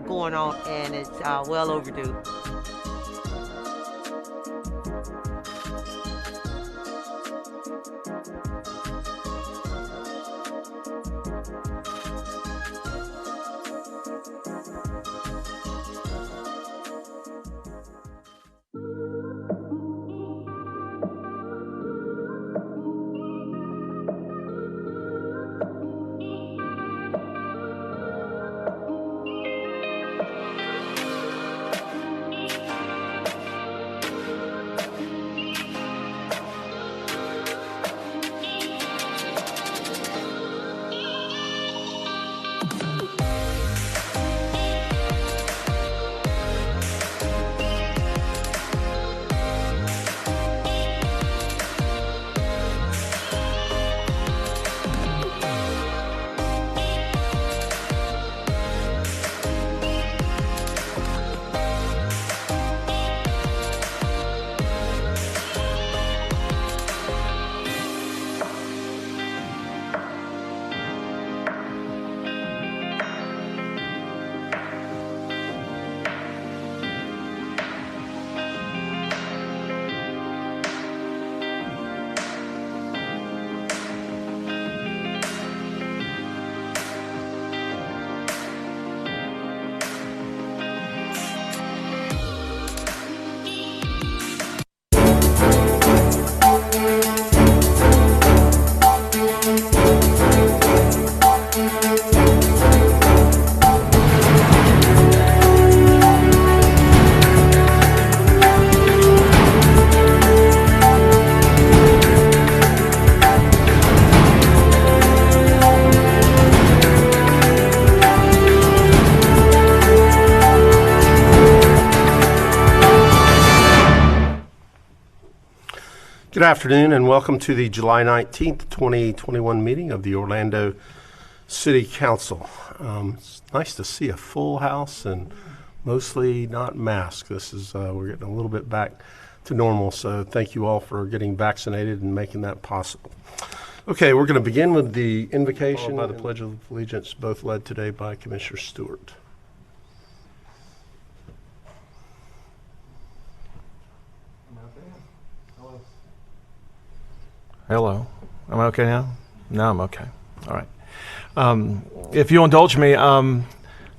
going on, and it's well overdue. Good afternoon and welcome to the July 19th, 2021 meeting of the Orlando City Council. It's nice to see a full house and mostly not masked. We're getting a little bit back to normal, so thank you all for getting vaccinated and making that possible. Okay, we're going to begin with the invocation by the Pledge of Allegiance, both led today by Commissioner Stewart. Hello. Am I okay now? No, I'm okay. All right. If you'll indulge me, I'm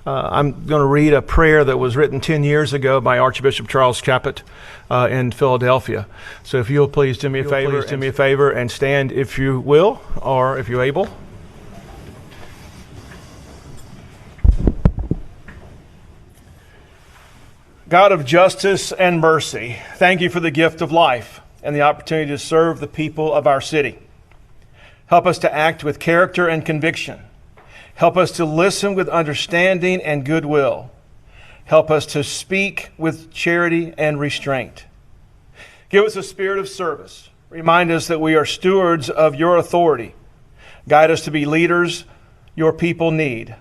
going to read a prayer that was written 10 years ago by Archbishop Charles Caput in Philadelphia. So if you'll please do me a favor and stand if you will, or if you're able. God of justice and mercy, thank you for the gift of life and the opportunity to serve the people of our city. Help us to act with character and conviction. Help us to listen with understanding and goodwill. Help us to speak with charity and restraint. Give us a spirit of service. Remind us that we are stewards of your authority. Guide us to be leaders your people need.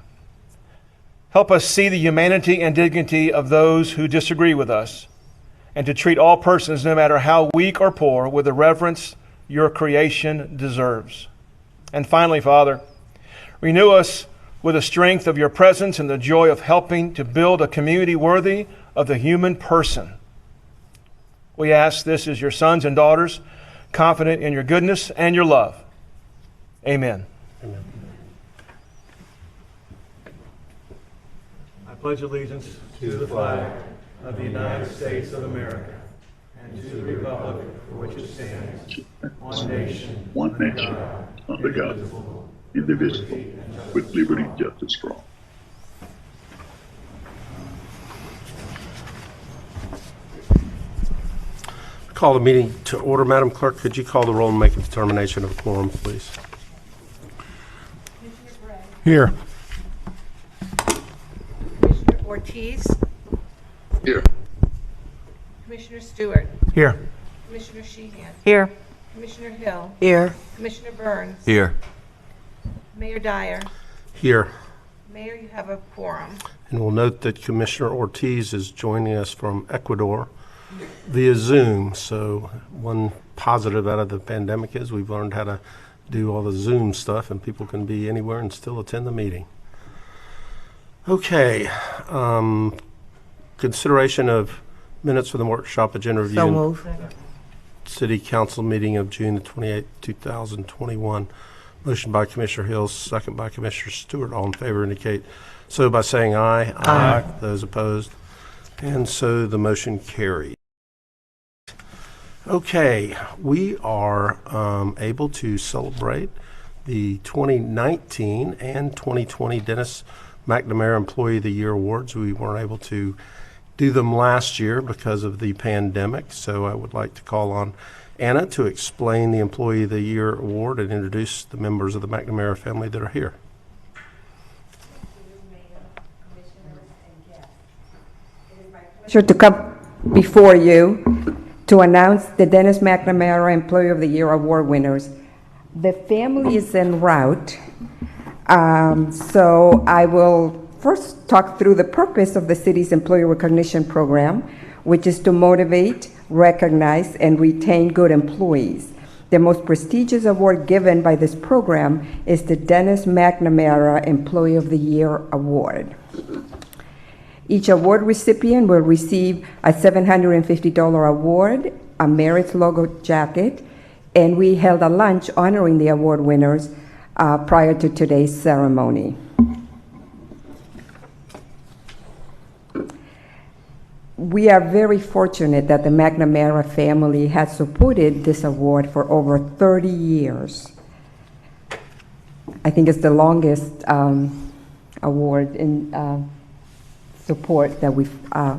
Help us see the humanity and dignity of those who disagree with us, and to treat all persons, no matter how weak or poor, with the reverence your creation deserves. And finally, Father, renew us with the strength of your presence and the joy of helping to build a community worthy of the human person. We ask this as your sons and daughters, confident in your goodness and your love. Amen. Amen. I pledge allegiance to the flag of the United States of America, and to the republic for which it stands, one nation, under God, indivisible, with liberty and justice for all. Call the meeting to order. Madam Clerk, could you call the roll and make a determination of a quorum, please? Here. Commissioner Ortiz, Here. Commissioner Stewart, Here. Commissioner Sheehan, Here. Commissioner Hill, Here. Commissioner Burns, Here. Mayor Dyer. Here. Mayor, you have a quorum. And we'll note that Commissioner Ortiz is joining us from Ecuador via Zoom. So one positive out of the pandemic is we've learned how to do all the Zoom stuff, and people can be anywhere and still attend the meeting. Okay. Consideration of minutes for the workshop agenda review. So move. City Council meeting of June the 28th, 2021. Motion by Commissioner Hill, second by Commissioner Stewart. All in favor indicate so by saying aye. Aye. Those opposed. And so the motion carries. Okay, we are able to celebrate the 2019 and 2020 Dennis McNamara Employee of the Year Awards. We weren't able to do them last year because of the pandemic, so I would like to call on Anna to explain the Employee of the Year Award and introduce the members of the McNamara family that are here. Pleasure to come before you to announce the Dennis McNamara Employee of the Year Award winners. The family is en route, so I will first talk through the purpose of the city's employee recognition program, which is to motivate, recognize, and retain good employees. The most prestigious award given by this program is the Dennis McNamara Employee of the Year Award. Each award recipient will receive a $750 award, a Merit logo jacket, and we held a lunch honoring the award winners prior to today's ceremony. We are very fortunate that the McNamara family has supported this award for over 30 years. I think it's the longest award in support that we've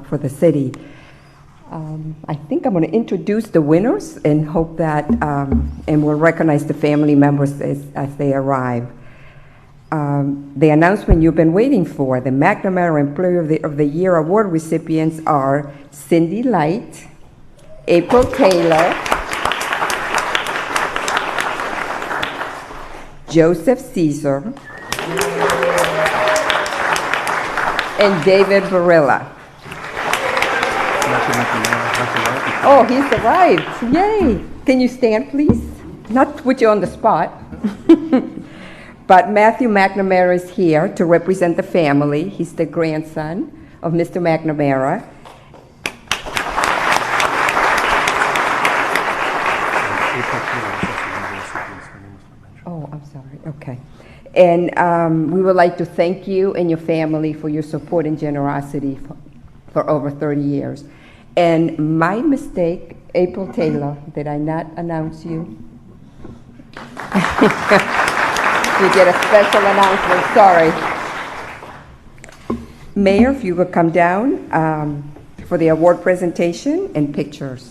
for the city. I think I'm going to introduce the winners and hope that, and we'll recognize the family members as they arrive. The announcement you've been waiting for, the McNamara Employee of the Year Award recipients are Cindy Light, April Taylor, Joseph Caesar, and David Brilla. Oh, he's arrived. Yay. Can you stand, please? Not to put you on the spot. But Matthew McNamara is here to represent the family. He's the grandson of Mr. McNamara. Oh, I'm sorry. Okay. And we would like to thank you and your family for your support and generosity for over 30 years. And my mistake, April Taylor, did I not announce you? You get a special announcement, sorry. Mayor, if you would come down for the award presentation and pictures.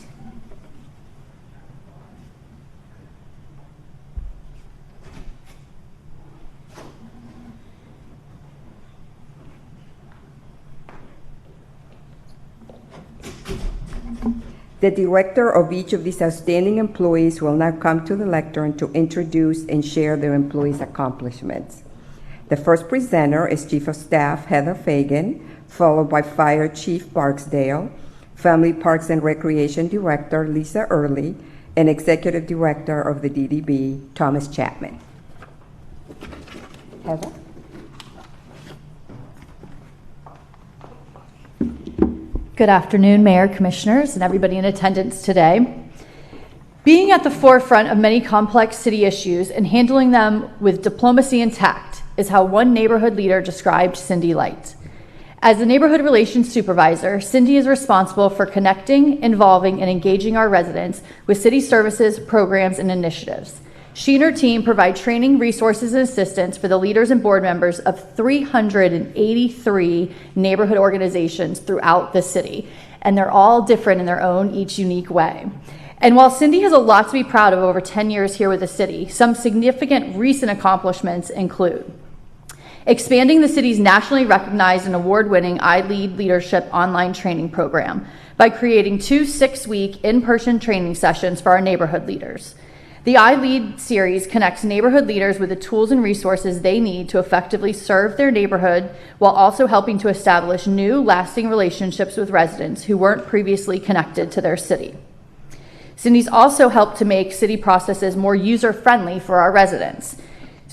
The director of each of these outstanding employees will now come to the lectern to introduce and share their employees' accomplishments. The first presenter is Chief of Staff Heather Fagan, followed by Fire Chief Barksdale, Family Parks and Recreation Director Lisa Early, and Executive Director of the DDB, Thomas Chapman. Heather? Good afternoon, Mayor, Commissioners, and everybody in attendance today. Being at the forefront of many complex city issues and handling them with diplomacy and tact is how one neighborhood leader described Cindy Light. As the neighborhood relations supervisor, Cindy is responsible for connecting, involving, and engaging our residents with city services, programs, and initiatives. She and her team provide training, resources, and assistance for the leaders and board members of 383 neighborhood organizations throughout the city, and they're all different in their own, each unique way. And while Cindy has a lot to be proud of over 10 years here with the city, some significant recent accomplishments include expanding the city's nationally recognized and award-winning I Lead Leadership online training program by creating 2 6-week in-person training sessions for our neighborhood leaders. The I Lead series connects neighborhood leaders with the tools and resources they need to effectively serve their neighborhood while also helping to establish new, lasting relationships with residents who weren't previously connected to their city. Cindy's also helped to make city processes more user-friendly for our residents.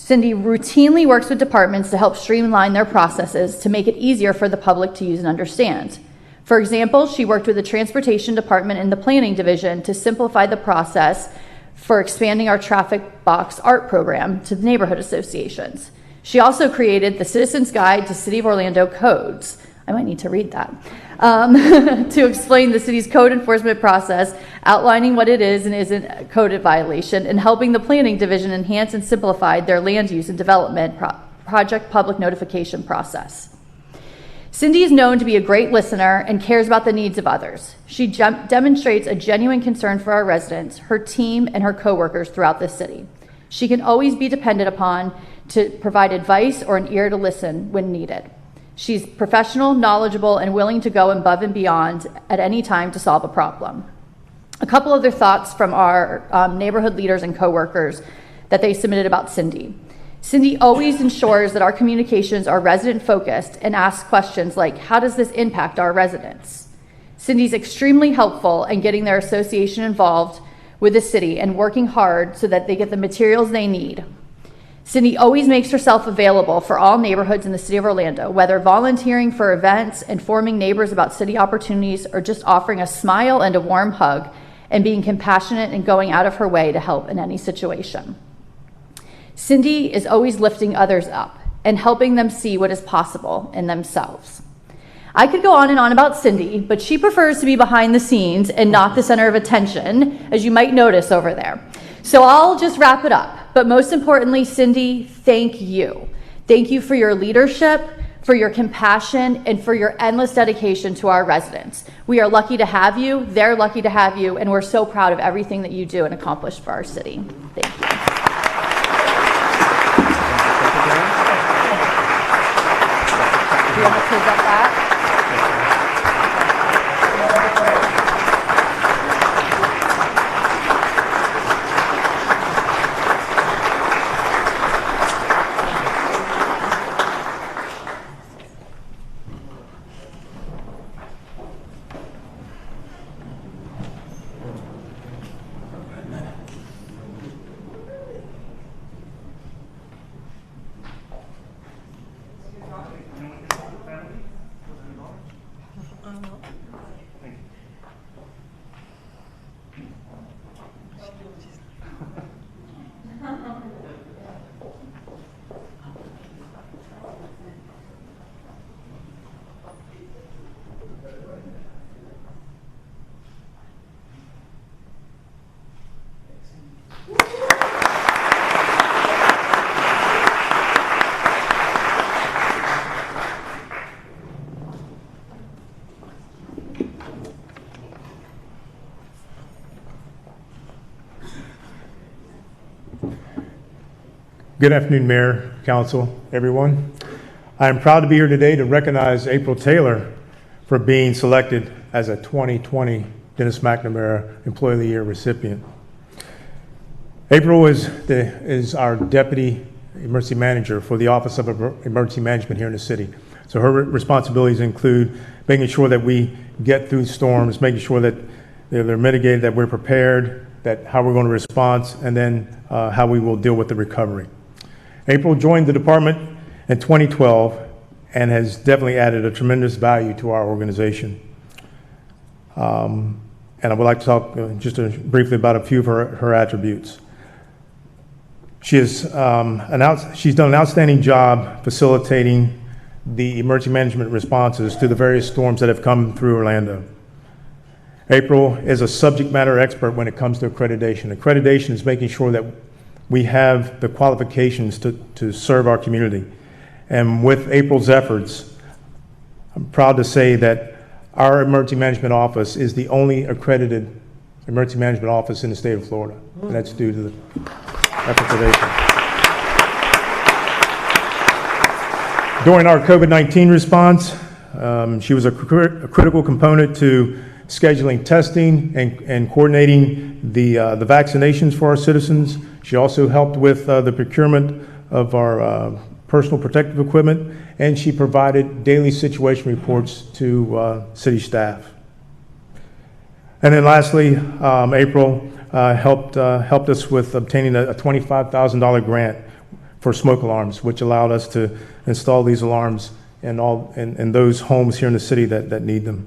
Cindy routinely works with departments to help streamline their processes to make it easier for the public to use and understand. For example, she worked with the transportation department and the planning division to simplify the process for expanding our traffic box art program to the neighborhood associations. She also created the Citizens Guide to City of Orlando Codes. I might need to read that. To explain the city's code enforcement process, outlining what it is and isn't a code violation, and helping the planning division enhance and simplify their land use and development project public notification process. Cindy is known to be a great listener and cares about the needs of others. She demonstrates a genuine concern for our residents, her team, and her coworkers throughout the city. She can always be depended upon to provide advice or an ear to listen when needed. She's professional, knowledgeable, and willing to go above and beyond at any time to solve a problem. A couple other thoughts from our neighborhood leaders and coworkers that they submitted about Cindy. Cindy always ensures that our communications are resident-focused and asks questions like, how does this impact our residents? Cindy's extremely helpful in getting their association involved with the city and working hard so that they get the materials they need. Cindy always makes herself available for all neighborhoods in the city of Orlando, whether volunteering for events, informing neighbors about city opportunities, or just offering a smile and a warm hug, and being compassionate and going out of her way to help in any situation. Cindy is always lifting others up and helping them see what is possible in themselves. I could go on and on about Cindy, but she prefers to be behind the scenes and not the center of attention, as you might notice over there. So I'll just wrap it up. But most importantly, Cindy, thank you. Thank you for your leadership, for your compassion, and for your endless dedication to our residents. We are lucky to have you, they're lucky to have you, and we're so proud of everything that you do and accomplish for our city. Thank you. Do you want to present that? Good afternoon, Mayor, Council, everyone. I am proud to be here today to recognize April Taylor for being selected as a 2020 Dennis McNamara Employee of the Year recipient. April is our Deputy Emergency Manager for the Office of Emergency Management here in the city. So her responsibilities include making sure that we get through storms, making sure that they're mitigated, that we're prepared, that how we're going to respond, and then how we will deal with the recovery. April joined the department in 2012 and has definitely added a tremendous value to our organization. And I would like to talk just briefly about a few of her attributes. She's done an outstanding job facilitating the emergency management responses to the various storms that have come through Orlando. April is a subject matter expert when it comes to accreditation. Accreditation is making sure that we have the qualifications to serve our community. And with April's efforts, I'm proud to say that our emergency management office is the only accredited emergency management office in the state of Florida. And that's due to the efforts of April. During our COVID-19 response, she was a critical component to scheduling testing and coordinating the vaccinations for our citizens. She also helped with the procurement of our personal protective equipment, and she provided daily situation reports to city staff. And then lastly, April helped us with obtaining a $25,000 grant for smoke alarms, which allowed us to install these alarms in those homes here in the city that need them.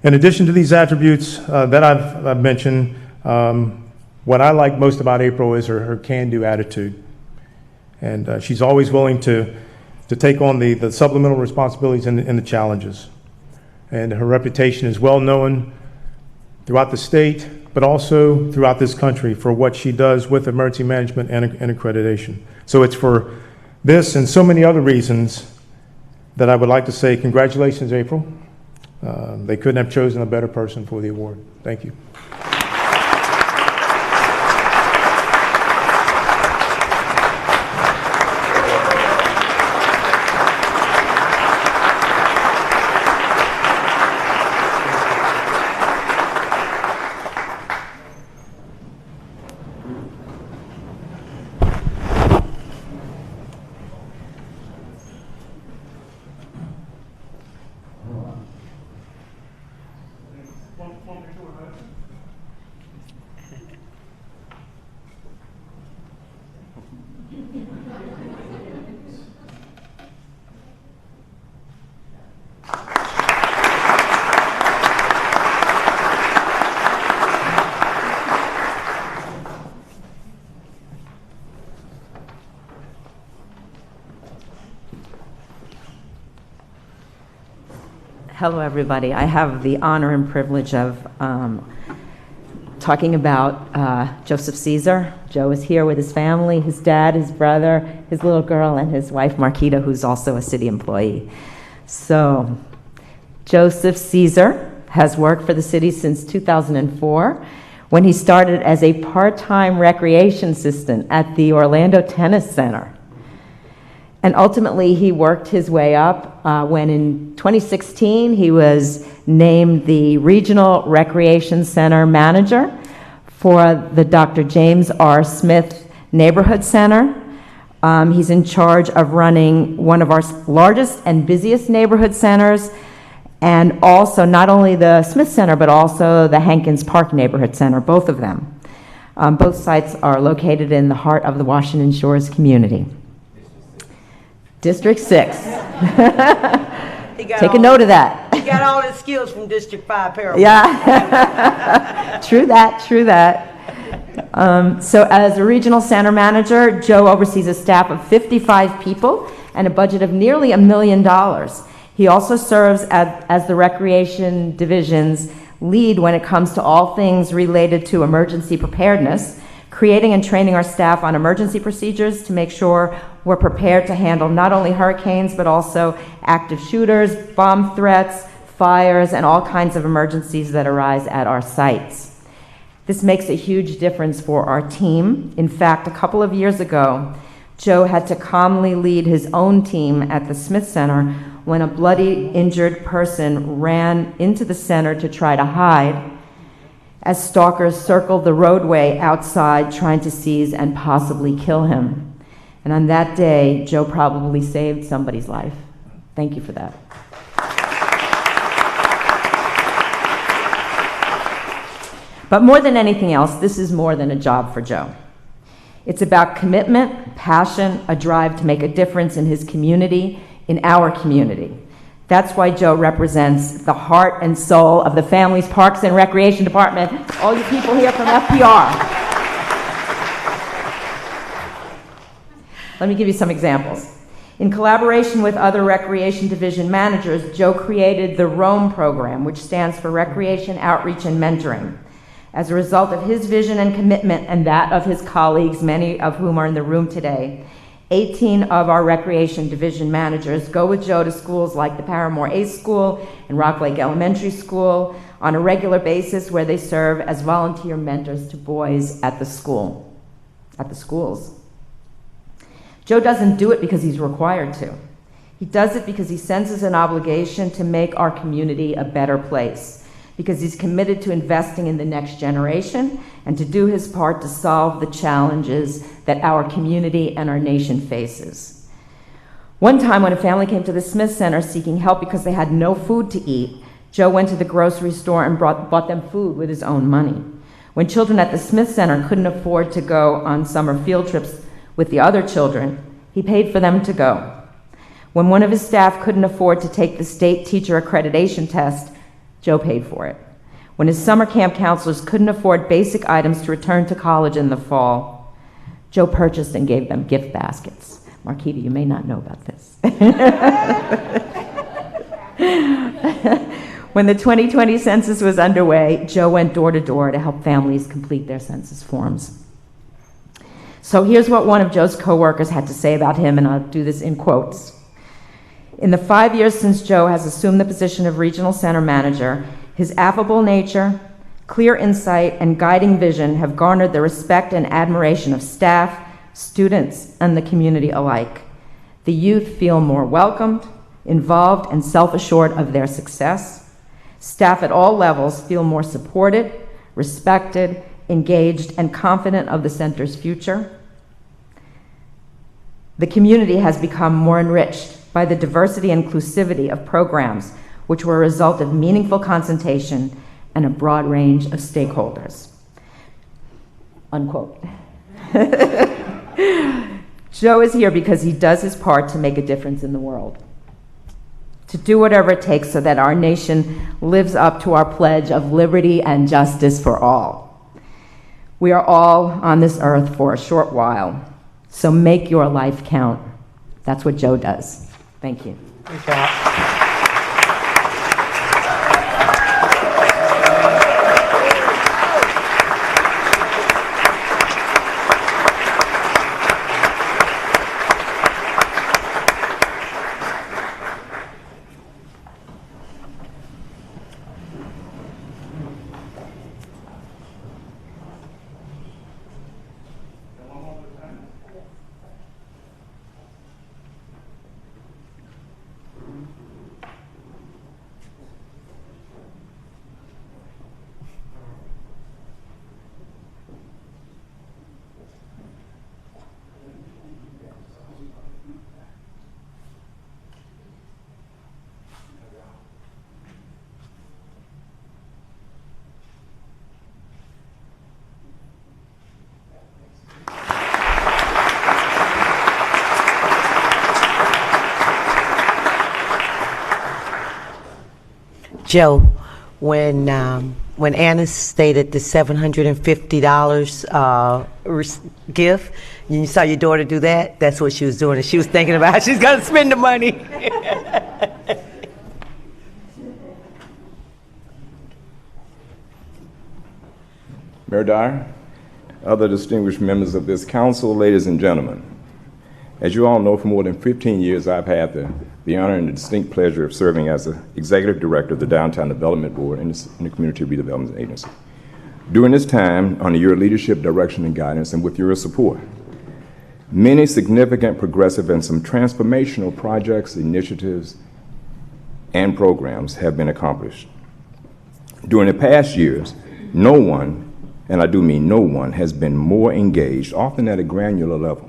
In addition to these attributes that I've mentioned, what I like most about April is her can-do attitude. And she's always willing to take on the supplemental responsibilities and the challenges. And her reputation is well known throughout the state, but also throughout this country for what she does with emergency management and accreditation. So it's for this and so many other reasons that I would like to say congratulations, April. They couldn't have chosen a better person for the award. Thank you. Hello, everybody. I have the honor and privilege of talking about Joseph Caesar. Joe is here with his family, his dad, his brother, his little girl, and his wife, Marquita, who's also a city employee. So, Joseph Caesar has worked for the city since 2004, when he started as a part-time recreation assistant at the Orlando Tennis Center. And ultimately, he worked his way up when in 2016, he was named the Regional Recreation Center Manager for the Dr. James R. Smith Neighborhood Center. He's in charge of running one of our largest and busiest neighborhood centers, and also not only the Smith Center, but also the Hankins Park Neighborhood Center, both of them. Both sites are located in the heart of the Washington Shores community. District 6. Take a note of that. He got all his skills from District 5 Parallel. Yeah. True that, true that. So as a regional center manager, Joe oversees a staff of 55 people and a budget of nearly $1 million. He also serves as the recreation division's lead when it comes to all things related to emergency preparedness, creating and training our staff on emergency procedures to make sure we're prepared to handle not only hurricanes, but also active shooters, bomb threats, fires, and all kinds of emergencies that arise at our sites. This makes a huge difference for our team. In fact, a couple of years ago, Joe had to calmly lead his own team at the Smith Center when a bloody, injured person ran into the center to try to hide, as stalkers circled the roadway outside trying to seize and possibly kill him. And on that day, Joe probably saved somebody's life. Thank you for that. But more than anything else, this is more than a job for Joe. It's about commitment, passion, a drive to make a difference in his community, in our community. That's why Joe represents the heart and soul of the Families, Parks, and Recreation Department, all you people here from FPR. Let me give you some examples. In collaboration with other Recreation Division managers, Joe created the ROAM program, which stands for Recreation Outreach and Mentoring. As a result of his vision and commitment and that of his colleagues, many of whom are in the room today, 18 of our Recreation Division managers go with Joe to schools like the Paramore Ace School and Rock Lake Elementary School on a regular basis, where they serve as volunteer mentors to boys at the schools. Joe doesn't do it because he's required to. He does it because he senses an obligation to make our community a better place, because he's committed to investing in the next generation and to do his part to solve the challenges that our community and our nation faces. One time when a family came to the Smith Center seeking help because they had no food to eat, Joe went to the grocery store and bought them food with his own money. When children at the Smith Center couldn't afford to go on summer field trips With the other children, he paid for them to go. When one of his staff couldn't afford to take the state teacher accreditation test, Joe paid for it. When his summer camp counselors couldn't afford basic items to return to college in the fall, Joe purchased and gave them gift baskets. Marquita, you may not know about this. When the 2020 census was underway, Joe went door to door to help families complete their census forms. So here's what one of Joe's coworkers had to say about him, and I'll do this in quotes. In the 5 years since Joe has assumed the position of regional center manager, his affable nature, clear insight, and guiding vision have garnered the respect and admiration of staff, students, and the community alike. The youth feel more welcomed, involved, and self-assured of their success. Staff at all levels feel more supported, respected, engaged, and confident of the center's future. The community has become more enriched by the diversity and inclusivity of programs, which were a result of meaningful consultation and a broad range of stakeholders. Unquote. Joe is here because he does his part to make a difference in the world, to do whatever it takes so that our nation lives up to our pledge of liberty and justice for all. We are all on this earth for a short while, so make your life count. That's what Joe does. Thank you. Joe, when Anna stated the $750 gift, and you saw your daughter do that, that's what she was doing. And she was thinking about how she's going to spend the money. Mayor Dyer, other distinguished members of this council, ladies and gentlemen. As you all know, for more than 15 years, I've had the honor and the distinct pleasure of serving as the Executive Director of the Downtown Development Board and the Community Redevelopment Agency. During this time, under your leadership, direction, and guidance, and with your support, many significant, progressive, and some transformational projects, initiatives, and programs have been accomplished. During the past years, no one, and I do mean no one, has been more engaged, often at a granular level,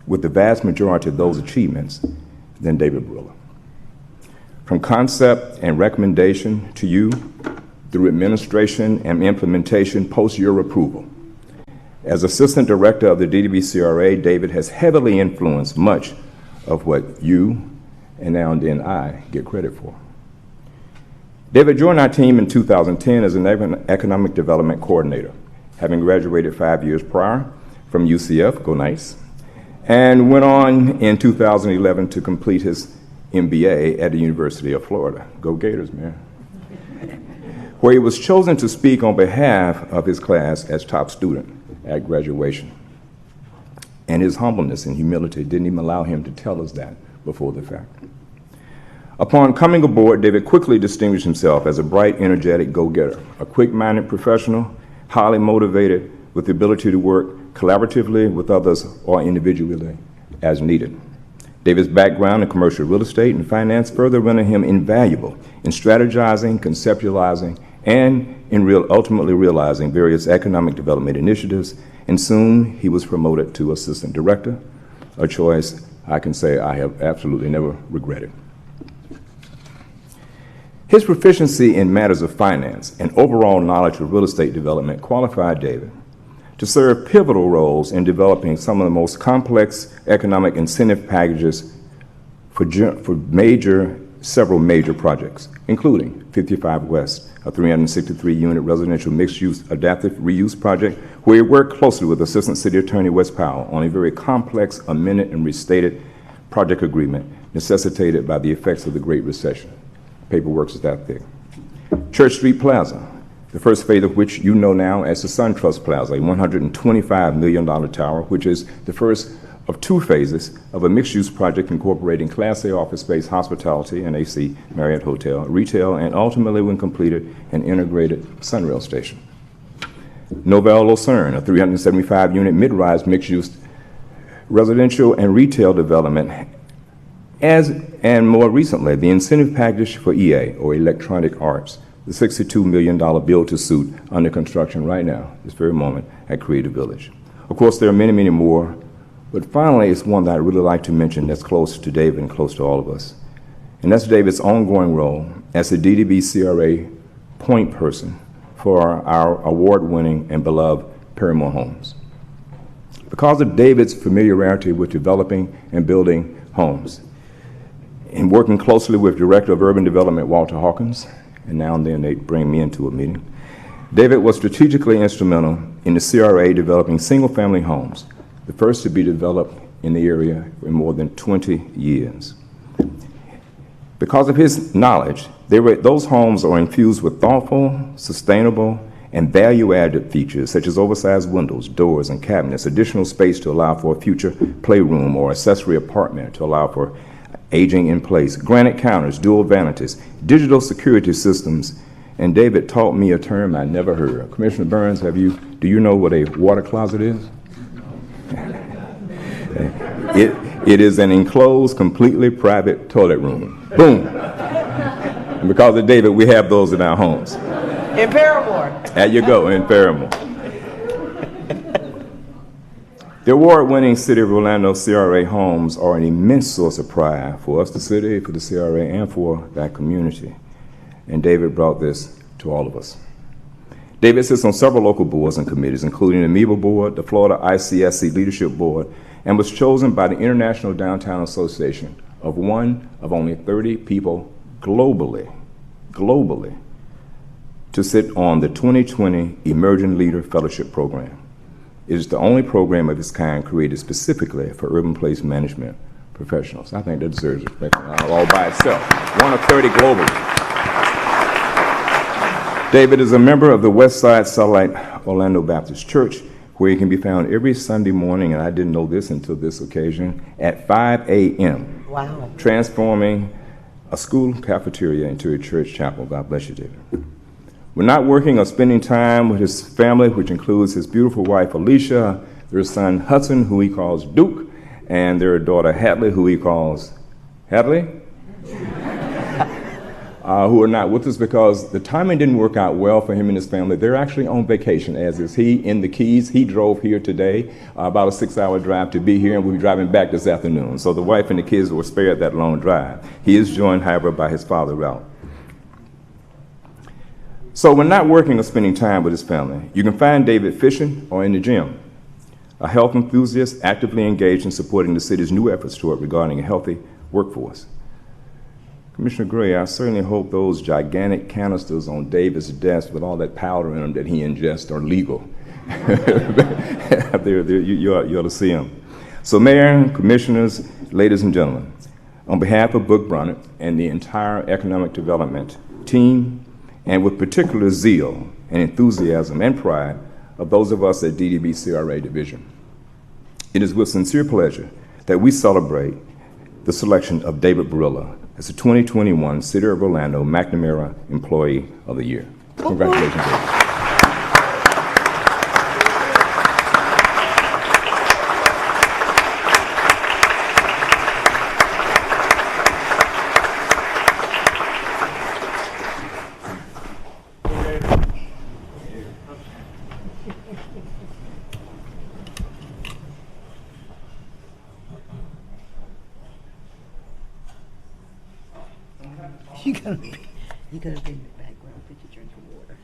with the vast majority of those achievements than David Brilla. From concept and recommendation to you, through administration and implementation post your approval. As Assistant Director of the DDBCRA, David has heavily influenced much of what you, and now and then I, get credit for. David joined our team in 2010 as an Economic Development Coordinator, having graduated 5 years prior from UCF, go Knights, and went on in 2011 to complete his MBA at the University of Florida. Go Gators, man. Where he was chosen to speak on behalf of his class as top student at graduation. And his humbleness and humility didn't even allow him to tell us that before the fact. Upon coming aboard, David quickly distinguished himself as a bright, energetic go-getter, a quick-minded professional, highly motivated, with the ability to work collaboratively with others or individually as needed. David's background in commercial real estate and finance further rendered him invaluable in strategizing, conceptualizing, and in ultimately realizing various economic development initiatives, and soon he was promoted to Assistant Director, a choice I can say I have absolutely never regretted. His proficiency in matters of finance and overall knowledge of real estate development qualified David to serve pivotal roles in developing some of the most complex economic incentive packages for several major projects, including 55 West, a 363-unit residential mixed-use adaptive reuse project, where we worked closely with Assistant City Attorney Wes Powell on a very complex amended and restated project agreement necessitated by the effects of the Great Recession. Paperwork is that thick. Church Street Plaza, the first phase of which you know now as the SunTrust Plaza, a $125 million tower, which is the first of two phases of a mixed-use project incorporating Class A office space, hospitality, and AC Marriott Hotel, retail, and ultimately, when completed, an integrated Sunrail station. Novell Lucerne, a 375-unit mid-rise mixed-use residential and retail development, and more recently, the incentive package for EA, or Electronic Arts, the $62 million build-to-suit under construction right now, this very moment, at Creative Village. Of course, there are many, many more, but finally, it's one that I'd really like to mention that's close to David and close to all of us, and that's David's ongoing role as the DDB CRA point person for our award-winning and beloved Perrymore Homes. Because of David's familiarity with developing and building homes, and working closely with Director of Urban Development Walter Hawkins, and now and then they bring me into a meeting, David was strategically instrumental in the CRA developing single-family homes, the first to be developed in the area in more than 20 years. Because of his knowledge, those homes are infused with thoughtful, sustainable, and value-added features such as oversized windows, doors, and cabinets, additional space to allow for a future playroom or accessory apartment to allow for aging in place, granite counters, dual vanities, digital security systems, and David taught me a term I never heard. Commissioner Burns, do you know what a water closet is? It is an enclosed, completely private toilet room. Boom. And because of David, we have those in our homes. In Paramore. There you go, in Paramore. The award-winning City of Orlando CRA homes are an immense source of pride for us, the city, for the CRA, and for that community. And David brought this to all of us. David sits on several local boards and committees, including the MEBA Board, the Florida ICSC Leadership Board, and was chosen by the International Downtown Association of one of only 30 people globally, to sit on the 2020 Emerging Leader Fellowship Program. It is the only program of its kind created specifically for urban place management professionals. I think that deserves respect all by itself. One of 30 globally. David is a member of the West Side Satellite Orlando Baptist Church, where he can be found every Sunday morning, and I didn't know this until this occasion, at 5 a.m. Wow. Transforming a school cafeteria into a church chapel. God bless you, David. We're not working or spending time with his family, which includes his beautiful wife, Alicia, their son, Hudson, who he calls Duke, and their daughter, Hadley, who he calls Hadley, who are not with us because the timing didn't work out well for him and his family. They're actually on vacation, as is he, in the Keys. He drove here today, about a 6-hour drive to be here, and we'll be driving back this afternoon. So the wife and the kids were spared that long drive. He is joined, however, by his father, Ralph. So when not working or spending time with his family, you can find David fishing or in the gym, a health enthusiast actively engaged in supporting the city's new efforts toward regarding a healthy workforce. Commissioner Gray, I certainly hope those gigantic canisters on David's desk with all that powder in them that he ingests are legal. You ought to see them. So Mayor, Commissioners, ladies and gentlemen, on behalf of Book Brunnett and the entire economic development team, and with particular zeal and enthusiasm and pride of those of us at DDB CRA Division, it is with sincere pleasure that we celebrate the selection of David Brilla as the 2021 City of Orlando McNamara Employee of the Year. Congratulations, David. You gotta be in the background. Put your drink of water.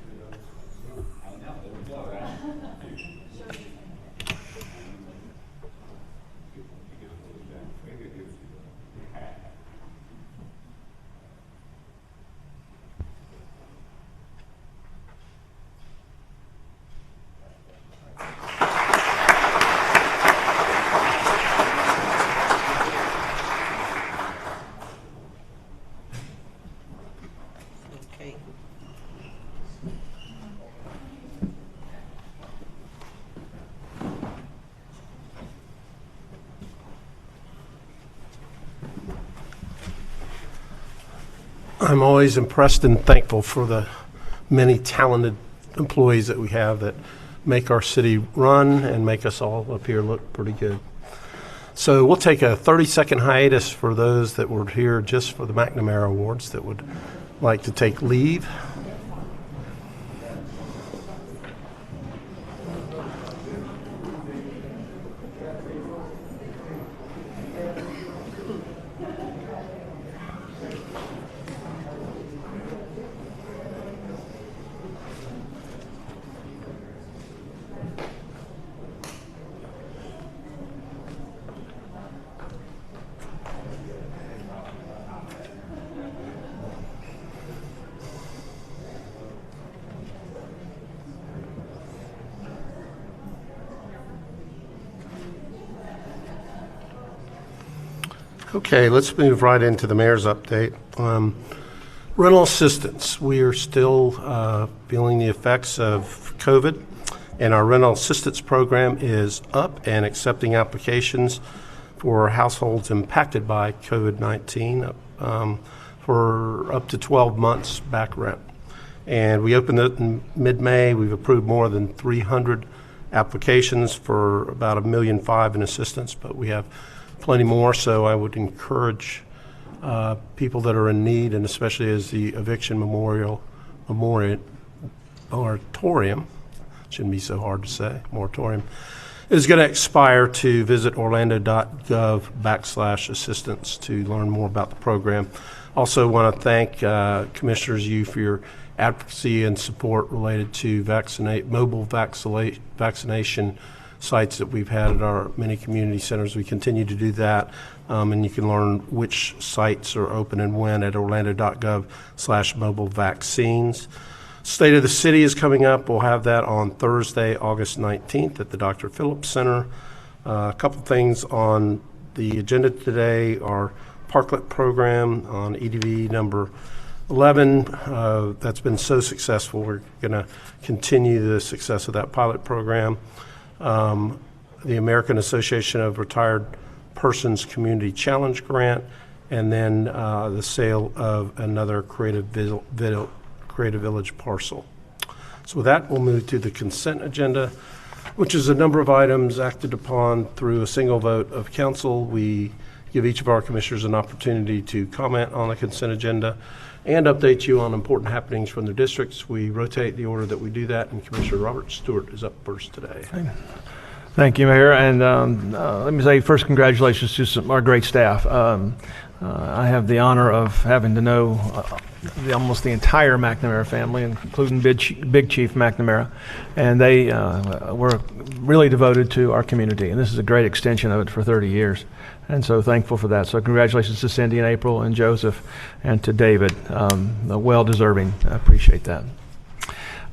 I'm always impressed and thankful for the many talented employees that we have that make our city run and make us all up here look pretty good. So we'll take a 30-second hiatus for those that were here just for the McNamara Awards that would like to take leave. Okay, let's move right into the mayor's update. Rental assistance. We are still feeling the effects of COVID, and our rental assistance program is up and accepting applications for households impacted by COVID-19 for up to 12 months back rent. And we opened it in mid-May. We've approved more than 300 applications for about $1.5 million in assistance, but we have plenty more, so I would encourage people that are in need, and especially as the eviction moratorium, shouldn't be so hard to say, moratorium, is going to expire, to visit orlando.gov/assistance to learn more about the program. Also want to thank Commissioners, you for your advocacy and support related to mobile vaccination sites that we've had at our many community centers. We continue to do that, and you can learn which sites are open and when at orlando.gov/mobile vaccines. State of the City is coming up. We'll have that on Thursday, August 19th at the Dr. Phillips Center. A couple things on the agenda today. Our Parklet program on EDV number 11. That's been so successful. We're going to continue the success of that pilot program. The American Association of Retired Persons Community Challenge Grant, and then the sale of another Creative Village parcel. So with that, we'll move to the consent agenda, which is a number of items acted upon through a single vote of council. We give each of our commissioners an opportunity to comment on the consent agenda and update you on important happenings from their districts. We rotate the order that we do that, and Commissioner Robert Stewart is up first today. Thank you, Mayor. And let me say first, congratulations to our great staff. I have the honor of having to know almost the entire McNamara family, including Big Chief McNamara, and they were really devoted to our community, and this is a great extension of it for 30 years. And so thankful for that. So congratulations to Cindy and April and Joseph and to David. Well-deserving. I appreciate that.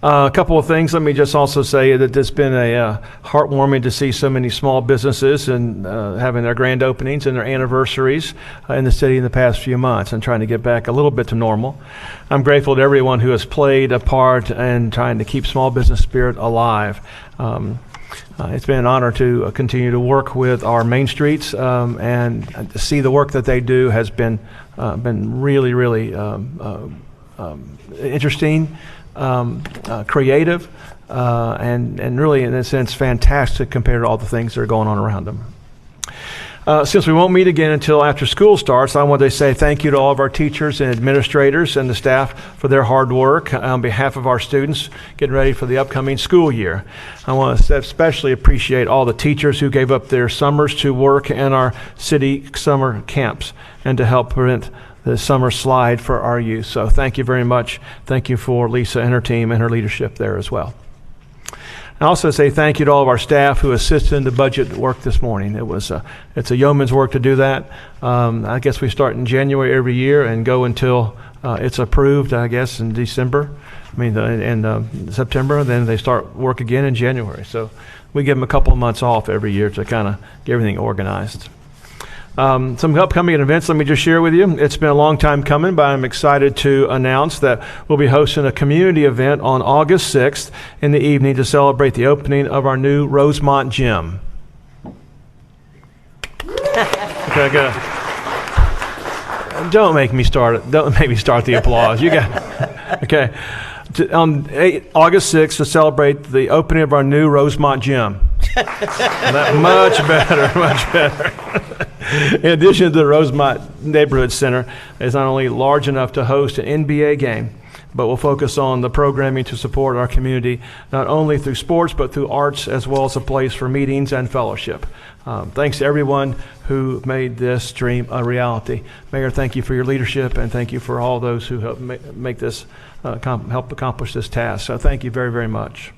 A couple of things. Let me just also say that it's been heartwarming to see so many small businesses and having their grand openings and their anniversaries in the city in the past few months and trying to get back a little bit to normal. I'm grateful to everyone who has played a part in trying to keep small business spirit alive. It's been an honor to continue to work with our main streets, and to see the work that they do has been really, really interesting, creative, and really, in a sense, fantastic compared to all the things that are going on around them. Since we won't meet again until after school starts, I want to say thank you to all of our teachers and administrators and the staff for their hard work on behalf of our students getting ready for the upcoming school year. I want to especially appreciate all the teachers who gave up their summers to work in our city summer camps and to help prevent the summer slide for our youth. So thank you very much. Thank you for Lisa and her team and her leadership there as well. I also say thank you to all of our staff who assisted in the budget work this morning. It's a yeoman's work to do that. I guess we start in January every year and go until it's approved, I guess, in December. In September. Then they start work again in January. So we give them a couple of months off every year to kind of get everything organized. Some upcoming events, let me just share with you. It's been a long time coming, but I'm excited to announce that we'll be hosting a community event on August 6th in the evening to celebrate the opening of our new Rosemont Gym. Okay, good. Don't make me start the applause. You got okay. On August 6th to celebrate the opening of our new Rosemont Gym. Much better. In addition to the Rosemont Neighborhood Center, is not only large enough to host an NBA game, but we'll focus on the programming to support our community, not only through sports, but through arts, as well as a place for meetings and fellowship. Thanks to everyone who made this dream a reality. Mayor, thank you for your leadership, and thank you for all those who help make this, help accomplish this task. So thank you very, very much.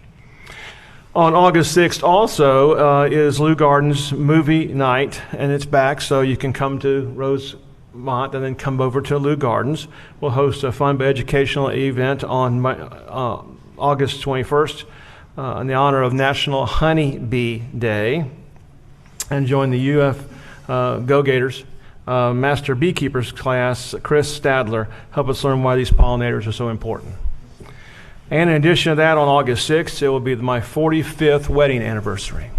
On August 6th also is Lou Garden's movie night, and it's back, so you can come to Rosemont and then come over to Lou Gardens. We'll host a fun but educational event on August 21st in the honor of National Honey Bee Day, and join the UF Go-Gators Master Beekeepers class, Chris Stadler, help us learn why these pollinators are so important. And in addition to that, on August 6th, it will be my 45th wedding anniversary.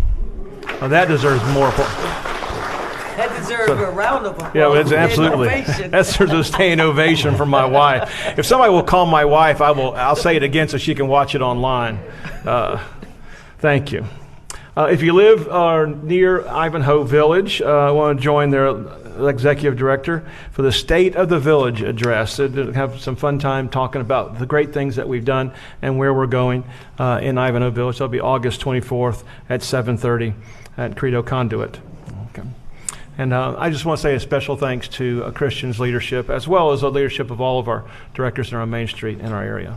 Now that deserves more applause. That deserves a round of applause. Yeah, it's absolutely. That deserves a standing ovation from my wife. If somebody will call my wife, I'll say it again so she can watch it online. Thank you. If you live near Ivanhoe Village, I want to join their executive director for the State of the Village address. To have some fun time talking about the great things that we've done and where we're going in Ivanhoe Village. That'll be August 24th at 7:30 at Credo Conduit. Okay. And I just want to say a special thanks to Christian's leadership, as well as the leadership of all of our directors in our Main Street in our area.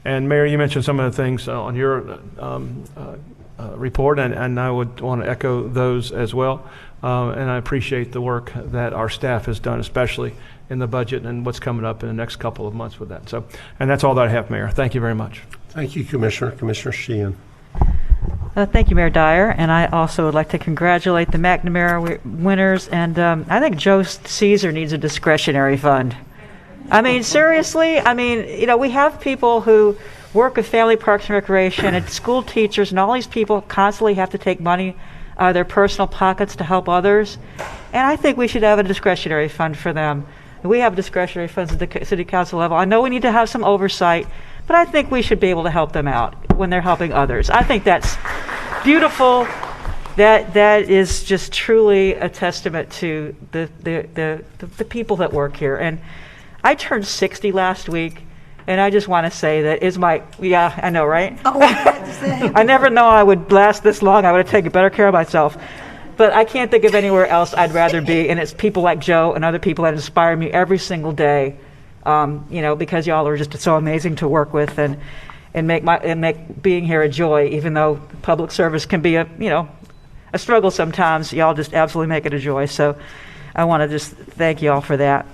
And Mayor, you mentioned some of the things on your report, and I would want to echo those as well. And I appreciate the work that our staff has done, especially in the budget and what's coming up in the next couple of months with that. So, and that's all that I have, Mayor. Thank you very much. Thank you, Commissioner. Commissioner Sheehan. Thank you, Mayor Dyer. And I also would like to congratulate the McNamara winners. And I think Joe Caesar needs a discretionary fund. I mean, seriously, we have people who work with Family Parks and Recreation and school teachers, and all these people constantly have to take money out of their personal pockets to help others. And I think we should have a discretionary fund for them. We have discretionary funds at the city council level. I know we need to have some oversight, but I think we should be able to help them out when they're helping others. I think that's beautiful. That is just truly a testament to the people that work here. And I turned 60 last week. And I just want to say that yeah, I know, right? Oh, I never know I would last this long. I would have taken better care of myself. But I can't think of anywhere else I'd rather be. And it's people like Joe and other people that inspire me every single day, because y'all are just so amazing to work with and make being here a joy, even though public service can be a struggle sometimes. Y'all just absolutely make it a joy. So I want to just thank y'all for that.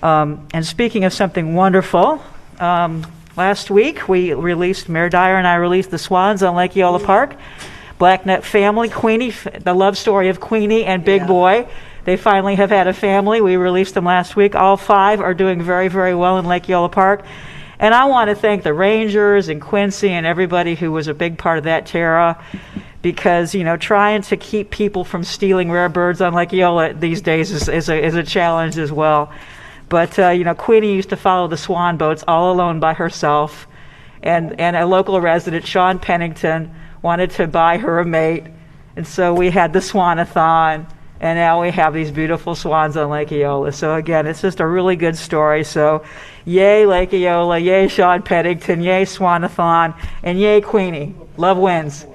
And speaking of something wonderful, last week Mayor Dyer and I released the Swans on Lake Eola Park. Blacknut family, Queenie, the love story of Queenie and Big Boy. They finally have had a family. We released them last week. All 5 are doing very, very well in Lake Eola Park. And I want to thank the Rangers and Quincy and everybody who was a big part of that, Tara, because, trying to keep people from stealing rare birds on Lake Eola these days is a challenge as well. But, Queenie used to follow the swan boats all alone by herself. And a local resident, Sean Pennington, wanted to buy her a mate. And so we had the Swanathon. And now we have these beautiful swans on Lake Eola. So, again, it's just a really good story. So, yay, Lake Eola. Yay, Sean Pennington. Yay, Swanathon. And yay, Queenie. Love wins.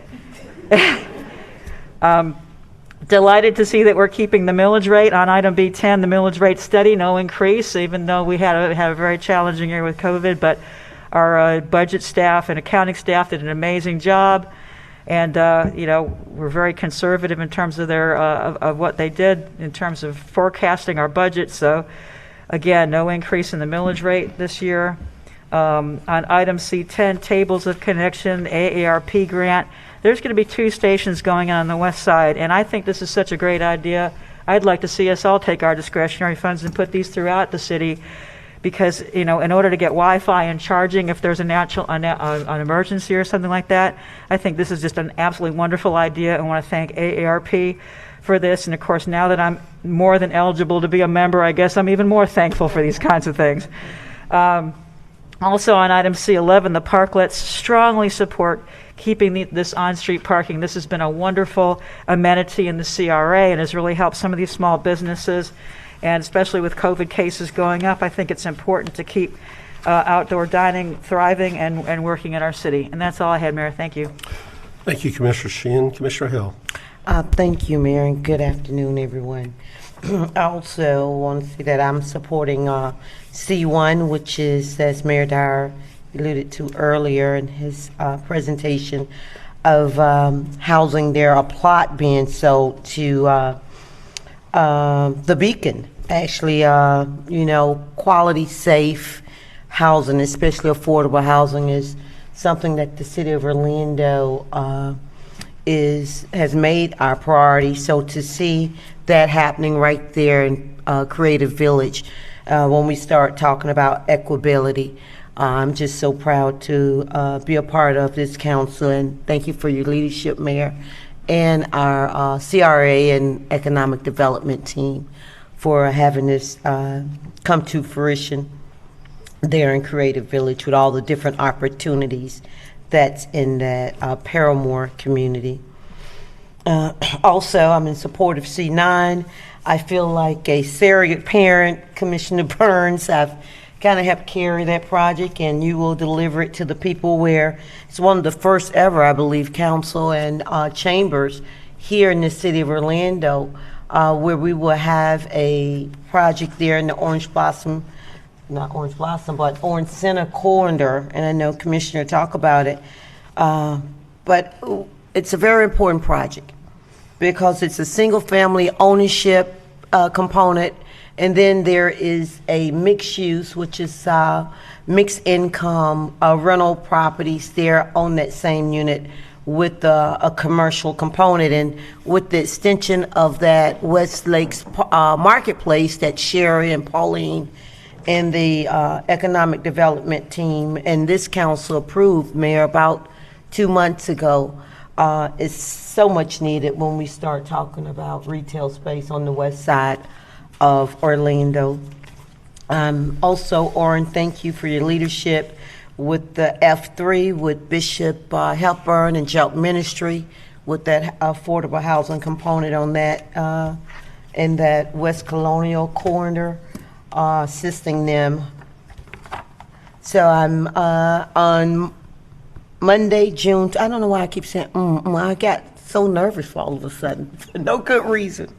Delighted to see that we're keeping the millage rate on item B10, the millage rate steady, no increase, even though we had a very challenging year with COVID. But our budget staff and accounting staff did an amazing job. And, we're very conservative in terms of of what they did in terms of forecasting our budget. So, again, no increase in the millage rate this year. On item C10, tables of connection, AARP grant, there's going to be 2 stations going on the west side. And I think this is such a great idea. I'd like to see us all take our discretionary funds and put these throughout the city, because, in order to get Wi-Fi and charging if there's an emergency or something like that, I think this is just an absolutely wonderful idea. I want to thank AARP for this, and of course, now that I'm more than eligible to be a member, I guess I'm even more thankful for these kinds of things. Also on item C11, the parklets strongly support keeping this on-street parking. This has been a wonderful amenity in the CRA and has really helped some of these small businesses. And especially with COVID cases going up, I think it's important to keep outdoor dining thriving and working in our city. And that's all I had, Mayor. Thank you. Thank you, Commissioner Sheehan. Commissioner Hill. Thank you, Mayor, and good afternoon, everyone. I also want to say that I'm supporting C1, which is, as Mayor Dyer alluded to earlier in his presentation, of housing there, a plot being sold to the Beacon. Actually, quality, safe housing, especially affordable housing, is something that the city of Orlando has made our priority. So to see that happening right there in Creative Village, when we start talking about equability, I'm just so proud to be a part of this council, and thank you for your leadership, Mayor, and our CRA and Economic Development team for having this come to fruition there in Creative Village with all the different opportunities that's in that Paramore community. Also, I'm in support of C9. I feel like a surrogate parent, Commissioner Burns. I've kind of helped carry that project, and you will deliver it to the people where it's one of the first ever, I believe, council and chambers here in the city of Orlando, where we will have a project there in the Orange Center corridor, and I know Commissioner talk about it, but it's a very important project because it's a single family ownership component, and then there is a mixed use, which is mixed income rental properties there on that same unit with a commercial component. And with the extension of that West Lakes Marketplace that Sherry and Pauline and the Economic Development team and this council approved, Mayor, about 2 months ago, is so much needed when we start talking about retail space on the west side of Orlando. Also, Orrin, thank you for your leadership with the F3 with Bishop Hepburn and Jump Ministry with that affordable housing component on that in that West Colonial corridor, assisting them. So I'm on Monday, June, I don't know why I keep saying, I got so nervous all of a sudden, for no good reason.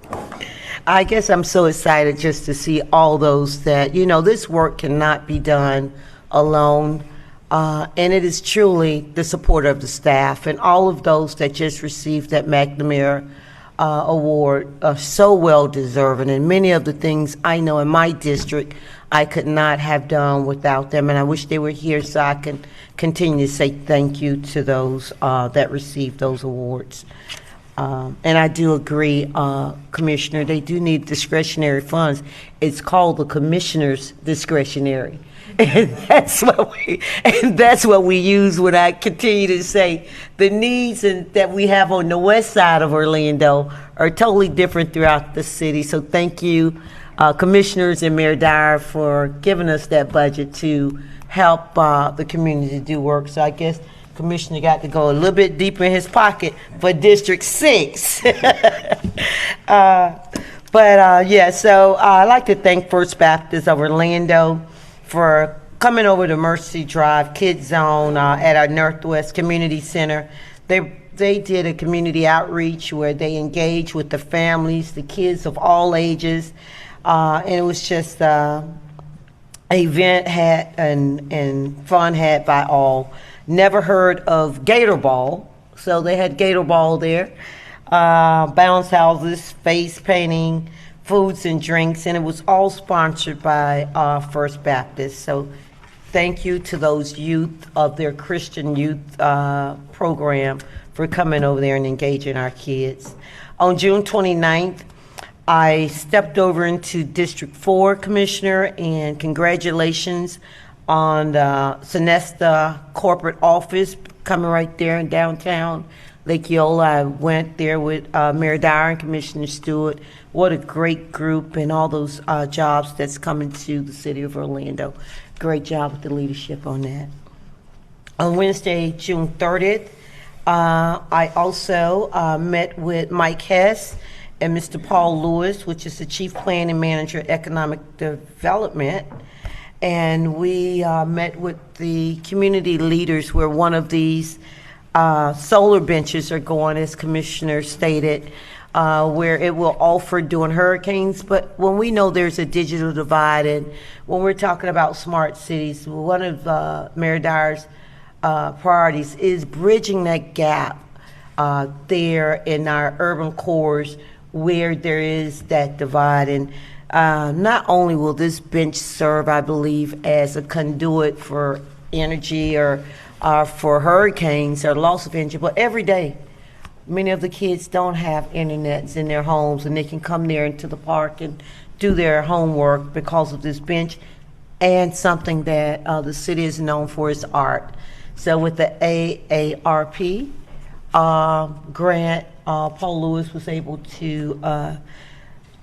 I guess I'm so excited just to see all those that, this work cannot be done alone. And it is truly the support of the staff and all of those that just received that McNamara award are so well deserving. And many of the things I know in my district, I could not have done without them. And I wish they were here so I can continue to say thank you to those that received those awards. And I do agree, Commissioner, they do need discretionary funds. It's called the Commissioner's discretionary. And that's what we use when I continue to say the needs that we have on the west side of Orlando are totally different throughout the city. So thank you, Commissioners and Mayor Dyer, for giving us that budget to help the community do work. So I guess Commissioner got to go a little bit deeper in his pocket for District 6. So I'd like to thank First Baptist of Orlando for coming over to Mercy Drive Kids Zone at our Northwest Community Center. They did a community outreach where they engaged with the families, the kids of all ages, and it was just an event had and fun had by all. Never heard of Gator Ball, so they had Gator Ball there. Bounce houses, face painting, foods and drinks, and it was all sponsored by First Baptist. So thank you to those youth of their Christian youth program for coming over there and engaging our kids. On June 29th, I stepped over into District 4 Commissioner, and congratulations on the Sonesta corporate office coming right there in downtown Lake Eola. I went there with Mayor Dyer and Commissioner Stewart. What a great group, and all those jobs that's coming to the city of Orlando. Great job with the leadership on that. On Wednesday, June 30th, I also met with Mike Hess and Mr. Paul Lewis, which is the Chief Planning Manager, Economic Development. And we met with the community leaders where one of these solar benches are going, as Commissioner stated, where it will offer during hurricanes. But when we know there's a digital divide, and when we're talking about smart cities, one of Mayor Dyer's priorities is bridging that gap there in our urban cores where there is that divide. And not only will this bench serve, I believe, as a conduit for energy or for hurricanes or loss of energy, but every day, many of the kids don't have internets in their homes, and they can come there into the park and do their homework because of this bench, and something that the city is known for is art. So with the AARP grant, Paul Lewis was able to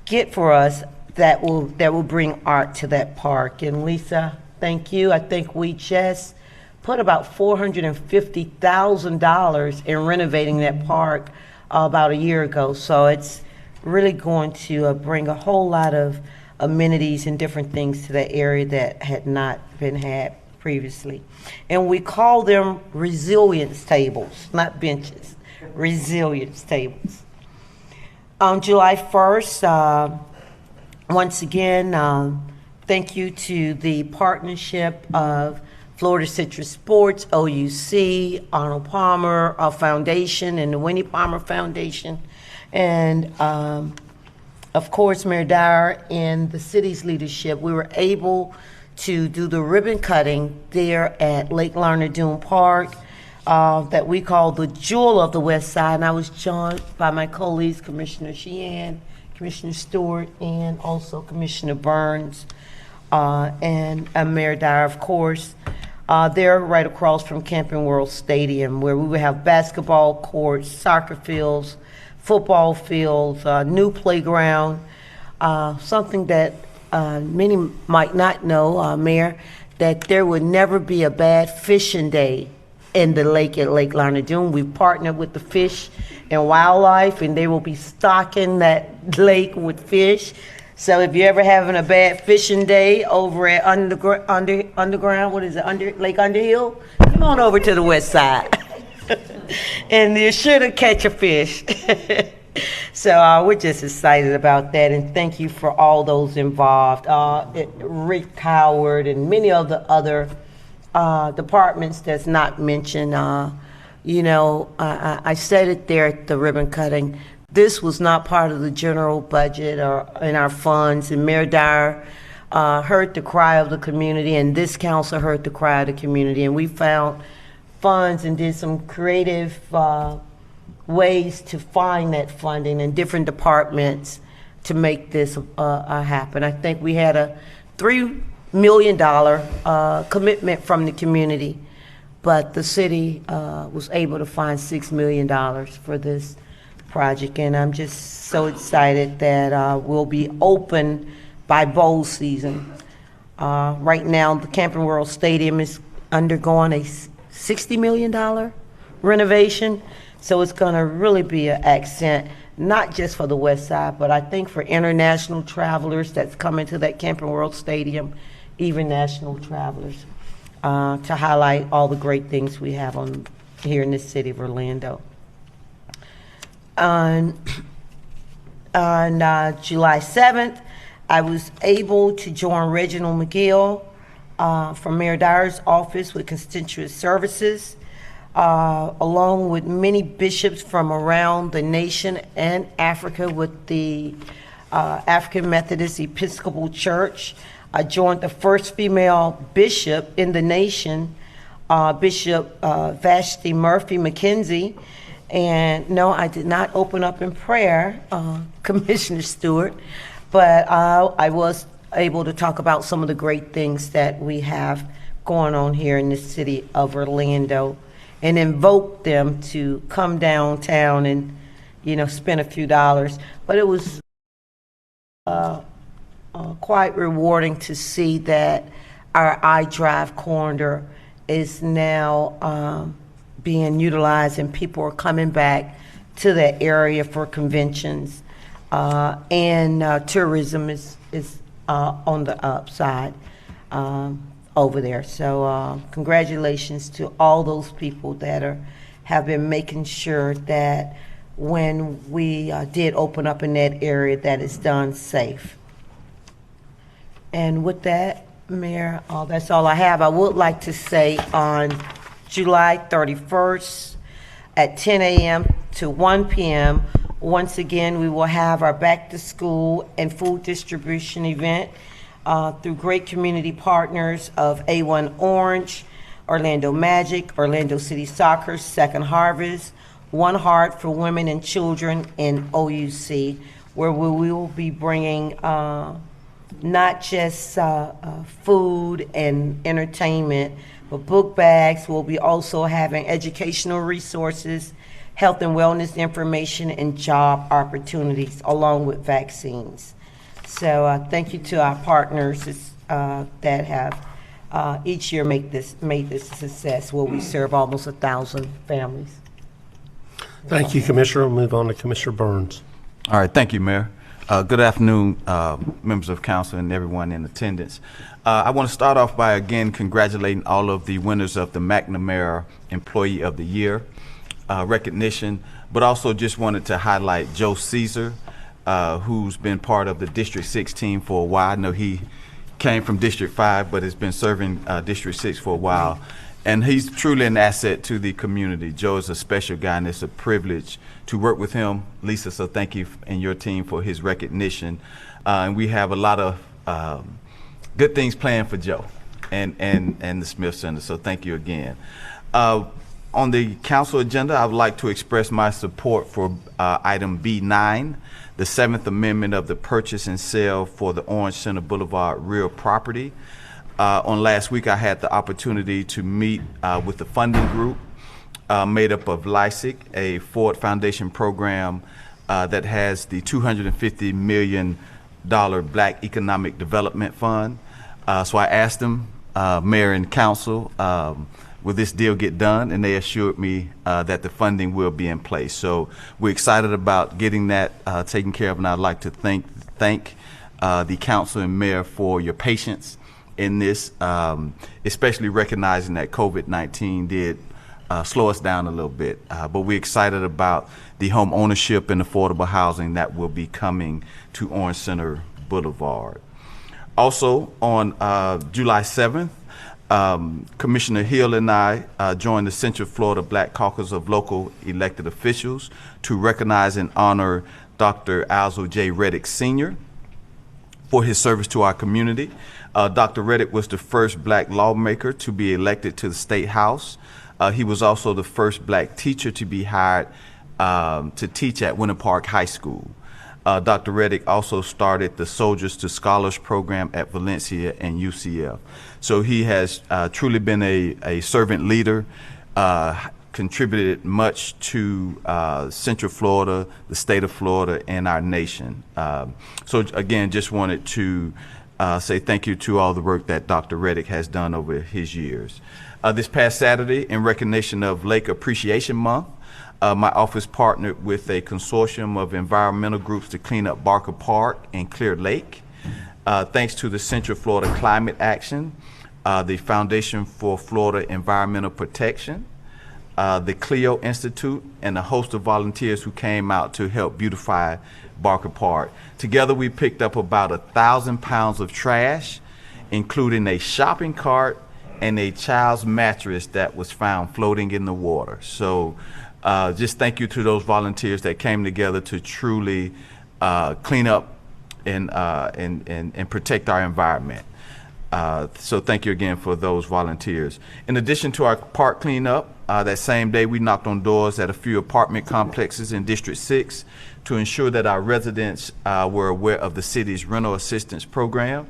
get for us that will bring art to that park. And Lisa, thank you. I think we just put about $450,000 in renovating that park about a year ago. So it's really going to bring a whole lot of amenities and different things to that area that had not been had previously. And we call them resilience tables, not benches, resilience tables. On July 1st, once again, thank you to the partnership of Florida Citrus Sports, OUC, Arnold Palmer Foundation, and the Winnie Palmer Foundation. And of course, Mayor Dyer and the city's leadership, we were able to do the ribbon cutting there at Lake Larned Park that we call the Jewel of the West Side. And I was joined by my colleagues, Commissioner Sheehan, Commissioner Stewart, and also Commissioner Burns, and Mayor Dyer, of course. They're right across from Camping World Stadium, where we would have basketball courts, soccer fields, football fields, new playground, something that many might not know, Mayor, that there would never be a bad fishing day in the lake at Lake Larned. We've partnered with the Fish and Wildlife, and they will be stocking that lake with fish. So if you're ever having a bad fishing day over at Underground, what is it, Lake Underhill, come on over to the west side. And you're sure to catch a fish. So we're just excited about that, and thank you for all those involved. Rick Howard and many of the other departments that's not mentioned. I said it there at the ribbon cutting. This was not part of the general budget or in our funds, and Mayor Dyer heard the cry of the community, and this council heard the cry of the community, and we found funds and did some creative ways to find that funding in different departments to make this happen. I think we had a $3 million commitment from the community, but the city was able to find $6 million for this project, and I'm just so excited that we'll be open by bowl season. Right now, the Camping World Stadium is undergoing a $60 million renovation, so it's going to really be an accent, not just for the west side, but I think for international travelers that's coming to that Camping World Stadium, even national travelers, to highlight all the great things we have here in the city of Orlando. On July 7th, I was able to join Reginald McGill from Mayor Dyer's office with Constituent Services, along with many bishops from around the nation and Africa with the African Methodist Episcopal Church. I joined the first female bishop in the nation, Bishop Vashti Murphy McKenzie, And no, I did not open up in prayer, Commissioner Stewart, but I was able to talk about some of the great things that we have going on here in the city of Orlando and invoke them to come downtown and, spend a few dollars. But it was quite rewarding to see that our iDrive corridor is now being utilized and people are coming back to that area for conventions, and tourism is on the upside over there. So congratulations to all those people that have been making sure that when we did open up in that area, that it's done safe. And with that, Mayor, that's all I have. I would like to say on July 31st at 10 a.m. to 1 p.m., once again, we will have our back to school and food distribution event through great community partners of A1 Orange, Orlando Magic, Orlando City Soccer, Second Harvest, One Heart for Women and Children, and OUC, where we will be bringing not just food and entertainment, but book bags. We'll be also having educational resources, health and wellness information, and job opportunities, along with vaccines. So thank you to our partners that have each year made this a success, where we serve almost 1,000 families. Thank you, Commissioner. We'll move on to Commissioner Burns. All right, thank you, Mayor. Good afternoon, members of council and everyone in attendance. I want to start off by again congratulating all of the winners of the McNamara Employee of the Year recognition, but also just wanted to highlight Joe Caesar, who's been part of the District 6 team for a while. I know he came from District 5, but has been serving District 6 for a while. And he's truly an asset to the community. Joe is a special guy, and it's a privilege to work with him. Lisa, so thank you and your team for his recognition. And we have a lot of good things planned for Joe and the Smith Center, so thank you again. On the council agenda, I would like to express my support for item B9, the 7th Amendment of the purchase and sale for the Orange Center Boulevard real property. On last week, I had the opportunity to meet with the funding group made up of LISIC, a Ford Foundation program that has the $250 million Black Economic Development Fund. So I asked them, Mayor and Council, will this deal get done? And they assured me that the funding will be in place. So we're excited about getting that taken care of, and I'd like to thank the Council and Mayor for your patience in this, especially recognizing that COVID-19 did slow us down a little bit. But we're excited about the home ownership and affordable housing that will be coming to Orange Center Boulevard. Also, on July 7th, Commissioner Hill and I joined the Central Florida Black Caucus of local elected officials to recognize and honor Dr. Alzo J. Reddick Sr. for his service to our community. Dr. Reddick was the first black lawmaker to be elected to the State House. He was also the first black teacher to be hired to teach at Winter Park High School. Dr. Reddick also started the Soldiers to Scholars program at Valencia and UCF. So he has truly been a servant leader, contributed much to Central Florida, the state of Florida, and our nation. So again, just wanted to say thank you to all the work that Dr. Reddick has done over his years. This past Saturday, in recognition of Lake Appreciation Month, my office partnered with a consortium of environmental groups to clean up Barker Park and Clear Lake. Thanks to the Central Florida Climate Action, the Foundation for Florida Environmental Protection, the Clio Institute, and a host of volunteers who came out to help beautify Barker Park. Together we picked up about 1,000 pounds of trash, including a shopping cart and a child's mattress that was found floating in the water. So just thank you to those volunteers that came together to truly clean up and protect our environment. So thank you again for those volunteers. In addition to our park cleanup, that same day we knocked on doors at a few apartment complexes in District 6 to ensure that our residents were aware of the city's rental assistance program.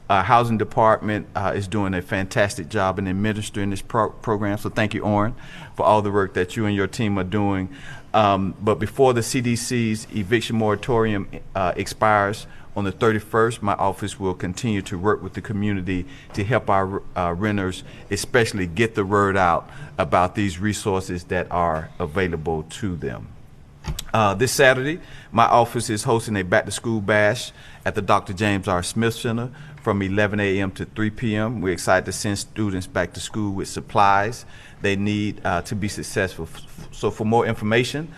Housing Department is doing a fantastic job in administering this program, so thank you, Orrin, for all the work that you and your team are doing. But before the CDC's eviction moratorium expires on the 31st, my office will continue to work with the community to help our renters, especially get the word out about these resources that are available to them. This Saturday, my office is hosting a back-to-school bash at the Dr. James R. Smith Center from 11 a.m. to 3 p.m. We're excited to send students back to school with supplies they need to be successful. So for more information,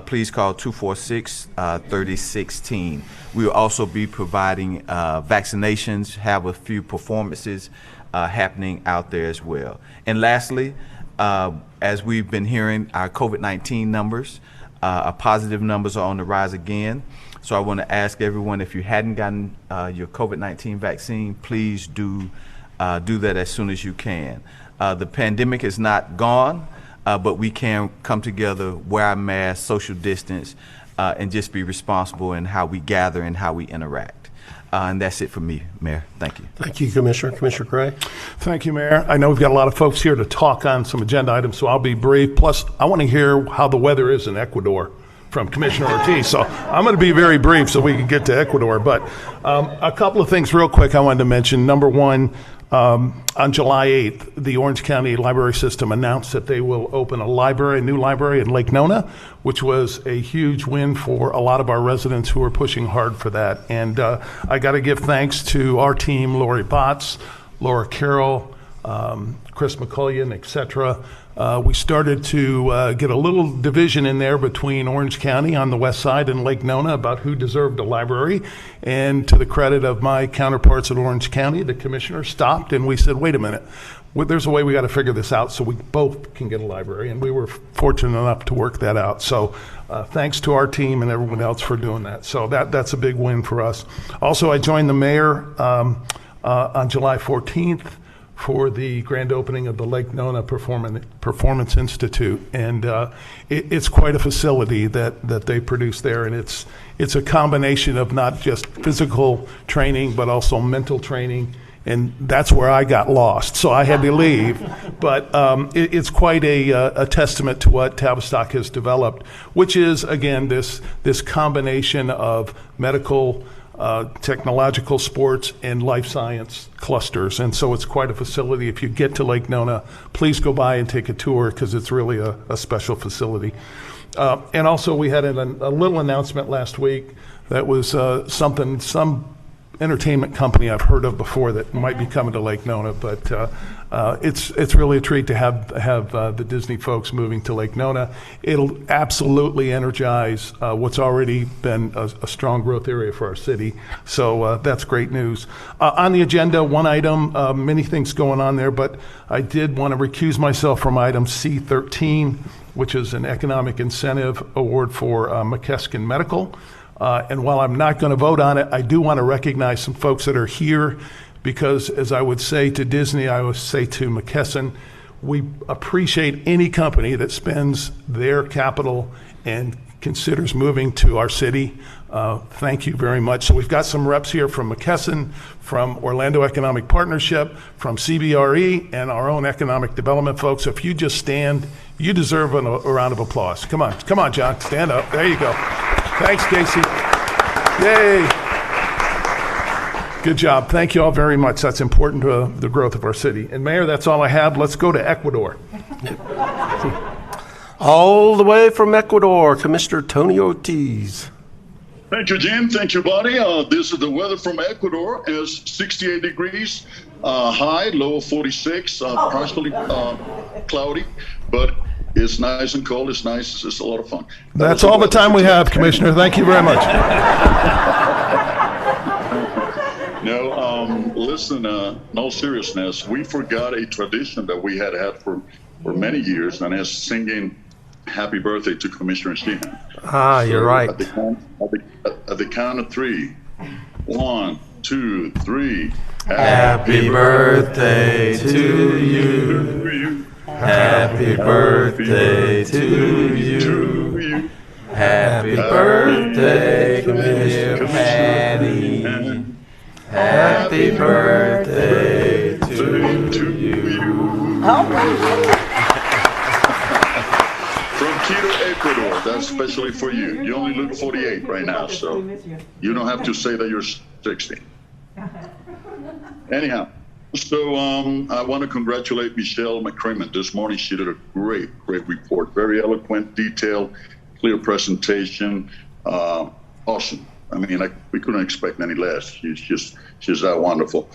please call 246-3016. We will also be providing vaccinations, have a few performances happening out there as well. And lastly, as we've been hearing, our COVID-19 numbers, our positive numbers are on the rise again. So I want to ask everyone, if you hadn't gotten your COVID-19 vaccine, please do that as soon as you can. The pandemic is not gone, but we can come together, wear our masks, social distance, and just be responsible in how we gather and how we interact. And that's it for me, Mayor. Thank you. Thank you, Commissioner. Commissioner Gray? Thank you, Mayor. I know we've got a lot of folks here to talk on some agenda items, so I'll be brief. Plus, I want to hear how the weather is in Ecuador from Commissioner Ortiz. So I'm going to be very brief so we can get to Ecuador. But a couple of things real quick I wanted to mention. Number one, on July 8th, the Orange County Library System announced that they will open a new library in Lake Nona, which was a huge win for a lot of our residents who are pushing hard for that. And I got to give thanks to our team, Lori Botts, Laura Carroll, Chris McCullion, et cetera. We started to get a little division in there between Orange County on the west side and Lake Nona about who deserved a library. And to the credit of my counterparts at Orange County, the commissioner stopped and we said, wait a minute, there's a way we got to figure this out so we both can get a library. And we were fortunate enough to work that out. So thanks to our team and everyone else for doing that. So that's a big win for us. Also, I joined the mayor on July 14th for the grand opening of the Lake Nona Performance Institute. And it's quite a facility that they produce there. And it's a combination of not just physical training, but also mental training. And that's where I got lost, so I had to leave. But it's quite a testament to what Tavistock has developed, which is, again, this combination of medical, technological, sports, and life science clusters. And so it's quite a facility. If you get to Lake Nona, please go by and take a tour because it's really a special facility. And also we had a little announcement last week that was some entertainment company I've heard of before that might be coming to Lake Nona, but it's really a treat to have the Disney folks moving to Lake Nona. It'll absolutely energize what's already been a strong growth area for our city. So that's great news. On the agenda, one item, many things going on there, but I did want to recuse myself from item C13, which is an economic incentive award for McKeskin Medical. And while I'm not going to vote on it, I do want to recognize some folks that are here because, as I would say to Disney, I would say to McKesson, we appreciate any company that spends their capital and considers moving to our city. Thank you very much. So we've got some reps here from McKesson, from Orlando Economic Partnership, from CBRE, and our own economic development folks. So if you just stand, you deserve a round of applause. Come on, John, stand up. There you go. Thanks, Casey. Yay. Good job. Thank you all very much. That's important to the growth of our city. And Mayor, that's all I have. Let's go to Ecuador. All the way from Ecuador, Commissioner Tony Ortiz. Thank you, Jim. Thank you, buddy. This is the weather from Ecuador. It's 68 degrees, high, low of 46, partially cloudy, but it's nice and cold. It's nice. It's a lot of fun. That's all the time we have, Commissioner. Thank you very much. No, listen, in all seriousness, we forgot a tradition that we had for many years, and that's singing happy birthday to Commissioner Sheehan. You're right. At the count of three. 1, 2, 3. Happy birthday to you. Happy birthday to you. Happy birthday, Commissioner Patty. Happy birthday to you. From Quito, Ecuador, that's especially for you. You only look 48 right now, so you don't have to say that you're 60. Anyhow, so I want to congratulate Michelle McCrimmon. This morning she did a great report. Very eloquent, detailed, clear presentation. Awesome. I mean, we couldn't expect any less. She's that wonderful.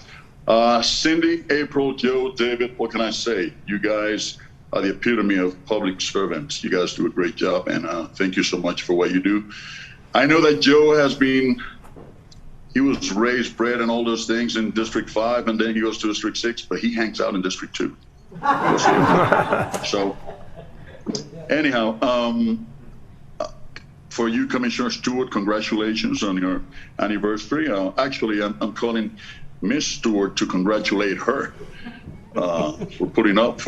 Cindy, April, Joe, David, what can I say? You guys are the epitome of public servants. You guys do a great job, and thank you so much for what you do. I know that Joe he was raised, bred, and all those things in District 5, and then he goes to District 6, but he hangs out in District 2. So, anyhow, for you, Commissioner Stewart, congratulations on your anniversary. Actually, I'm calling Miss Stewart to congratulate her for putting up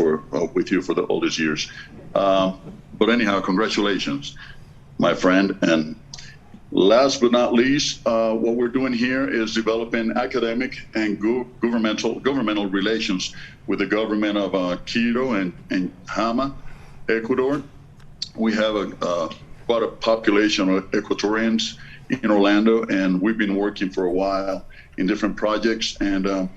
with you for all these years. But anyhow, congratulations, my friend. And last but not least, what we're doing here is developing academic and governmental relations with the government of Quito and Hama, Ecuador. We have quite a population of Ecuadorians in Orlando, and we've been working for a while in different projects. And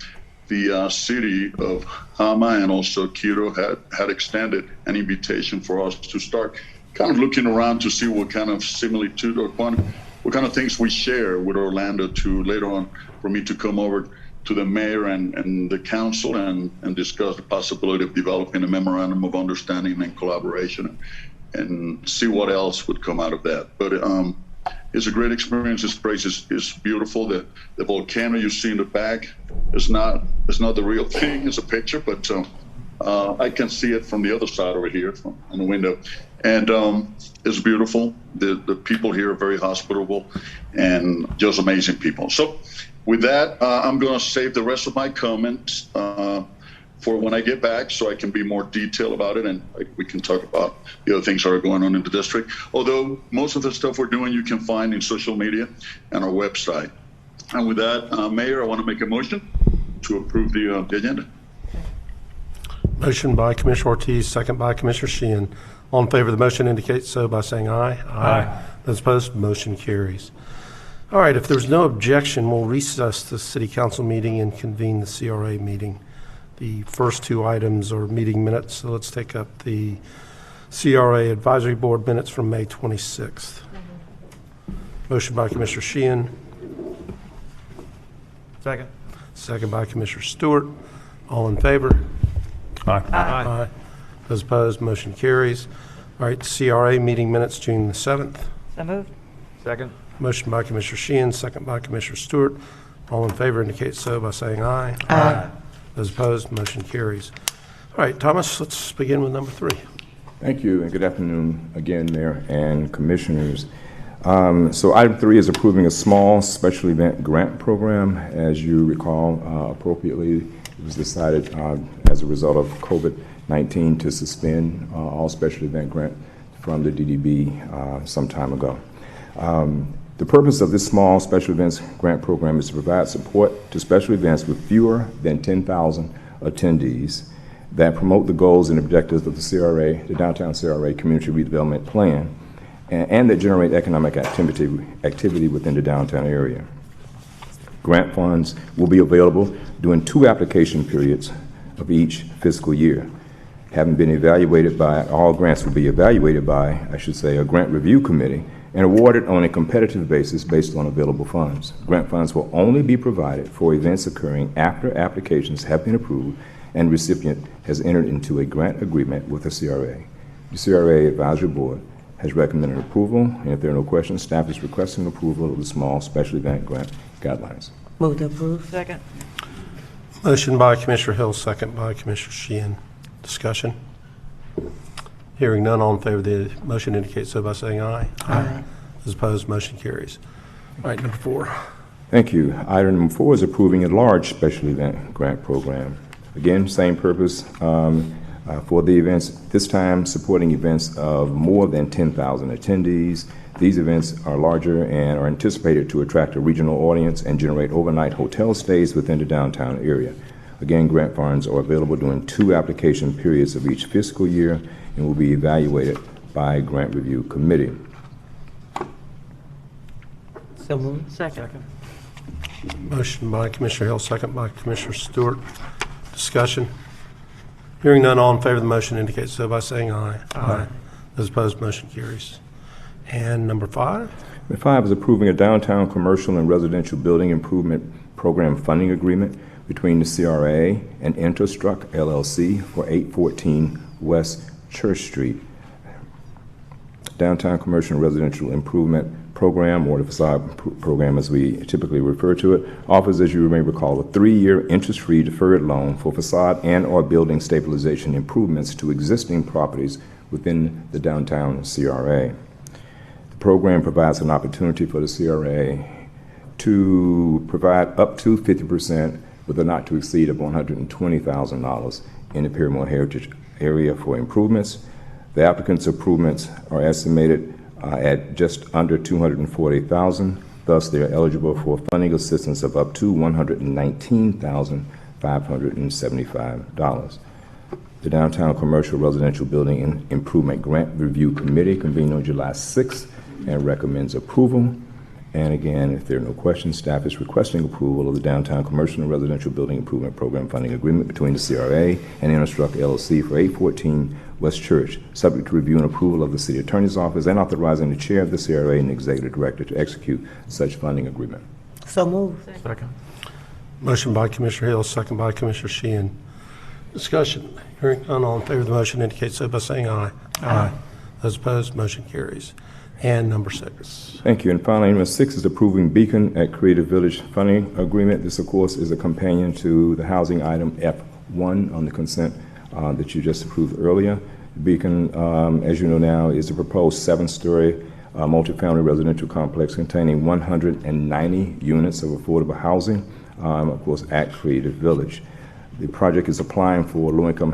the city of Hama and also Quito had extended an invitation for us to start kind of looking around to see what kind of similitude or what kind of things we share with Orlando, to later on for me to come over to the mayor and the council and discuss the possibility of developing a memorandum of understanding and collaboration and see what else would come out of that. But it's a great experience. This place is beautiful. The volcano you see in the back is not the real thing. It's a picture, but I can see it from the other side over here on the window. And it's beautiful. The people here are very hospitable and just amazing people. So with that, I'm going to save the rest of my comments for when I get back, so I can be more detailed about it, and we can talk about the other things that are going on in the district. Although most of the stuff we're doing you can find in social media and our website. And with that, Mayor, I want to make a motion to approve the agenda. Motion by Commissioner Ortiz, second by Commissioner Sheehan. All in favor of the motion indicate so by saying aye. Aye. Those opposed, motion carries. All right, if there's no objection, we'll recess the City Council meeting and convene the CRA meeting. The first two items are meeting minutes, so let's take up the CRA Advisory Board minutes from May 26th. Motion by Commissioner Sheehan. Second. Second by Commissioner Stewart. All in favor? Aye. Aye. Those opposed, motion carries. All right, CRA meeting minutes, June the 7th. So moved. Second. Motion by Commissioner Sheehan, second by Commissioner Stewart. All in favor indicate so by saying aye. Aye. Those opposed, motion carries. All right, Thomas, let's begin with number 3. Thank you, and good afternoon again, Mayor and Commissioners. So item 3 is approving a small special event grant program. As you recall, appropriately, it was decided as a result of COVID-19 to suspend all special event grant from the DDB some time ago. The purpose of this small special events grant program is to provide support to special events with fewer than 10,000 attendees that promote the goals and objectives of the CRA, the Downtown CRA Community Redevelopment Plan, and that generate economic activity within the downtown area. Grant funds will be available during 2 application periods of each fiscal year. Having been evaluated by, all grants will be evaluated by, I should say, a grant review committee and awarded on a competitive basis based on available funds. Grant funds will only be provided for events occurring after applications have been approved and recipient has entered into a grant agreement with the CRA. The CRA Advisory Board has recommended approval, and if there are no questions, staff is requesting approval of the small special event grant guidelines. Move to approve. Second. Motion by Commissioner Hill, second by Commissioner Sheehan. Discussion? Hearing none, all in favor of the motion indicate so by saying aye. Aye. Those opposed, motion carries. All right, number 4. Thank you. Item number 4 is approving a large special event grant program. Again, same purpose for the events, this time supporting events of more than 10,000 attendees. These events are larger and are anticipated to attract a regional audience and generate overnight hotel stays within the downtown area. Again, grant funds are available during 2 application periods of each fiscal year and will be evaluated by a grant review committee. So moved. Second. Motion by Commissioner Hill, second by Commissioner Stewart. Discussion. Hearing none, all in favor of the motion indicate so by saying aye. Aye. Those opposed, motion carries. And number 5? Number 5 is approving a downtown commercial and residential building improvement program funding agreement between the CRA and Interstruck LLC for 814 West Church Street. Downtown Commercial and Residential Improvement Program, or the facade program as we typically refer to it, offers, as you may recall, a 3-year interest-free deferred loan for facade and or building stabilization improvements to existing properties within the downtown CRA. The program provides an opportunity for the CRA to provide up to 50% with a not to exceed of $120,000 in the Pyramid Heritage area for improvements. The applicant's improvements are estimated at just under $240,000. Thus, they are eligible for funding assistance of up to $119,575. The Downtown Commercial Residential Building Improvement Grant Review Committee convened on July 6th and recommends approval. And again, if there are no questions, staff is requesting approval of the Downtown Commercial and Residential Building Improvement Program funding agreement between the CRA and Interstruck LLC for 814 West Church, subject to review and approval of the City Attorney's Office, and authorizing the Chair of the CRA and the Executive Director to execute such funding agreement. So moved. Second. Motion by Commissioner Hill, second by Commissioner Sheehan. Discussion. Hearing none, all in favor of the motion indicate so by saying aye. Aye. Those opposed, motion carries. And number 6. Thank you. And finally, number 6 is approving Beacon at Creative Village funding agreement. This, of course, is a companion to the housing item F1 on the consent that you just approved earlier. Beacon, as you know now, is a proposed 7-story multifamily residential complex containing 190 units of affordable housing, of course, at Creative Village. The project is applying for low-income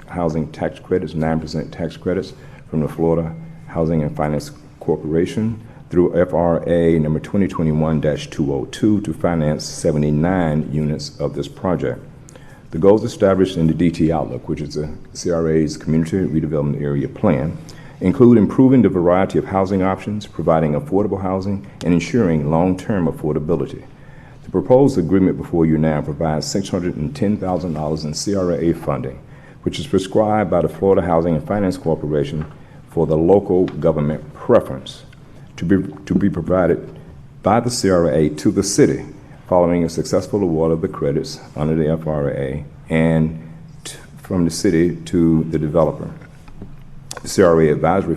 housing tax credits, 9% tax credits from the Florida Housing and Finance Corporation through FRA number 2021-202 to finance 79 units of this project. The goals established in the DT Outlook, which is the CRA's Community Redevelopment Area Plan, include improving the variety of housing options, providing affordable housing, and ensuring long-term affordability. The proposed agreement before you now provides $610,000 in CRA funding, which is prescribed by the Florida Housing and Finance Corporation for the local government preference to be provided by the CRA to the city following a successful award of the credits under the FRA and from the city to the developer. The CRA Advisory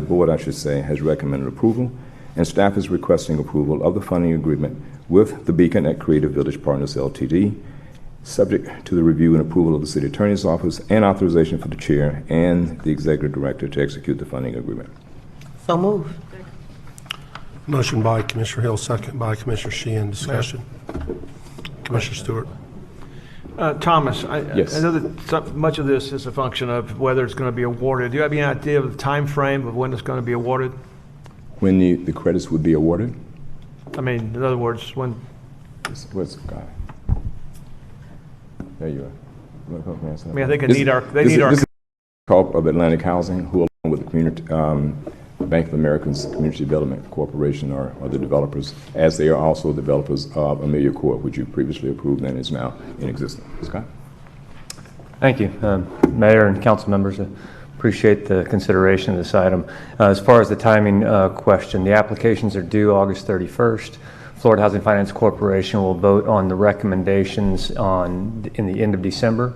Board, has recommended approval, and staff is requesting approval of the funding agreement with the Beacon at Creative Village Partners LTD, subject to the review and approval of the City Attorney's Office and authorization for the Chair and the Executive Director to execute the funding agreement. So moved. Motion by Commissioner Hill, second by Commissioner Sheehan. Discussion. Commissioner Stewart. Thomas, Yes. I know that much of this is a function of whether it's going to be awarded. Do you have any idea of the time frame of when it's going to be awarded? When the credits would be awarded? I mean, in other words, when? Where's the guy? There you are. I mean, I think they need our. This is Corp of Atlantic Housing, who along with the community, Bank of America's Community Development Corporation are the developers, as they are also developers of Amelia Court, which you previously approved and is now in existence. Scott? Thank you, Mayor and council members. I appreciate the consideration of this item. As far as the timing question, the applications are due August 31st. Florida Housing Finance Corporation will vote on the recommendations in the end of December.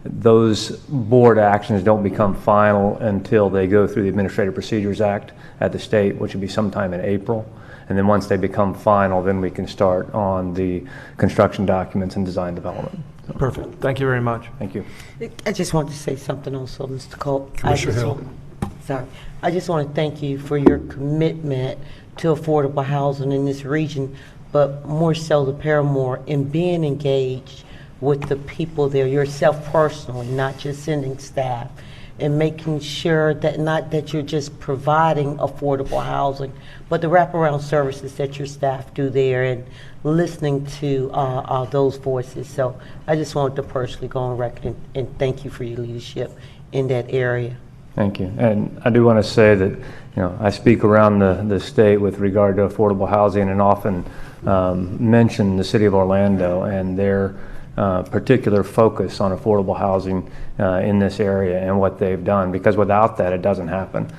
Those board actions don't become final until they go through the Administrative Procedures Act at the state, which will be sometime in April. And then once they become final, then we can start on the construction documents and design development. Perfect. Thank you very much. Thank you. I just wanted to say something also, Mr. Cole. Commissioner Hill. I just want to thank you for your commitment to affordable housing in this region. but more so the paramour, in being engaged with the people there, yourself personally, not just sending staff, and making sure that not that you're just providing affordable housing, but the wraparound services that your staff do there, and listening to those voices. So I just wanted to personally go on record and thank you for your leadership in that area. Thank you. And I do want to say that, I speak around the state with regard to affordable housing and often mention the city of Orlando and their particular focus on affordable housing in this area and what they've done, because without that, it doesn't happen.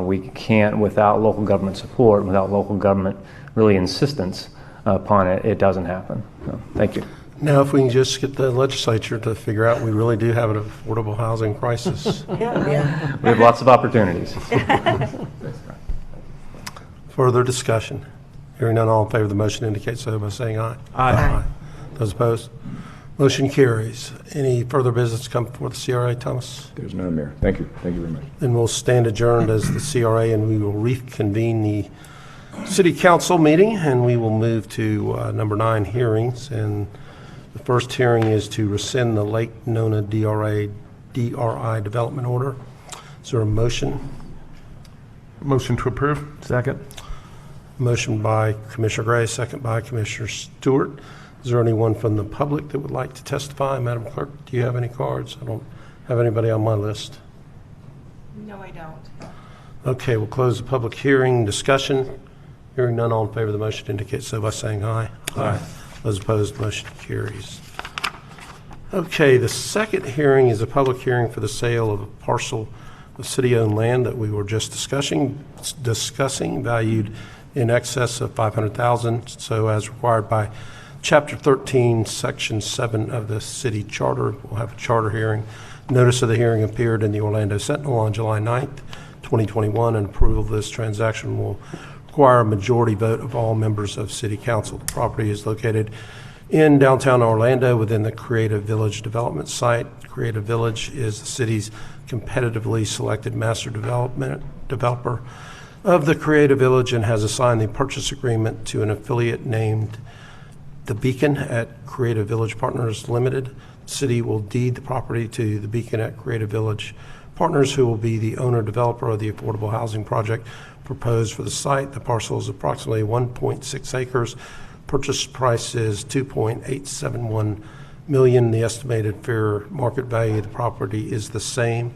We can't, without local government support, without local government really insistence upon it, it doesn't happen. So, thank you. Now, if we can just get the legislature to figure out we really do have an affordable housing crisis. Yeah. We have lots of opportunities. Further discussion? Hearing none, all in favor of the motion indicate so by saying aye. Aye. Those opposed? Motion carries. Any further business come before the CRA, Thomas? There's none, Mayor. Thank you. Thank you very much. Then we'll stand adjourned as the CRA, and we will reconvene the City Council meeting, and we will move to number 9, hearings. And the first hearing is to rescind the Lake Nona DRI development order. Is there a motion? Motion to approve. Second. Motion by Commissioner Gray, second by Commissioner Stewart. Is there anyone from the public that would like to testify? Madam Clerk, do you have any cards? I don't have anybody on my list. No, I don't. Okay, we'll close the public hearing. Discussion. Hearing none, all in favor of the motion indicate so by saying aye. Aye. Those opposed, motion carries. Okay, the second hearing is a public hearing for the sale of a parcel of city-owned land that we were just discussing, valued in excess of $500,000. So as required by Chapter 13, Section 7 of the city charter, we'll have a charter hearing. Notice of the hearing appeared in the Orlando Sentinel on July 9th, 2021, and approval of this transaction will require a majority vote of all members of City Council. The property is located in downtown Orlando within the Creative Village development site. Creative Village is the city's competitively selected master developer of the Creative Village and has assigned the purchase agreement to an affiliate named The Beacon at Creative Village Partners Limited. The city will deed the property to The Beacon at Creative Village Partners, who will be the owner-developer of the affordable housing project proposed for the site. The parcel is approximately 1.6 acres. Purchase price is $2.871 million. The estimated fair market value of the property is the same.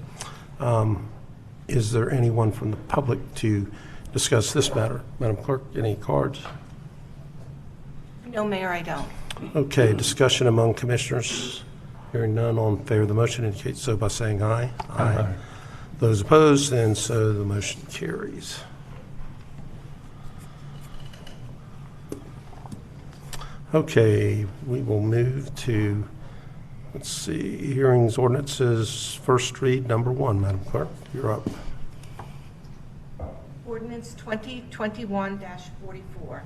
Is there anyone from the public to discuss this matter? Madam Clerk, any cards? No, Mayor, I don't. Okay, discussion among commissioners. Hearing none, all in favor of the motion indicate so by saying aye. Aye. Those opposed, and so the motion carries. Okay, we will move to, let's see, hearings, ordinances, first read, number 1. Madam Clerk, you're up. Ordinance 2021-44.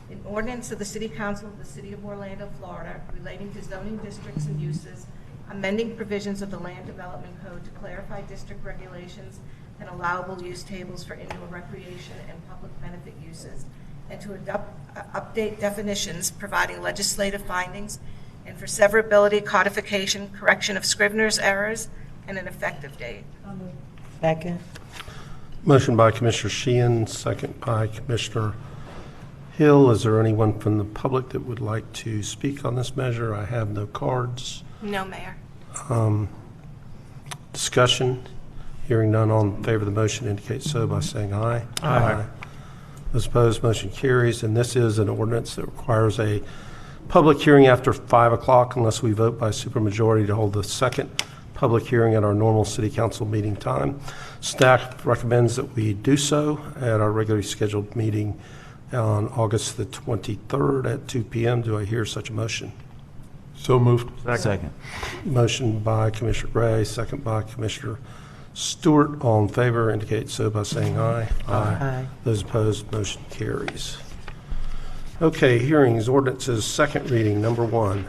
An ordinance of the City Council of the City of Orlando, Florida, relating to zoning districts and uses, amending provisions of the Land Development Code to clarify district regulations and allowable use tables for indoor recreation and public benefit uses, and to update definitions, providing legislative findings, and for severability, codification, correction of Scrivener's errors, and an effective date. Second. Motion by Commissioner Sheehan, second by Commissioner Hill. Is there anyone from the public that would like to speak on this measure? I have no cards. No, Mayor. Discussion. Hearing none, all in favor of the motion indicate so by saying aye. Aye. Those opposed, motion carries. And this is an ordinance that requires a public hearing after 5 o'clock unless we vote by supermajority to hold the second public hearing at our normal City Council meeting time. Staff recommends that we do so at our regularly scheduled meeting on August the 23rd at 2 p.m. Do I hear such a motion? So moved. Second. Motion by Commissioner Gray, second by Commissioner Stewart. All in favor indicate so by saying aye. Aye. Those opposed, motion carries. Okay, hearings, ordinances, second reading, number 1.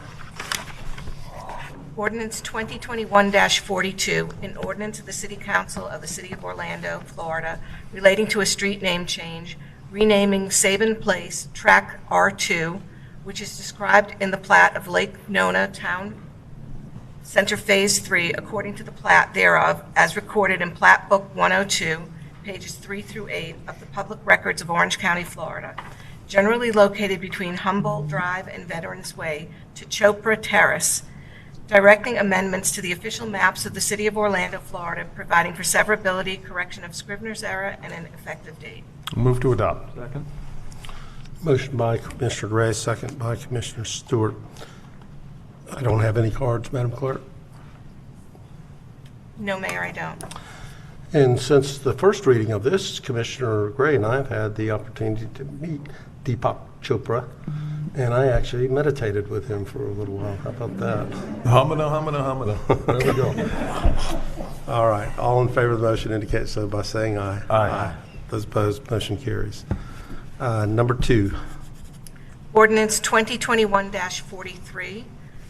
Ordinance 2021-42, an ordinance of the City Council of the City of Orlando, Florida, relating to a street name change, renaming Sabin Place Track R2, which is described in the plat of Lake Nona Town Center Phase 3, according to the plat thereof, as recorded in Plat Book 102, pages 3 through 8 of the Public Records of Orange County, Florida, generally located between Humboldt Drive and Veterans Way to Chopra Terrace, directing amendments to the official maps of the City of Orlando, Florida, providing for severability, correction of Scrivener's error, and an effective date. Move to adopt. Second. Motion by Commissioner Gray, second by Commissioner Stewart. I don't have any cards, Madam Clerk. No, Mayor, I don't. And since the first reading of this, Commissioner Gray and I have had the opportunity to meet Deepak Chopra, and I actually meditated with him for a little while. How about that? Hamana. There we go. All right. All in favor of the motion indicate so by saying aye. Aye. Those opposed, motion carries. Number 2. Ordinance 2021-43,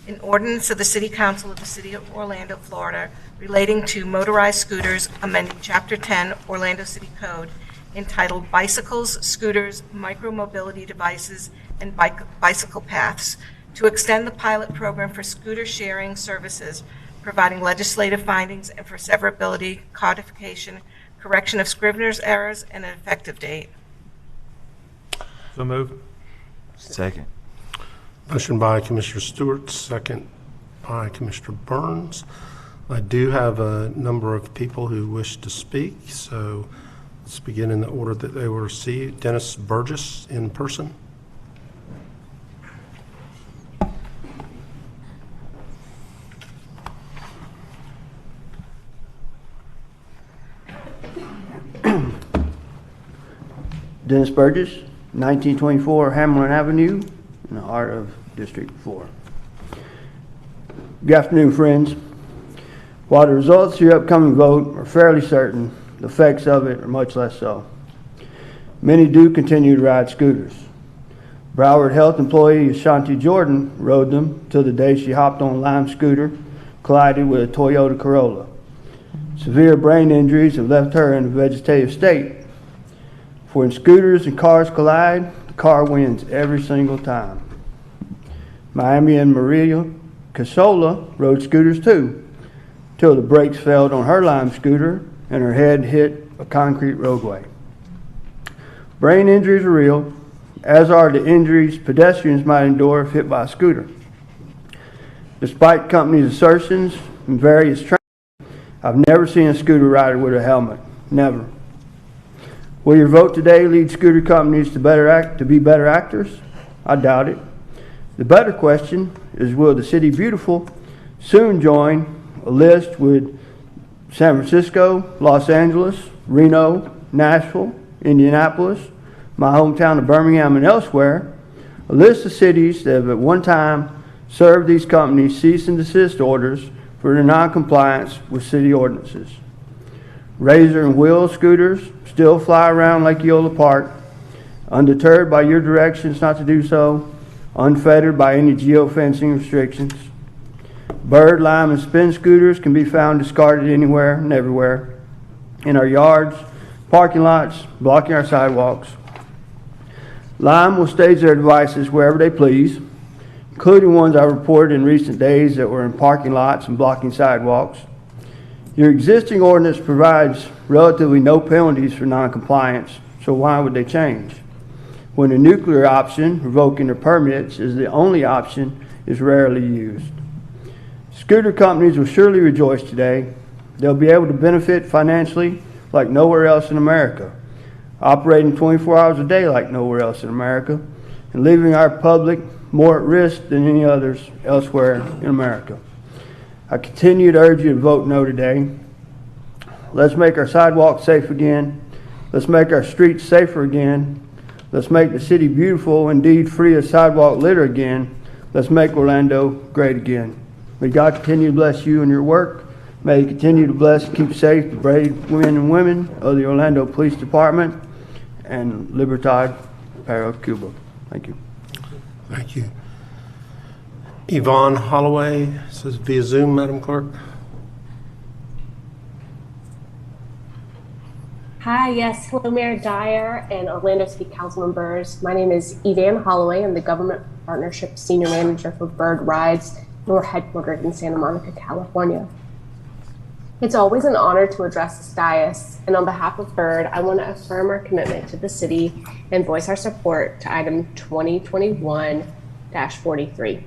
an ordinance of the City Council of the City of Orlando, Florida, relating to motorized scooters, amending Chapter 10 Orlando City Code, entitled Bicycles, Scooters, Micromobility Devices, and Bicycle Paths, to extend the pilot program for scooter sharing services, providing legislative findings, and for severability, codification, correction of Scrivener's errors, and an effective date. So move. Second. Motion by Commissioner Stewart, second by Commissioner Burns. I do have a number of people who wish to speak, so let's begin in the order that they were received. Dennis Burgess in person. Dennis Burgess, 1924 Hamlin Avenue, in the heart of District 4. Good afternoon, friends. While the results of your upcoming vote are fairly certain, the effects of it are much less so. Many do continue to ride scooters. Broward Health employee Ashanti Jordan rode them till the day she hopped on a Lime scooter, collided with a Toyota Corolla. Severe brain injuries have left her in a vegetative state. For when scooters and cars collide, the car wins every single time. Miami and Maria Casola rode scooters too, till the brakes failed on her Lime scooter and her head hit a concrete roadway. Brain injuries are real, as are the injuries pedestrians might endure if hit by a scooter. Despite companies' assertions and various trainings, I've never seen a scooter rider with a helmet. Never. Will your vote today lead scooter companies to be better actors? I doubt it. The better question is, will the City Beautiful soon join a list with San Francisco, Los Angeles, Reno, Nashville, Indianapolis, my hometown of Birmingham, and elsewhere, a list of cities that have at one time served these companies cease and desist orders for their non-compliance with city ordinances. Razor and wheel scooters still fly around Lake Eola Park, undeterred by your directions not to do so, unfettered by any geofencing restrictions. Bird, lime, and spin scooters can be found discarded anywhere and everywhere, in our yards, parking lots, blocking our sidewalks. Lime will stage their devices wherever they please, including ones I reported in recent days that were in parking lots and blocking sidewalks. Your existing ordinance provides relatively no penalties for noncompliance, so why would they change? When the nuclear option, revoking their permits, is the only option, is rarely used. Scooter companies will surely rejoice today. They'll be able to benefit financially like nowhere else in America, operating 24 hours a day like nowhere else in America, and leaving our public more at risk than any others elsewhere in America. I continue to urge you to vote no today. Let's make our sidewalks safe again. Let's make our streets safer again. Let's make the city beautiful, indeed free of sidewalk litter again. Let's make Orlando great again. May God continue to bless you and your work. May He continue to bless and keep safe the brave men and women of the Orlando Police Department and Libertad Para Cuba. Thank you. Thank you. Yvonne Holloway says via Zoom, Madam Clerk. Hi, yes. Hello, Mayor Dyer and Orlando City Council members. My name is Evan Holloway. I'm the Government Partnership Senior Manager for Bird Rides, and we're headquartered in Santa Monica, California. It's always an honor to address this dais, and on behalf of Bird, I want to affirm our commitment to the city and voice our support to item 2021-43.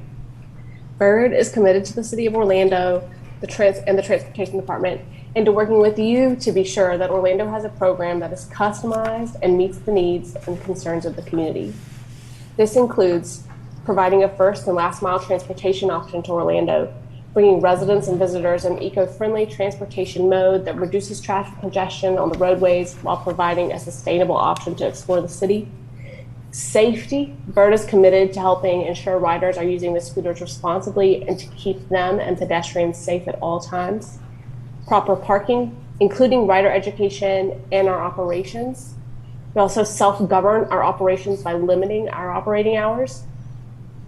Bird is committed to the City of Orlando and the Transportation Department, and to working with you to be sure that Orlando has a program that is customized and meets the needs and concerns of the community. This includes providing a first and last mile transportation option to Orlando, bringing residents and visitors an eco-friendly transportation mode that reduces traffic congestion on the roadways while providing a sustainable option to explore the city. Safety, Bird is committed to helping ensure riders are using the scooters responsibly and to keep them and pedestrians safe at all times. Proper parking, including rider education and our operations. We also self-govern our operations by limiting our operating hours.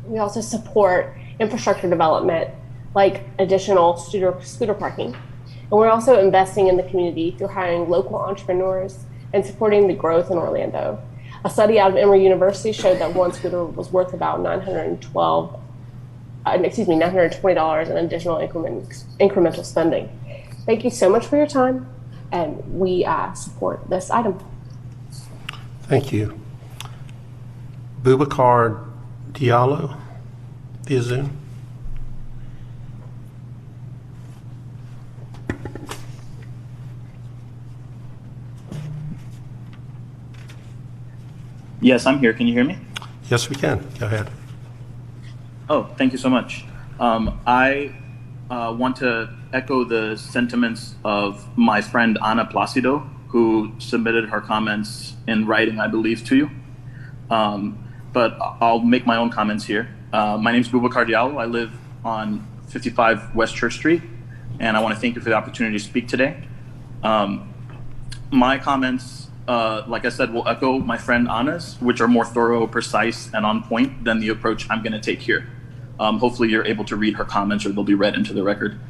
We also support infrastructure development, like additional scooter parking. And we're also investing in the community through hiring local entrepreneurs and supporting the growth in Orlando. A study out of Emory University showed that one scooter was worth about $920 in additional incremental spending. Thank you so much for your time, and we support this item. Thank you. Boubacar Diallo via Zoom. Yes, I'm here. Can you hear me? Yes, we can. Go ahead. Oh, thank you so much. I want to echo the sentiments of my friend Ana Placido, who submitted her comments in writing, I believe, to you. But I'll make my own comments here. My name is Boubacar Diallo. I live on 55 West Church Street, and I want to thank you for the opportunity to speak today. My comments, like I said, will echo my friend Ana's, which are more thorough, precise, and on point than the approach I'm going to take here. Hopefully you're able to read her comments or they'll be read into the record.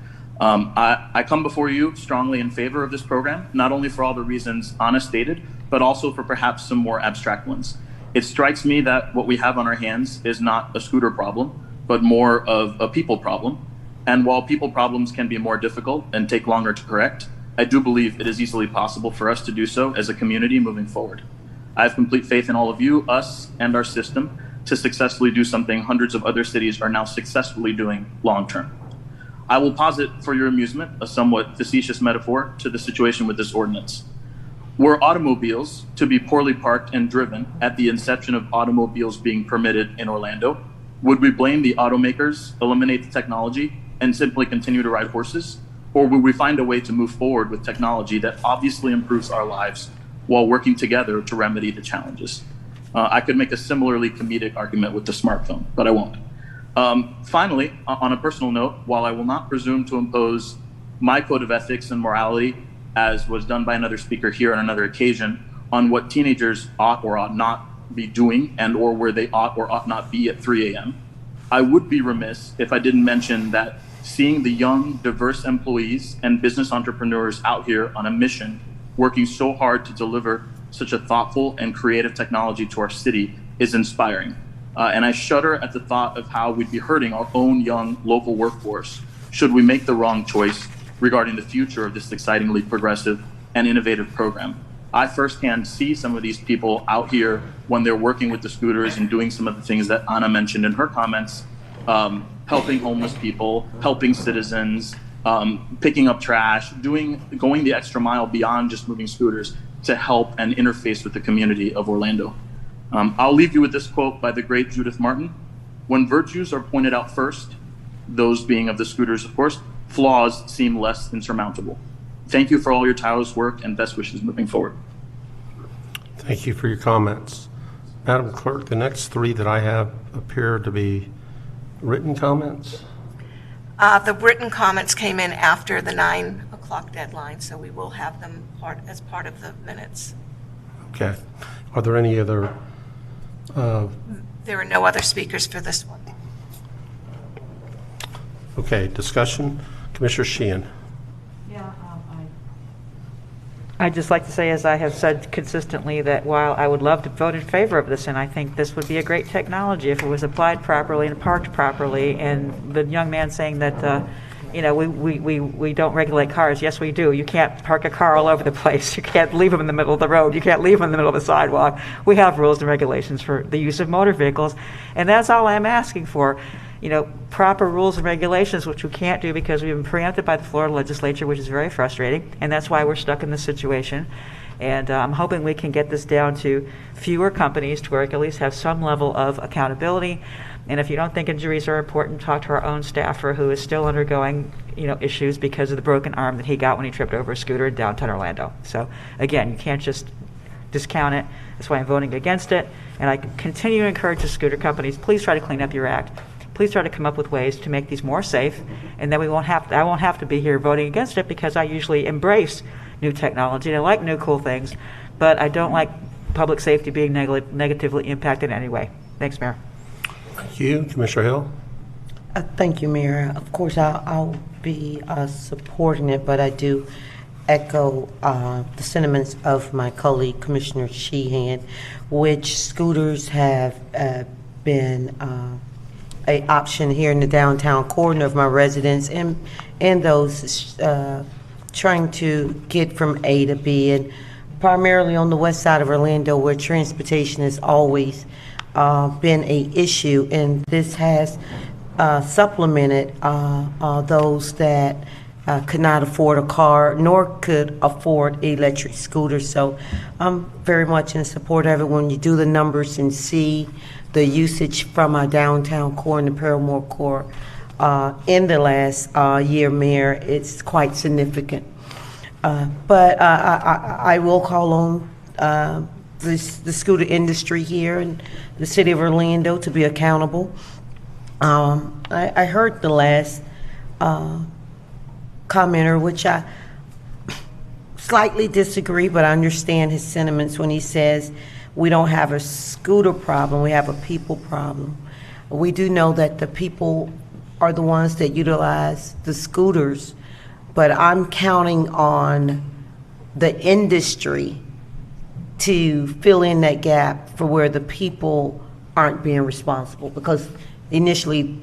I come before you strongly in favor of this program, not only for all the reasons Ana stated, but also for perhaps some more abstract ones. It strikes me that what we have on our hands is not a scooter problem, but more of a people problem. And while people problems can be more difficult and take longer to correct, I do believe it is easily possible for us to do so as a community moving forward. I have complete faith in all of you, us, and our system to successfully do something hundreds of other cities are now successfully doing long term. I will posit for your amusement a somewhat facetious metaphor to the situation with this ordinance. Were automobiles to be poorly parked and driven at the inception of automobiles being permitted in Orlando, would we blame the automakers, eliminate the technology, and simply continue to ride horses? Or would we find a way to move forward with technology that obviously improves our lives while working together to remedy the challenges? I could make a similarly comedic argument with the smartphone, but I won't. Finally, on a personal note, while I will not presume to impose my code of ethics and morality, as was done by another speaker here on another occasion, on what teenagers ought or ought not be doing and or where they ought or ought not be at 3 a.m., I would be remiss if I didn't mention that seeing the young, diverse employees and business entrepreneurs out here on a mission, working so hard to deliver such a thoughtful and creative technology to our city is inspiring. And I shudder at the thought of how we'd be hurting our own young local workforce should we make the wrong choice regarding the future of this excitingly progressive and innovative program. I firsthand see some of these people out here when they're working with the scooters and doing some of the things that Ana mentioned in her comments, helping homeless people, helping citizens, picking up trash, going the extra mile beyond just moving scooters to help and interface with the community of Orlando. I'll leave you with this quote by the great Judith Martin. When virtues are pointed out first, those being of the scooters, of course, flaws seem less insurmountable. Thank you for all your tireless work and best wishes moving forward. Thank you for your comments. Madam Clerk, the next three that I have appear to be written comments. The written comments came in after the 9 o'clock deadline, so we will have them as part of the minutes. Okay. Are there any other? There are no other speakers for this one. Okay, discussion. Commissioner Sheehan. Yeah, I'd just like to say, as I have said consistently, that while I would love to vote in favor of this, and I think this would be a great technology if it was applied properly and parked properly, and the young man saying that, we don't regulate cars. Yes, we do. You can't park a car all over the place. You can't leave them in the middle of the road. You can't leave them in the middle of the sidewalk. We have rules and regulations for the use of motor vehicles, and that's all I'm asking for. Proper rules and regulations, which we can't do because we've been preempted by the Florida legislature, which is very frustrating, and that's why we're stuck in this situation. And I'm hoping we can get this down to fewer companies to where we can at least have some level of accountability. And if you don't think injuries are important, talk to our own staffer who is still undergoing, issues because of the broken arm that he got when he tripped over a scooter in downtown Orlando. So again, you can't just discount it. That's why I'm voting against it. And I continue to encourage the scooter companies, please try to clean up your act. Please try to come up with ways to make these more safe, and then I won't have to be here voting against it, because I usually embrace new technology and I like new cool things, but I don't like public safety being negatively impacted in any way. Thanks, Mayor. Thank you. Commissioner Hill? Thank you, Mayor. Of course, I'll be supporting it, but I do echo the sentiments of my colleague, Commissioner Sheehan, which scooters have been a option here in the downtown corridor of my residence, and those trying to get from A to B, and primarily on the west side of Orlando, where transportation has always been a issue, and this has supplemented those that could not afford a car nor could afford electric scooters. So I'm very much in support of it. When you do the numbers and see the usage from our downtown core and the Paramore core in the last year, Mayor, it's quite significant. But I will call on the scooter industry here in the city of Orlando to be accountable. I heard the last commenter, which I slightly disagree, but I understand his sentiments when he says we don't have a scooter problem, we have a people problem. We do know that the people are the ones that utilize the scooters, but I'm counting on the industry to fill in that gap for where the people aren't being responsible, because initially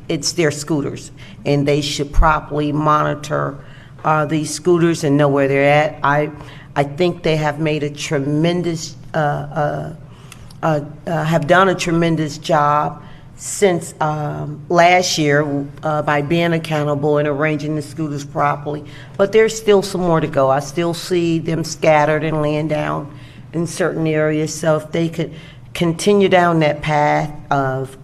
it's their scooters, and they should properly monitor these scooters and know where they're at. I think they have made a tremendous have done a tremendous job since last year by being accountable and arranging the scooters properly. But there's still some more to go. I still see them scattered and laying down in certain areas. So if they could continue down that path of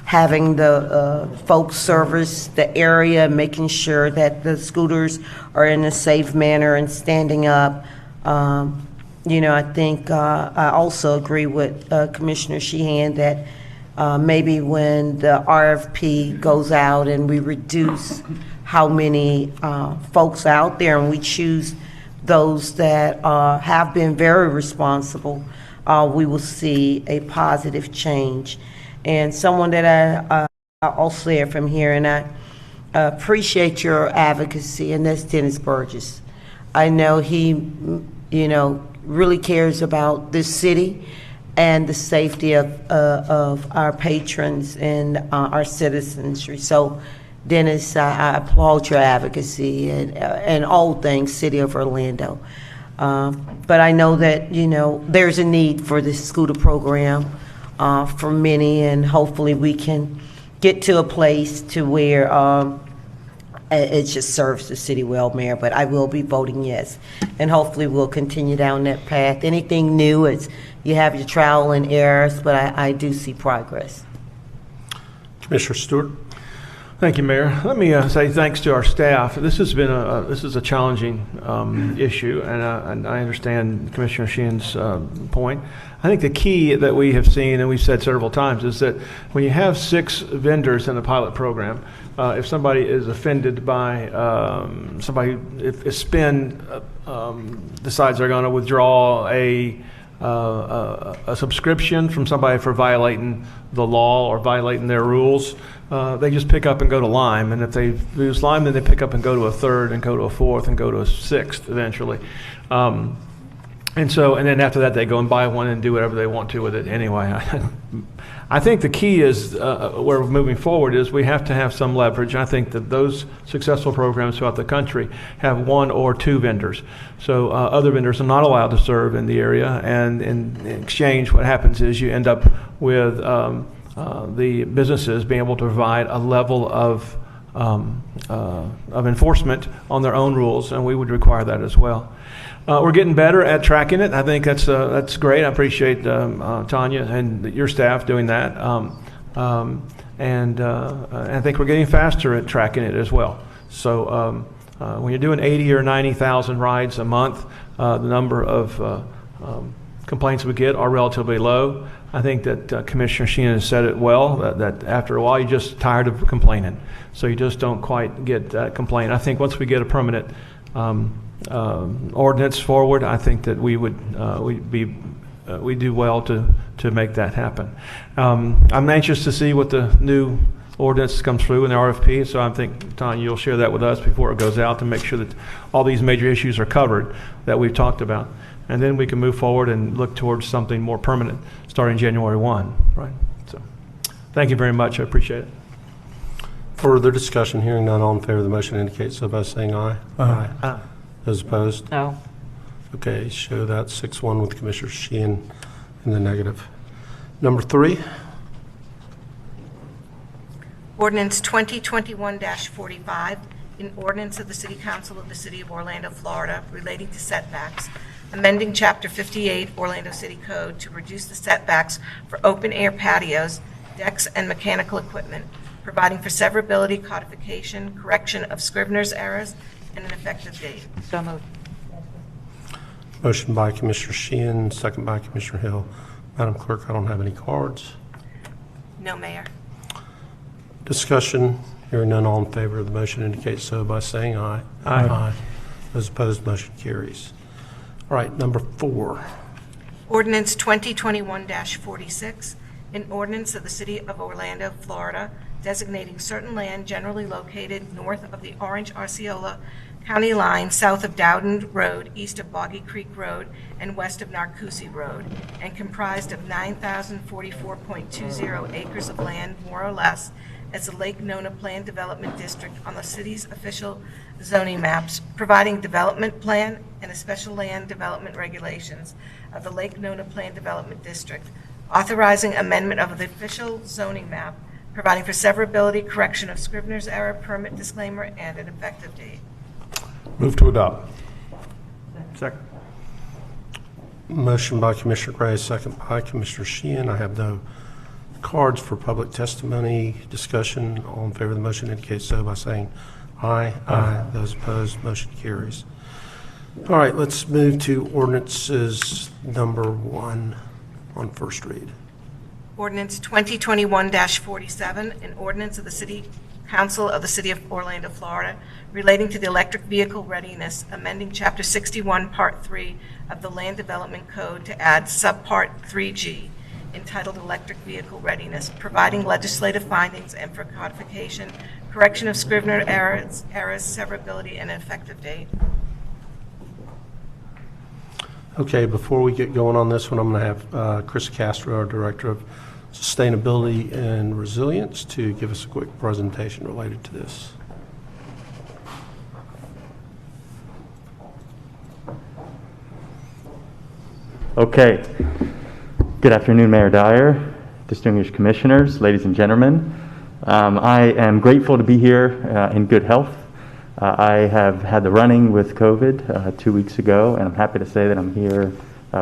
having the folks service the area, making sure that the scooters are in a safe manner and standing up. I think I also agree with Commissioner Sheehan that maybe when the RFP goes out and we reduce how many folks out there, and we choose those that have been very responsible, we will see a positive change. And someone that I also hear from here, and I appreciate your advocacy, and that's Dennis Burgess. I know he, really cares about this city and the safety of our patrons and our citizenry. So, Dennis, I applaud your advocacy and all things City of Orlando. But I know that, there's a need for this scooter program for many, and hopefully we can get to a place to where it just serves the city well, Mayor. But I will be voting yes, and hopefully we'll continue down that path. Anything new is you have your trial and errors, but I do see progress. Commissioner Stewart? Thank you, Mayor. Let me say thanks to our staff. This has been a challenging issue, and I understand Commissioner Sheehan's point. I think the key that we have seen, and we've said several times, is that when you have 6 vendors in a pilot program, if somebody is offended by if SPIN decides they're going to withdraw a a subscription from somebody for violating the law or violating their rules, they just pick up and go to Lime. And if they lose Lime, then they pick up and go to a third and go to a fourth and go to a sixth eventually. And then after that, they go and buy one and do whatever they want to with it anyway. I think the key is where we're moving forward is we have to have some leverage. I think that those successful programs throughout the country have one or two vendors. So other vendors are not allowed to serve in the area, and in exchange, what happens is you end up with the businesses being able to provide a level of enforcement on their own rules, and we would require that as well. We're getting better at tracking it. I think that's great. I appreciate Tanya and your staff doing that. And I think we're getting faster at tracking it as well. So when you're doing 80 or 90,000 rides a month, the number of complaints we get are relatively low. I think that Commissioner Sheehan has said it well, that after a while you're just tired of complaining. So you just don't quite get that complaint. I think once we get a permanent ordinance forward, I think that we do well to make that happen. I'm anxious to see what the new ordinance comes through in the RFP, so I think, Tanya, you'll share that with us before it goes out to make sure that all these major issues are covered that we've talked about. And then we can move forward and look towards something more permanent starting January 1, right? So thank you very much. I appreciate it. Further discussion, hearing none, all in favor of the motion indicate so by saying aye. Aye. Those opposed? No. Okay, show that 6-1 with Commissioner Sheehan in the negative. Number 3. Ordinance 2021-45, an ordinance of the City Council of the City of Orlando, Florida, relating to setbacks, amending Chapter 58 Orlando City Code to reduce the setbacks for open-air patios, decks, and mechanical equipment, providing for severability, codification, correction of Scrivener's errors, and an effective date. So moved. Motion by Commissioner Sheehan, second by Commissioner Hill. Madam Clerk, I don't have any cards. No, Mayor. Discussion, hearing none, all in favor of the motion indicate so by saying aye. Aye. Those opposed, motion carries. All right, number 4. Ordinance 2021-46, an ordinance of the City of Orlando, Florida, designating certain land generally located north of the Orange-Osceola County line, south of Dowden Road, east of Boggy Creek Road, and west of Narcoossee Road, and comprised of 9,044.20 acres of land, more or less, as the Lake Nona Plan Development District on the city's official zoning maps, providing development plan and a special land development regulations of the Lake Nona Plan Development District, authorizing amendment of the official zoning map, providing for severability, correction of Scrivener's error, permit disclaimer, and an effective date. Move to adopt. Second. Motion by Commissioner Gray, second by Commissioner Sheehan. I have no cards for public testimony. Discussion, all in favor of the motion indicate so by saying aye. Aye. Those opposed, motion carries. All right, let's move to ordinances number 1 on first read. Ordinance 2021-47, an ordinance of the City Council of the City of Orlando, Florida, relating to the electric vehicle readiness, amending Chapter 61, Part 3 of the Land Development Code to add Subpart 3G, entitled Electric Vehicle Readiness, providing legislative findings and for codification, correction of Scrivener errors, severability, and an effective date. Okay, before we get going on this one, I'm going to have Chris Castro, our Director of Sustainability and Resilience, to give us a quick presentation related to this. Okay. Good afternoon, Mayor Dyer, distinguished commissioners, ladies and gentlemen. I am grateful to be here in good health. I have had the running with COVID 2 weeks ago, and I'm happy to say that I'm here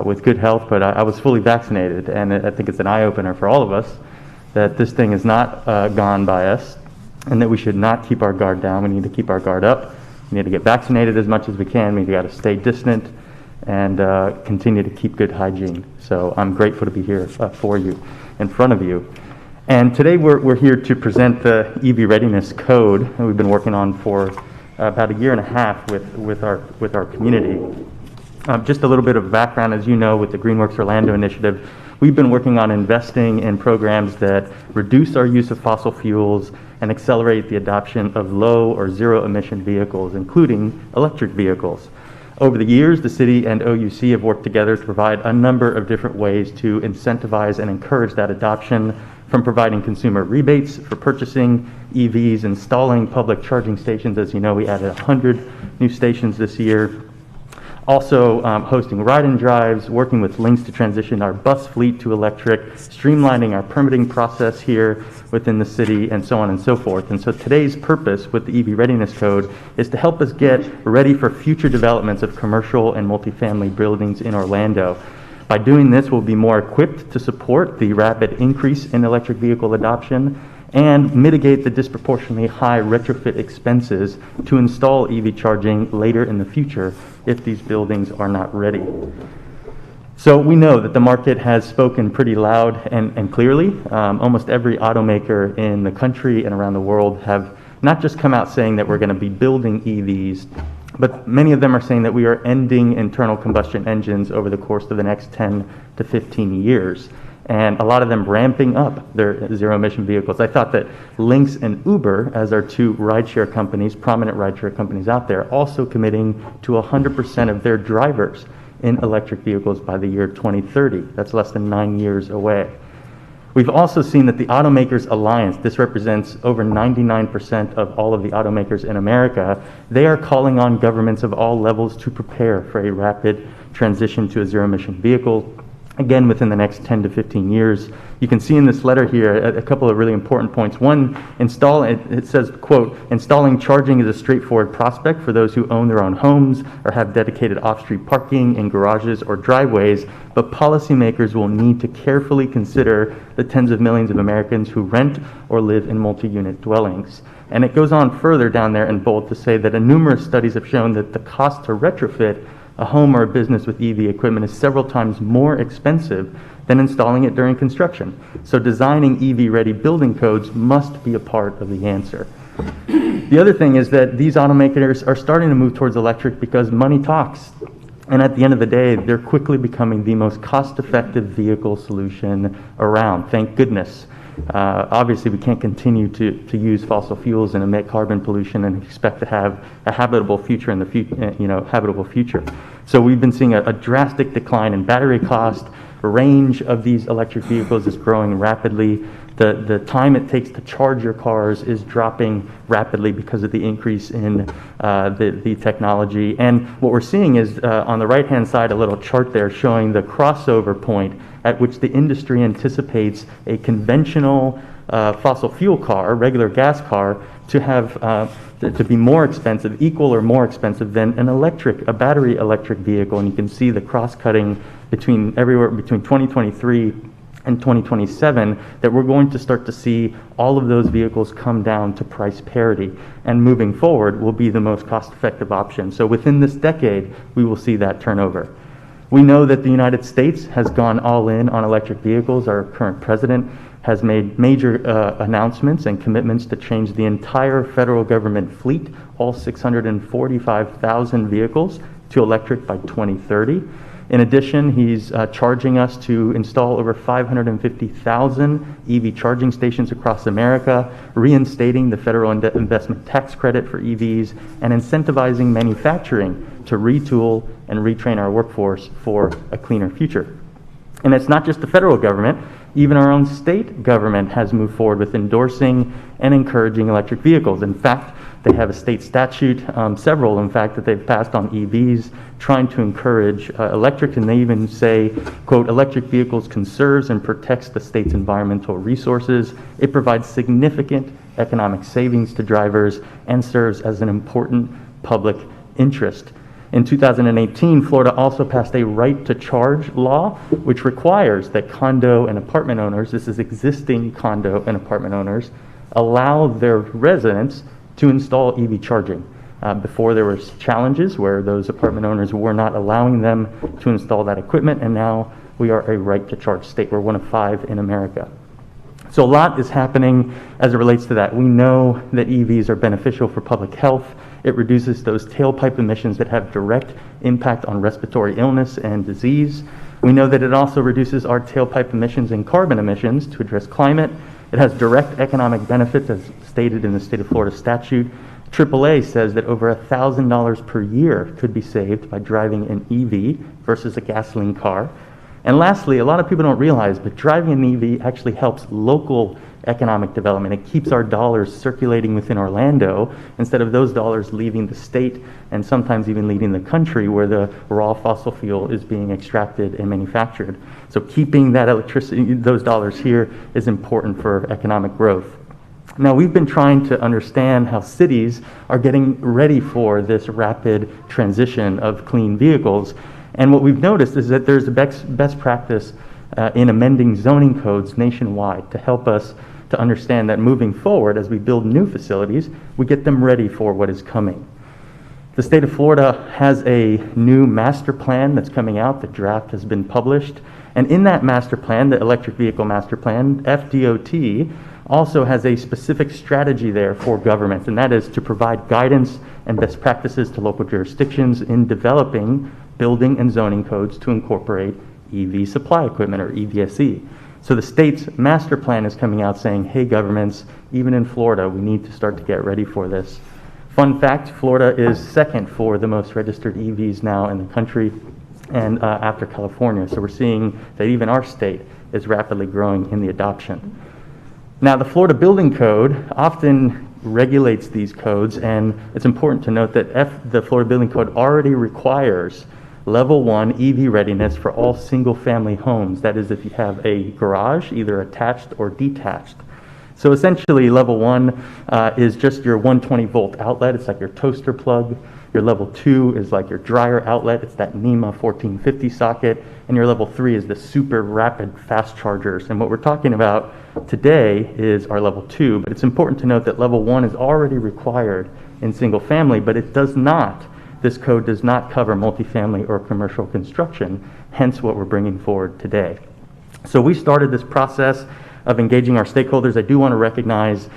with good health, but I was fully vaccinated, and I think it's an eye-opener for all of us that this thing is not gone by us, and that we should not keep our guard down. We need to keep our guard up. We need to get vaccinated as much as we can. We got to stay distant and continue to keep good hygiene. So I'm grateful to be here for you, in front of you. And today we're here to present the EV Readiness Code that we've been working on for about 1.5 years with our community. Just a little bit of background, as you know, with the Greenworks Orlando initiative, we've been working on investing in programs that reduce our use of fossil fuels and accelerate the adoption of low or zero emission vehicles, including electric vehicles. Over the years, the city and OUC have worked together to provide a number of different ways to incentivize and encourage that adoption, from providing consumer rebates for purchasing EVs, installing public charging stations. As you know, we added 100 new stations this year. Also hosting ride-in drives, working with Links to transition our bus fleet to electric, streamlining our permitting process here within the city, and so on and so forth. And so today's purpose with the EV Readiness Code is to help us get ready for future developments of commercial and multifamily buildings in Orlando. By doing this, we'll be more equipped to support the rapid increase in electric vehicle adoption and mitigate the disproportionately high retrofit expenses to install EV charging later in the future if these buildings are not ready. So we know that the market has spoken pretty loud and clearly. Almost every automaker in the country and around the world have not just come out saying that we're going to be building EVs, but many of them are saying that we are ending internal combustion engines over the course of the next 10 to 15 years. And a lot of them ramping up their zero-emission vehicles. I thought that Lynx and Uber, as our two rideshare companies, prominent rideshare companies out there, also committing to 100% of their drivers in electric vehicles by the year 2030. That's less than 9 years away. We've also seen that the Automakers Alliance, this represents over 99% of all of the automakers in America, they are calling on governments of all levels to prepare for a rapid transition to a zero-emission vehicle, again, within the next 10 to 15 years. You can see in this letter here a couple of really important points. One, it says, quote, installing charging is a straightforward prospect for those who own their own homes or have dedicated off-street parking in garages or driveways, but policymakers will need to carefully consider the tens of millions of Americans who rent or live in multi-unit dwellings. And it goes on further down there in bold to say that numerous studies have shown that the cost to retrofit a home or a business with EV equipment is several times more expensive than installing it during construction. So designing EV-ready building codes must be a part of the answer. The other thing is that these automakers are starting to move towards electric because money talks. And at the end of the day, they're quickly becoming the most cost-effective vehicle solution around, thank goodness. Obviously, we can't continue to use fossil fuels and emit carbon pollution and expect to have a habitable future in the habitable future. So we've been seeing a drastic decline in battery cost. Range of these electric vehicles is growing rapidly. The time it takes to charge your cars is dropping rapidly because of the increase in the technology. And what we're seeing is on the right-hand side, a little chart there showing the crossover point at which the industry anticipates a conventional fossil fuel car, regular gas car, to have to be more expensive, equal or more expensive than a battery electric vehicle. And you can see the cross-cutting between 2023 and 2027, that we're going to start to see all of those vehicles come down to price parity, and moving forward will be the most cost-effective option. So within this decade, we will see that turnover. We know that the United States has gone all in on electric vehicles. Our current president has made major announcements and commitments to change the entire federal government fleet, all 645,000 vehicles, to electric by 2030. In addition, he's charging us to install over 550,000 EV charging stations across America, reinstating the federal investment tax credit for EVs, and incentivizing manufacturing to retool and retrain our workforce for a cleaner future. And it's not just the federal government. Even our own state government has moved forward with endorsing and encouraging electric vehicles. In fact, they have a state statute, several in fact, that they've passed on EVs, trying to encourage electric, and they even say, quote, electric vehicles conserves and protects the state's environmental resources. It provides significant economic savings to drivers and serves as an important public interest. In 2018, Florida also passed a right to charge law, which requires that condo and apartment owners, this is existing condo and apartment owners, allow their residents to install EV charging. Before there was challenges where those apartment owners were not allowing them to install that equipment, and now we are a right to charge state. We're one of 5 in America. So a lot is happening as it relates to that. We know that EVs are beneficial for public health It reduces those tailpipe emissions that have direct impact on respiratory illness and disease. We know that it also reduces our tailpipe emissions and carbon emissions to address climate. It has direct economic benefits as stated in the state of Florida statute. AAA says that over $1,000 per year could be saved by driving an EV versus a gasoline car. And lastly, a lot of people don't realize, but driving an EV actually helps local economic development. It keeps our dollars circulating within Orlando instead of those dollars leaving the state and sometimes even leaving the country where the raw fossil fuel is being extracted and manufactured. So keeping that electricity, those dollars here is important for economic growth. Now, we've been trying to understand how cities are getting ready for this rapid transition of clean vehicles. And what we've noticed is that there's a best practice in amending zoning codes nationwide to help us to understand that moving forward, as we build new facilities, we get them ready for what is coming. The state of Florida has a new master plan that's coming out. The draft has been published. And in that master plan, the electric vehicle master plan, FDOT also has a specific strategy there for government, and that is to provide guidance and best practices to local jurisdictions in developing building and zoning codes to incorporate EV supply equipment, or EVSE. So the state's master plan is coming out saying, hey governments, even in Florida, we need to start to get ready for this. Fun fact, Florida is second for the most registered EVs now in the country, and after California. So we're seeing that even our state is rapidly growing in the adoption. Now, the Florida Building Code often regulates these codes, and it's important to note that the Florida Building Code already requires level 1 EV readiness for all single-family homes. That is, if you have a garage, either attached or detached. So essentially, level 1 is just your 120-volt outlet. It's like your toaster plug. Your level 2 is like your dryer outlet. It's that NEMA 1450 socket. And your level 3 is the super rapid fast chargers. And what we're talking about today is our level 2. But it's important to note that level 1 is already required in single family, but it does not. This code does not cover multifamily or commercial construction, hence what we're bringing forward today. So we started this process of engaging our stakeholders. I do want to recognize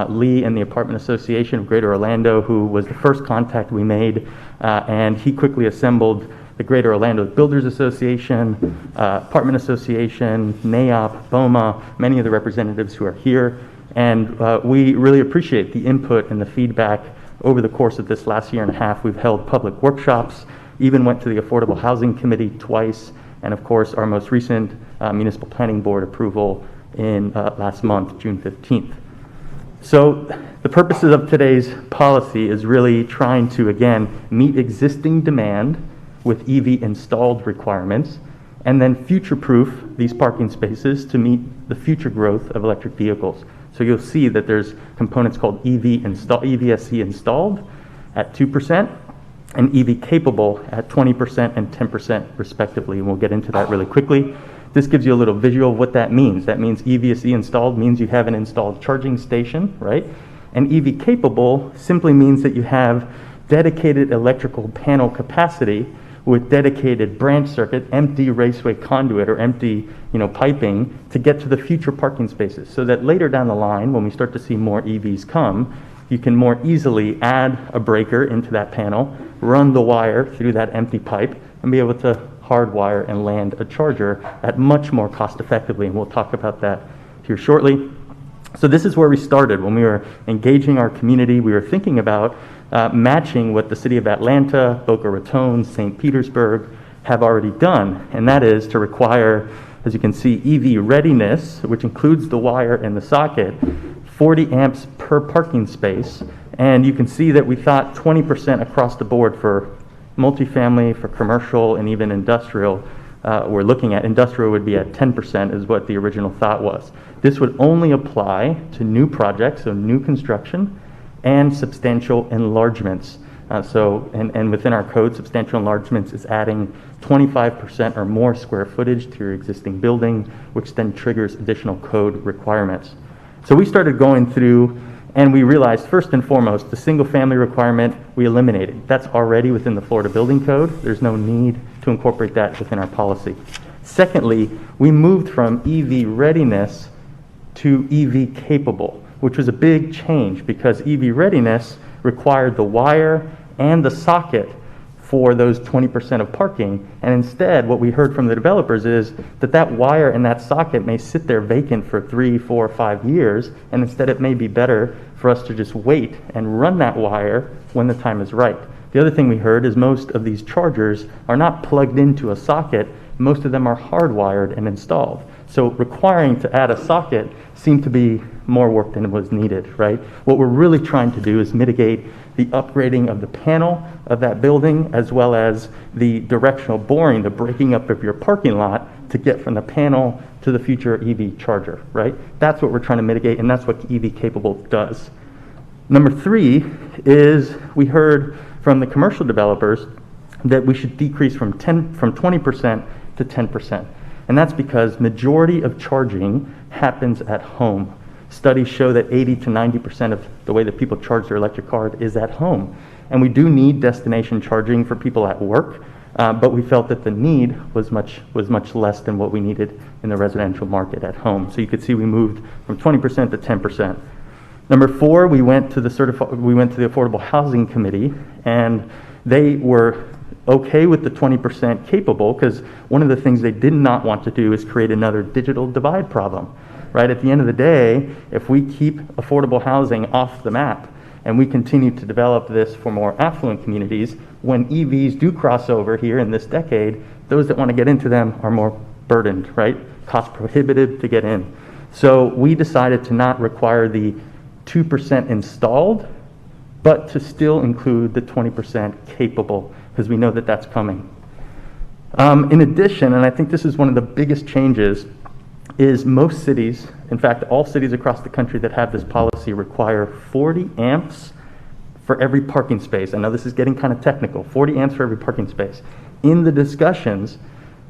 Lee and the Apartment Association of Greater Orlando, who was the first contact we made, and he quickly assembled the Greater Orlando Builders Association, Apartment Association, NAIOP, BOMA, many of the representatives who are here, and we really appreciate the input and the feedback. Over the course of this last year and a half, we've held public workshops, even went to the Affordable Housing Committee twice, and of course our most recent Municipal Planning Board approval in last month, June 15th. So the purposes of today's policy is really trying to, again, meet existing demand with EV installed requirements, and then future-proof these parking spaces to meet the future growth of electric vehicles. So you'll see that there's components called EVSE installed at 2% and EV capable at 20% and 10% respectively, and we'll get into that really quickly. This gives you a little visual of what that means. That means EVSE installed means you have an installed charging station, right? And EV capable simply means that you have dedicated electrical panel capacity with dedicated branch circuit, empty raceway conduit or empty piping to get to the future parking spaces, so that later down the line, when we start to see more EVs come, you can more easily add a breaker into that panel, run the wire through that empty pipe, and be able to hardwire and land a charger at much more cost effectively, and we'll talk about that here shortly. So this is where we started. When we were engaging our community, we were thinking about matching what the city of Atlanta, Boca Raton, St. Petersburg have already done, and that is to require, as you can see, EV readiness, which includes the wire and the socket, 40 amps per parking space, and you can see that we thought 20% across the board for multifamily, for commercial, and even industrial. We're looking at industrial would be at 10% is what the original thought was. This would only apply to new projects, so new construction, and substantial enlargements. And within our code, substantial enlargements is adding 25% or more square footage to your existing building, which then triggers additional code requirements. So we started going through, and we realized, first and foremost, the single family requirement we eliminated. That's already within the Florida Building Code. There's no need to incorporate that within our policy. Secondly, we moved from EV readiness to EV capable, which was a big change because EV readiness required the wire and the socket for those 20% of parking. And instead, what we heard from the developers is that that wire and that socket may sit there vacant for 3, 4, 5 years, and instead it may be better for us to just wait and run that wire when the time is right. The other thing we heard is most of these chargers are not plugged into a socket. Most of them are hardwired and installed. So requiring to add a socket seemed to be more work than was needed, right? What we're really trying to do is mitigate the upgrading of the panel of that building, as well as the directional boring, the breaking up of your parking lot to get from the panel to the future EV charger, right? That's what we're trying to mitigate, and that's what EV capable does. Number 3 is we heard from the commercial developers that we should decrease from 20% to 10%. And that's because majority of charging happens at home. Studies show that 80 to 90% of the way that people charge their electric car is at home. And we do need destination charging for people at work, but we felt that the need was much less than what we needed in the residential market at home. So you could see we moved from 20% to 10%. Number 4, we went to the Affordable Housing Committee, and they were okay with the 20% capable, because one of the things they did not want to do is create another digital divide problem. Right? At the end of the day, if we keep affordable housing off the map and we continue to develop this for more affluent communities, when EVs do cross over here in this decade, those that want to get into them are more burdened, right? Cost prohibitive to get in. So we decided to not require the 2% installed, but to still include the 20% capable, because we know that that's coming. In addition, and I think this is one of the biggest changes, is most cities, in fact, all cities across the country that have this policy require 40 amps for every parking space. I know this is getting kind of technical, 40 amps for every parking space. In the discussions,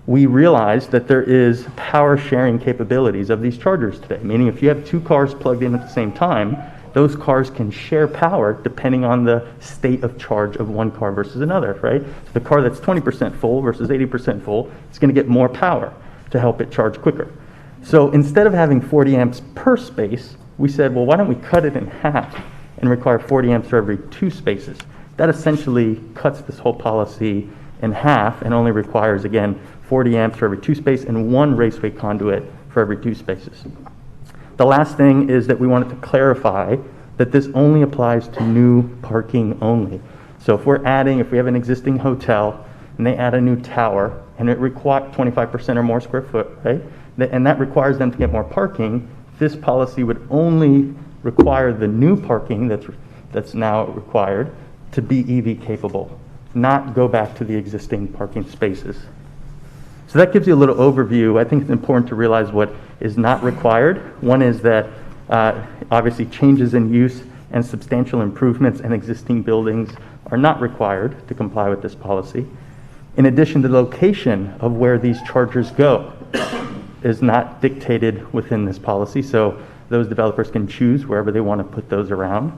we realized that there is power sharing capabilities of these chargers today, meaning if you have 2 cars plugged in at the same time, those cars can share power depending on the state of charge of one car versus another, right? So the car that's 20% full versus 80% full, it's going to get more power to help it charge quicker. So instead of having 40 amps per space, we said, well, why don't we cut it in half and require 40 amps for every 2 spaces? That essentially cuts this whole policy in half and only requires, again, 40 amps for every 2 spaces and 1 raceway conduit for every 2 spaces. The last thing is that we wanted to clarify that this only applies to new parking only. So if we have an existing hotel and they add a new tower and it requires 25% or more square foot, right? And that requires them to get more parking, this policy would only require the new parking that's now required to be EV capable, not go back to the existing parking spaces. So that gives you a little overview. I think it's important to realize what is not required. One is that obviously changes in use and substantial improvements in existing buildings are not required to comply with this policy. In addition, the location of where these chargers go is not dictated within this policy, so those developers can choose wherever they want to put those around.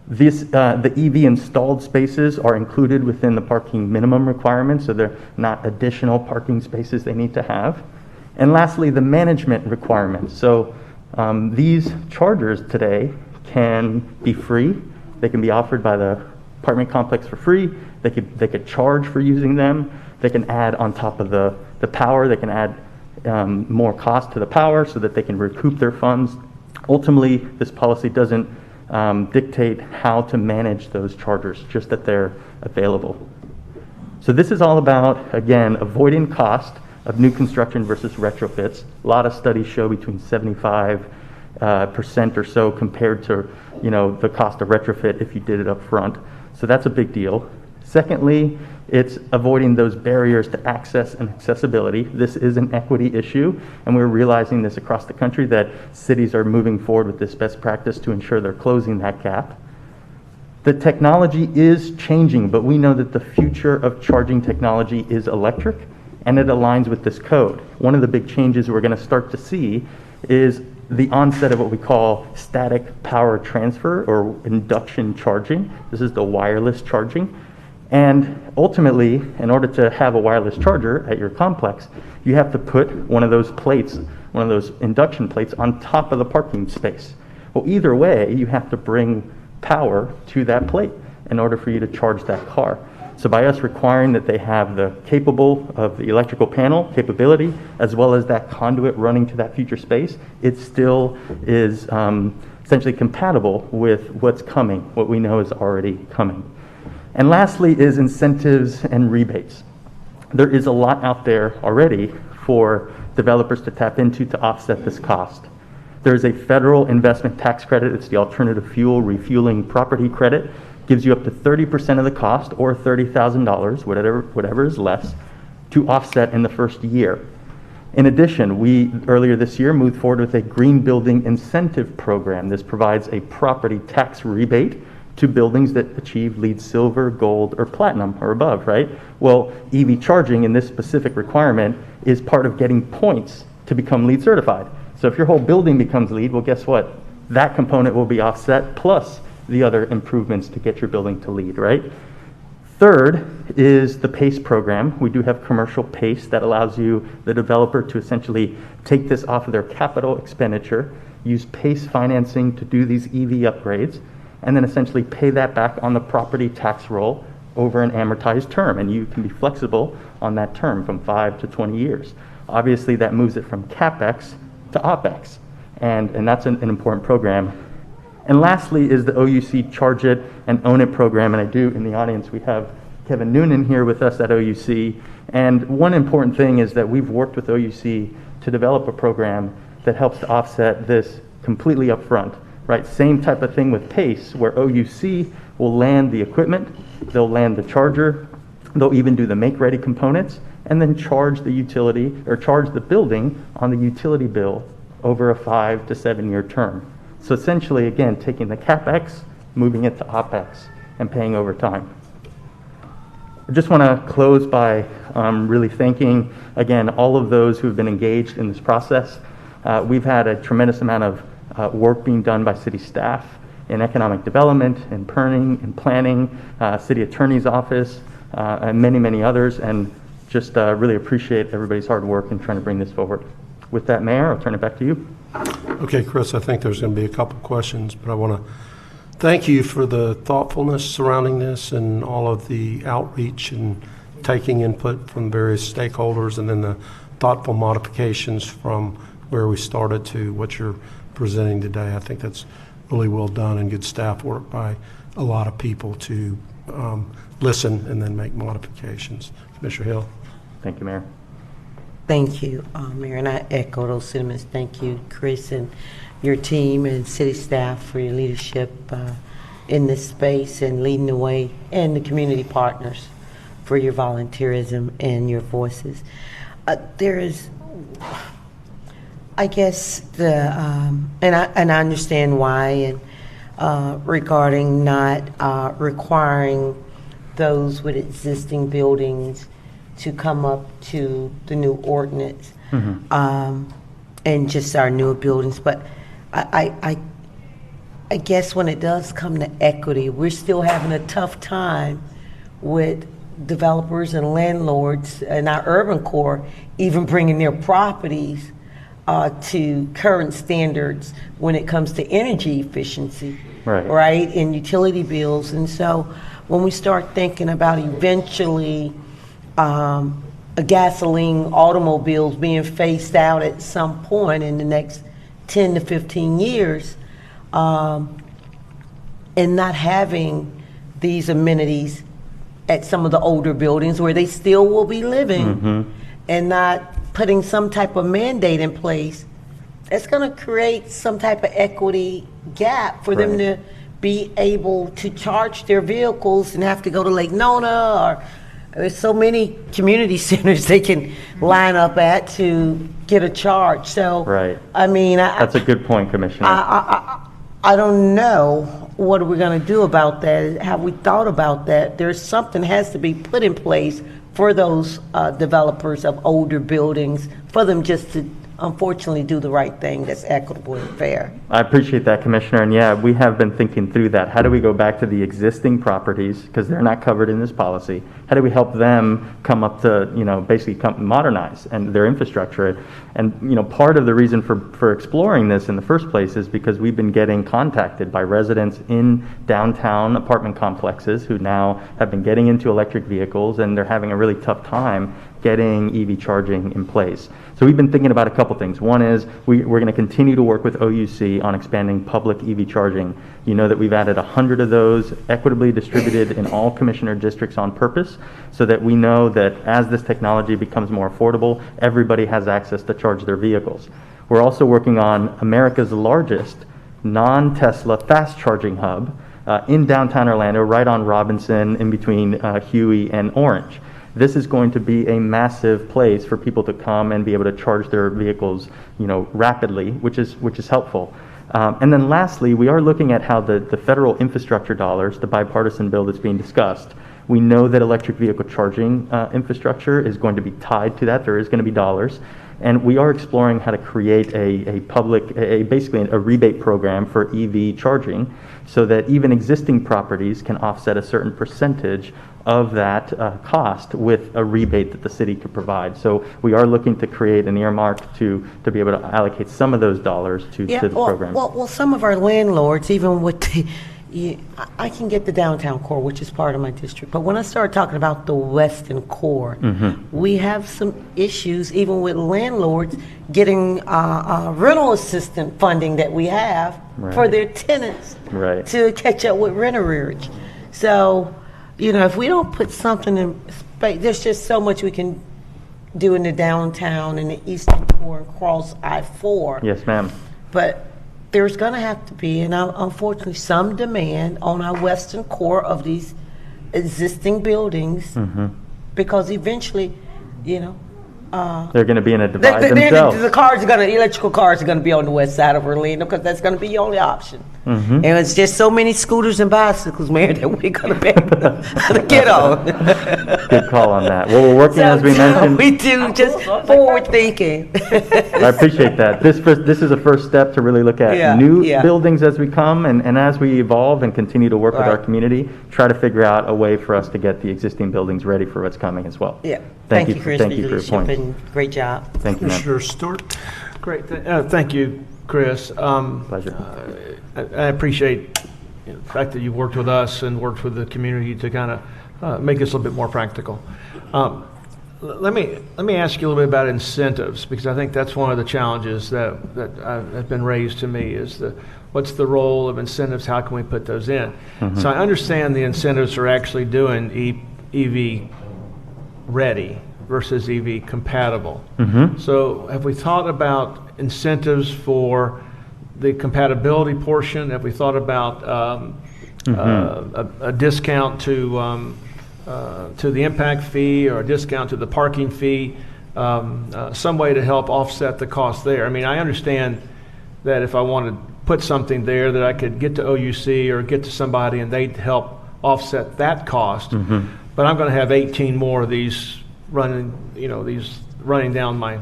The EV installed spaces are included within the parking minimum requirements, so they're not additional parking spaces they need to have. And lastly, the management requirements. So these chargers today can be free. They can be offered by the apartment complex for free. They could charge for using them. They can add on top of the power. They can add more cost to the power so that they can recoup their funds. Ultimately, this policy doesn't dictate how to manage those chargers, just that they're available. So this is all about, again, avoiding cost of new construction versus retrofits. A lot of studies show between 75% or so compared to the cost of retrofit if you did it up front. So that's a big deal. Secondly, it's avoiding those barriers to access and accessibility. This is an equity issue, and we're realizing this across the country that cities are moving forward with this best practice to ensure they're closing that gap. The technology is changing, but we know that the future of charging technology is electric, and it aligns with this code. One of the big changes we're going to start to see is the onset of what we call static power transfer or induction charging. This is the wireless charging. And ultimately, in order to have a wireless charger at your complex, you have to put one of those plates, one of those induction plates on top of the parking space. Well, either way, you have to bring power to that plate in order for you to charge that car. So by us requiring that they have the capable of the electrical panel capability, as well as that conduit running to that future space, it still is essentially compatible with what's coming, what we know is already coming. And lastly is incentives and rebates. There is a lot out there already for developers to tap into to offset this cost. There is a federal investment tax credit. It's the alternative fuel refueling property credit. Gives you up to 30% of the cost, or $30,000, whatever is less, to offset in the first year. In addition, we earlier this year moved forward with a green building incentive program. This provides a property tax rebate to buildings that achieve LEED Silver, Gold, or Platinum or above, right? Well, EV charging in this specific requirement is part of getting points to become LEED certified. So if your whole building becomes LEED, well, guess what? That component will be offset plus the other improvements to get your building to LEED, right? Third is the PACE program. We do have commercial PACE that allows you, the developer, to essentially take this off of their capital expenditure, use PACE financing to do these EV upgrades, and then essentially pay that back on the property tax roll over an amortized term. And you can be flexible on that term from 5 to 20 years. Obviously, that moves it from CapEx to OpEx, and that's an important program. And lastly is the OUC Charge It and Own It program. And I do, in the audience, we have Kevin Noonan here with us at OUC. And one important thing is that we've worked with OUC to develop a program that helps to offset this completely upfront, right? Same type of thing with PACE, where OUC will land the equipment, they'll land the charger, they'll even do the make-ready components, and then charge the utility, or charge the building on the utility bill over a 5 to 7 year term. So essentially, again, taking the CapEx, moving it to OpEx, and paying over time. I just want to close by really thanking, again, all of those who have been engaged in this process. We've had a tremendous amount of work being done by city staff in economic development, in planning, city attorney's office, and many, many others, and just really appreciate everybody's hard work in trying to bring this forward. With that, Mayor, I'll turn it back to you. Okay, Chris, I think there's going to be a couple questions, but I want to thank you for the thoughtfulness surrounding this and all of the outreach and taking input from various stakeholders, and then the thoughtful modifications from where we started to what you're presenting today. I think that's really well done and good staff work by a lot of people to listen and then make modifications. Commissioner Hill. Thank you, Mayor. Thank you, Mayor, and I echo those sentiments. Thank you, Chris, and your team and city staff for your leadership in this space and leading the way, and the community partners for your volunteerism and your voices. There is, I guess, and I understand why, and regarding not requiring those with existing buildings to come up to the new ordinance, and just our newer buildings. But I guess when it does come to equity, we're still having a tough time with developers and landlords in our urban core even bringing their properties to current standards when it comes to energy efficiency, right, and utility bills. And so when we start thinking about eventually gasoline automobiles being phased out at some point in the next 10 to 15 years, and not having these amenities at some of the older buildings where they still will be living, and not putting some type of mandate in place, it's going to create some type of equity gap for them to be able to charge their vehicles and have to go to Lake Nona, or there's so many community centers they can line up at to get a charge. So, I mean, that's a good point, Commissioner. I don't know what are we going to do about that. Have we thought about that? There's something has to be put in place for those developers of older buildings, for them just to unfortunately do the right thing that's equitable and fair. I appreciate that, Commissioner. And yeah, we have been thinking through that. How do we go back to the existing properties, because they're not covered in this policy? How do we help them come up to, basically modernize and their infrastructure? And, part of the reason for exploring this in the first place is because we've been getting contacted by residents in downtown apartment complexes who now have been getting into electric vehicles, and they're having a really tough time getting EV charging in place. So we've been thinking about a couple things. One is we're going to continue to work with OUC on expanding public EV charging. You know that we've added 100 of those equitably distributed in all commissioner districts on purpose, so that we know that as this technology becomes more affordable, everybody has access to charge their vehicles. We're also working on America's largest non-Tesla fast charging hub in downtown Orlando, right on Robinson, in between Huey and Orange. This is going to be a massive place for people to come and be able to charge their vehicles, rapidly, which is helpful. And then lastly, we are looking at how the federal infrastructure dollars, the bipartisan bill that's being discussed, we know that electric vehicle charging infrastructure is going to be tied to that. There is going to be dollars. And we are exploring how to create basically a rebate program for EV charging, so that even existing properties can offset a certain percentage of that cost with a rebate that the city could provide. So we are looking to create an earmark to be able to allocate some of those dollars to the program. Well, some of our landlords, even with I can get the downtown core, which is part of my district, but when I start talking about the western core, we have some issues even with landlords getting rental assistance funding that we have for their tenants to catch up with rent arrearage. So, if we don't put something in space, there's just so much we can do in the downtown and the eastern core and cross I-4. Yes, ma'am. But there's going to have to be, and unfortunately, some demand on our western core of these existing buildings, because eventually, they're going to be in a divide themselves. The electrical cars are going to be on the west side of Orlando, because that's going to be the only option. And it's just so many scooters and bicycles, man, that we're going to be able to get on. Good call on that. Well, we're working, as we mentioned. We do, just forward thinking. I appreciate that. This is a first step to really look at new buildings as we come, and as we evolve and continue to work with our community, try to figure out a way for us to get the existing buildings ready for what's coming as well. Yeah. Thank you, Chris, thank you for your points. Great job. Thank you, ma'am. Commissioner Stewart. Great. Thank you, Chris. Pleasure. I appreciate the fact that you've worked with us and worked with the community to kind of make this a little bit more practical. Let me ask you a little bit about incentives, because I think that's one of the challenges that have been raised to me is what's the role of incentives? How can we put those in? So I understand the incentives are actually doing EV ready versus EV compatible. So have we thought about incentives for the compatibility portion? Have we thought about a discount to the impact fee, or a discount to the parking fee, some way to help offset the cost there? I mean, I understand that if I wanted to put something there, that I could get to OUC or get to somebody and they'd help offset that cost. But I'm going to have 18 more of these running down my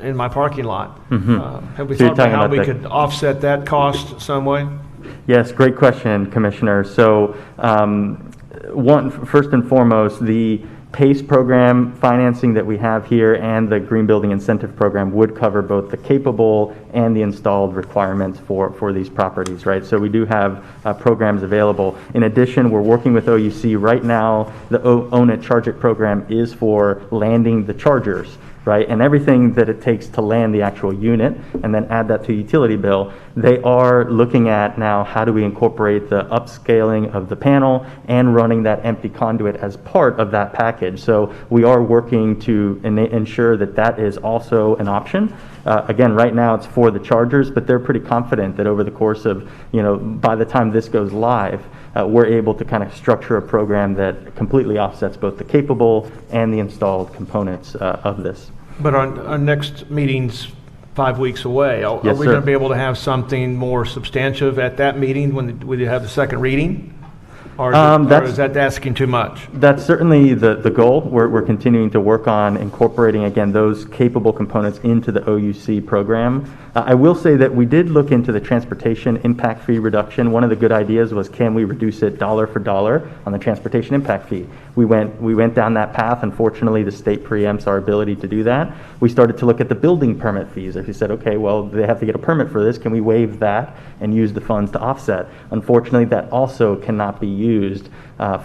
in my parking lot. Have we thought about how we could offset that cost some way? Yes, great question, Commissioner. So first and foremost, the PACE program financing that we have here and the Green Building Incentive Program would cover both the capable and the installed requirements for these properties, right? So we do have programs available. In addition, we're working with OUC right now. The Own It, Charge It program is for landing the chargers, right? And everything that it takes to land the actual unit and then add that to utility bill. They are looking at now, how do we incorporate the upscaling of the panel and running that empty conduit as part of that package. So we are working to ensure that that is also an option. Again, right now it's for the chargers, but they're pretty confident that over the course of, by the time this goes live, we're able to kind of structure a program that completely offsets both the capable and the installed components of this. But our next meeting's 5 weeks away. Are we going to be able to have something more substantive at that meeting when we have the second reading? Or is that asking too much? That's certainly the goal. We're continuing to work on incorporating, again, those capable components into the OUC program. I will say that we did look into the transportation impact fee reduction. One of the good ideas was, can we reduce it dollar for dollar on the transportation impact fee? We went down that path. Unfortunately, the state preempts our ability to do that. We started to look at the building permit fees. If you said, okay, well, they have to get a permit for this, can we waive that and use the funds to offset? Unfortunately, that also cannot be used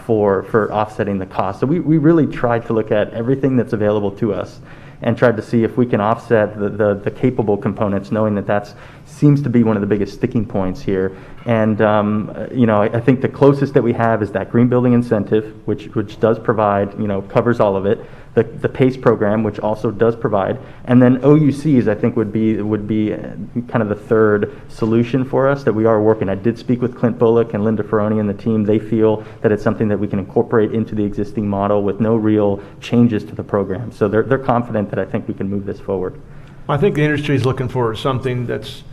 for offsetting the cost. So we really tried to look at everything that's available to us and tried to see if we can offset the capable components, knowing that seems to be one of the biggest sticking points here. And I think the closest that we have is that green building incentive, which does provide, covers all of it. The PACE program, which also does provide, and then OUCs, I think would be kind of the third solution for us that we are working. I did speak with Clint Bullock and Linda Ferroni and the team. They feel that it's something that we can incorporate into the existing model with no real changes to the program. So they're confident that I think we can move this forward. I think the industry is looking for something that's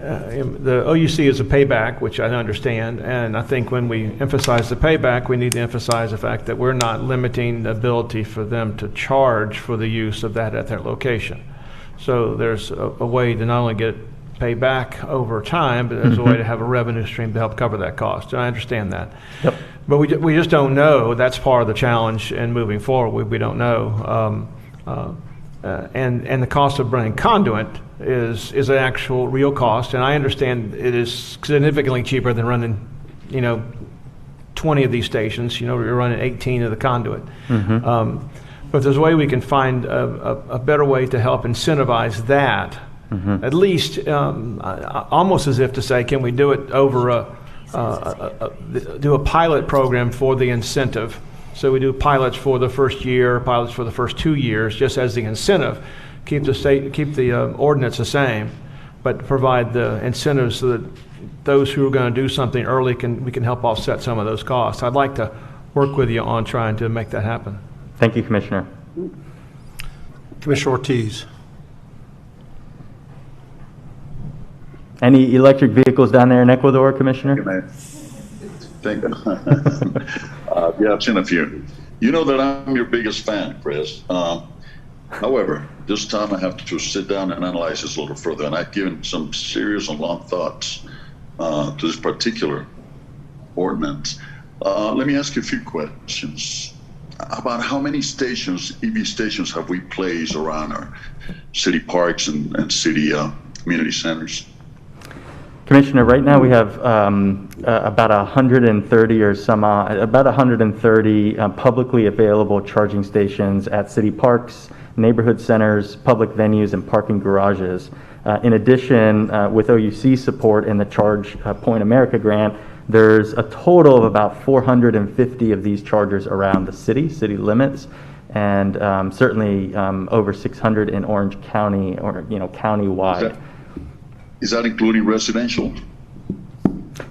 the OUC is a payback, which I understand, and I think when we emphasize the payback, we need to emphasize the fact that we're not limiting the ability for them to charge for the use of that at their location. So there's a way to not only get payback over time, but there's a way to have a revenue stream to help cover that cost. And I understand that. Yep. But we just don't know. That's part of the challenge in moving forward. We don't know. And the cost of running conduit is an actual real cost, and I understand it is significantly cheaper than running, 20 of these stations. You're running 18 of the conduit. Mm-hmm. But there's a way we can find a better way to help incentivize that, at least almost as if to say, can we do it over do a pilot program for the incentive? So we do pilots for the first year, pilots for the first 2 years, just as the incentive. Keep the ordinance the same, but provide the incentives so that those who are going to do something early we can help offset some of those costs. I'd like to work with you on trying to make that happen. Thank you, Commissioner. Commissioner Ortiz. Any electric vehicles down there in Ecuador, Commissioner? Thank you. Yeah, I've seen a few. You know that I'm your biggest fan, Chris. However, this time I have to sit down and analyze this a little further, and I've given some serious and long thoughts to this particular ordinance. Let me ask you a few questions about how many stations, EV stations, have we placed around our city parks and city community centers? Commissioner, right now we have about 130 or about 130 publicly available charging stations at city parks, neighborhood centers, public venues, and parking garages. In addition, with OUC support and the Charge Point America grant, there's a total of about 450 of these chargers around the city limits, and certainly over 600 in Orange County or county-wide. Is that including residential?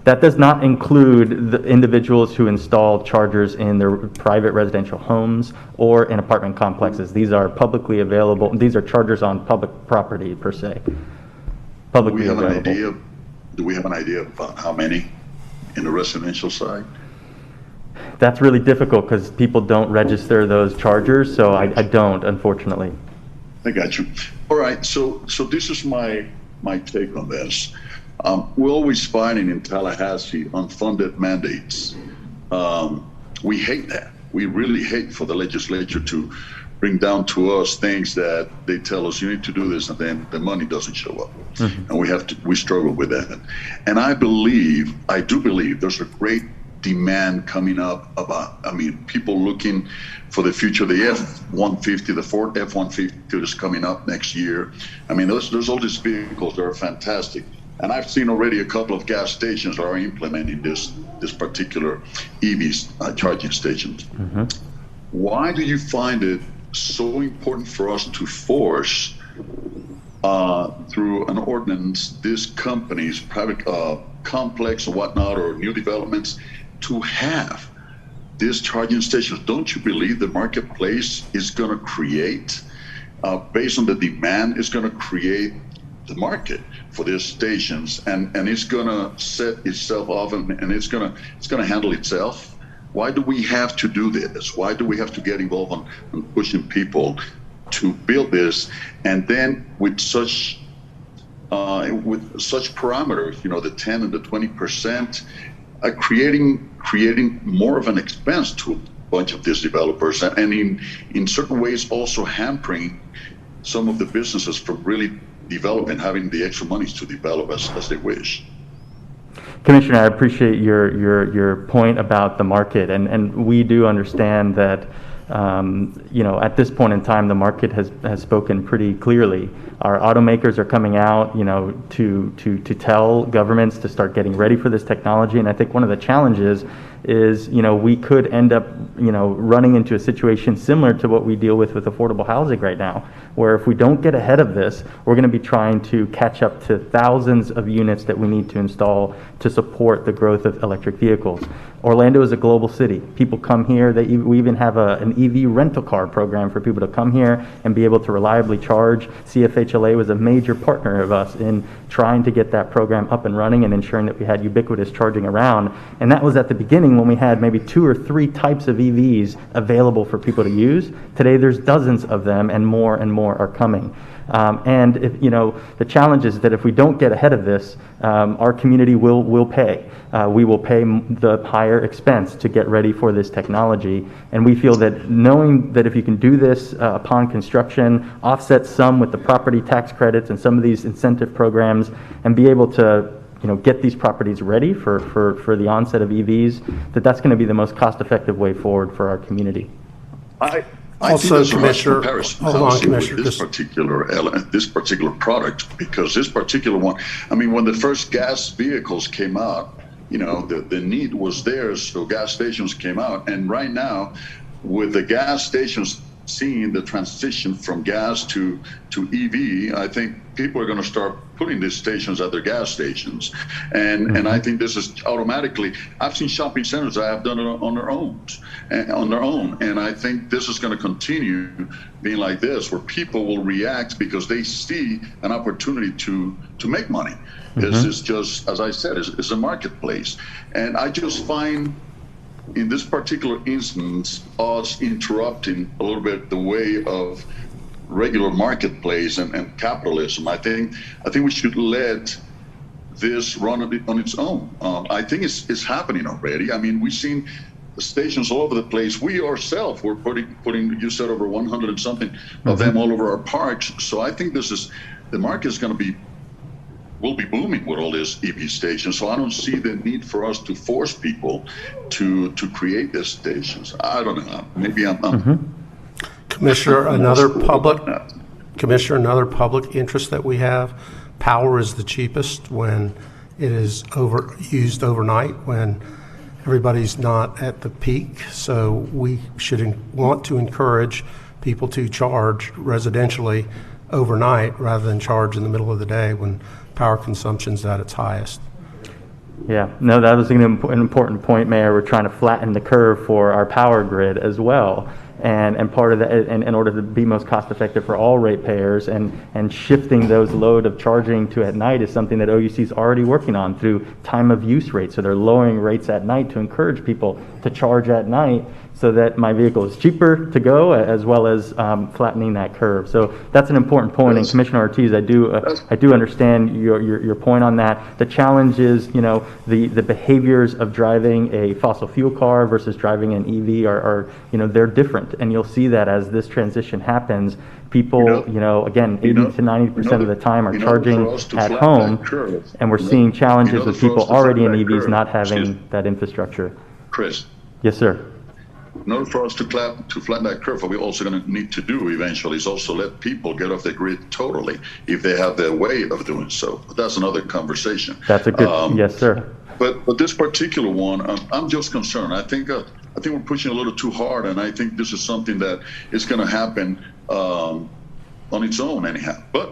That does not include the individuals who install chargers in their private residential homes or in apartment complexes. These are publicly available. These are chargers on public property per se. Publicly available. Do we have an idea about how many in the residential side? That's really difficult because people don't register those chargers, so I don't, unfortunately. I got you. All right, so this is my take on this. We're always finding in Tallahassee unfunded mandates. We hate that. We really hate for the legislature to bring down to us things that they tell us you need to do this, and then the money doesn't show up. Mm-hmm. And we struggle with that. And I do believe there's a great demand coming up about, people looking for the future. The F-150, the Ford F-150 is coming up next year. There's all these vehicles that are fantastic. And I've seen already a couple of gas stations are implementing this particular EV charging stations. Mm-hmm. Why do you find it so important for us to force through an ordinance these companies, private complex or whatnot, or new developments, to have these charging stations? Don't you believe the marketplace is going to create, based on the demand, is going to create the market for these stations, and it's gonna set itself off, and it's gonna handle itself. Why do we have to do this? Why do we have to get involved on pushing people to build this, and then with such parameters, the 10 and the 20%, creating more of an expense to a bunch of these developers, and in certain ways also hampering some of the businesses from really developing, having the extra monies to develop as they wish. Commissioner, I appreciate your point about the market, and we do understand that at this point in time, the market has spoken pretty clearly. Our automakers are coming out, to tell governments to start getting ready for this technology. And I think one of the challenges is, we could end up, running into a situation similar to what we deal with affordable housing right now, where if we don't get ahead of this, we're going to be trying to catch up to thousands of units that we need to install to support the growth of electric vehicles. Orlando is a global city. People come here. We even have an EV rental car program for people to come here and be able to reliably charge. CFHLA was a major partner of us in trying to get that program up and running and ensuring that we had ubiquitous charging around. And that was at the beginning when we had maybe 2 or 3 types of EVs available for people to use. Today there's dozens of them, and more are coming. And if, the challenge is that if we don't get ahead of this, our community will pay. We will pay the higher expense to get ready for this technology. And we feel that knowing that if you can do this upon construction, offset some with the property tax credits and some of these incentive programs, and be able to get these properties ready for the onset of EVs, that's going to be the most cost-effective way forward for our community. Also, Commissioner, hold on, Commissioner. This particular product, because this particular one, when the first gas vehicles came out, the need was there, so gas stations came out. And right now, with the gas stations seeing the transition from gas to EV, I think people are going to start putting these stations at their gas stations, and I think this is automatically. I've seen shopping centers that have done it on their own, and I think this is going to continue being like this, where people will react because they see an opportunity to make money. This is just, as I said, is a marketplace, and I just find, in this particular instance, us interrupting a little bit the way of regular marketplace and capitalism. I think we should let this run on its own. I think it's happening already. We've seen stations all over the place. We ourselves, we're putting, you said, over 100 and something of them all over our parks. So I think the market is going to will be booming with all these EV stations. So I don't see the need for us to force people to create these stations. I don't know. Maybe I'm Commissioner, another public interest that we have. Power is the cheapest when it is used overnight, when everybody's not at the peak. So we should want to encourage people to charge residentially overnight rather than charge in the middle of the day when power consumption's at its highest. Yeah, no, that was an important point, Mayor. We're trying to flatten the curve for our power grid as well. And part of that, in order to be most cost effective for all ratepayers, and shifting those load of charging to at night is something that OUC is already working on through time of use rates. So they're lowering rates at night to encourage people to charge at night, so that my vehicle is cheaper to go, as well as flattening that curve. So that's an important point. And Commissioner Ortiz, I do understand your point on that. The challenge is, the behaviors of driving a fossil fuel car versus driving an EV are they're different, and you'll see that as this transition happens. People, again, 80 to 90% of the time are charging at home, and we're seeing challenges with people already in EVs not having that infrastructure. Chris. Yes, sir. In order for us to flatten that curve, what we're also going to need to do eventually is also let people get off the grid totally, if they have their way of doing so. But that's another conversation. That's a good, yes, sir. But this particular one, I'm just concerned. I think we're pushing a little too hard, and I think this is something that is going to happen on its own anyhow. But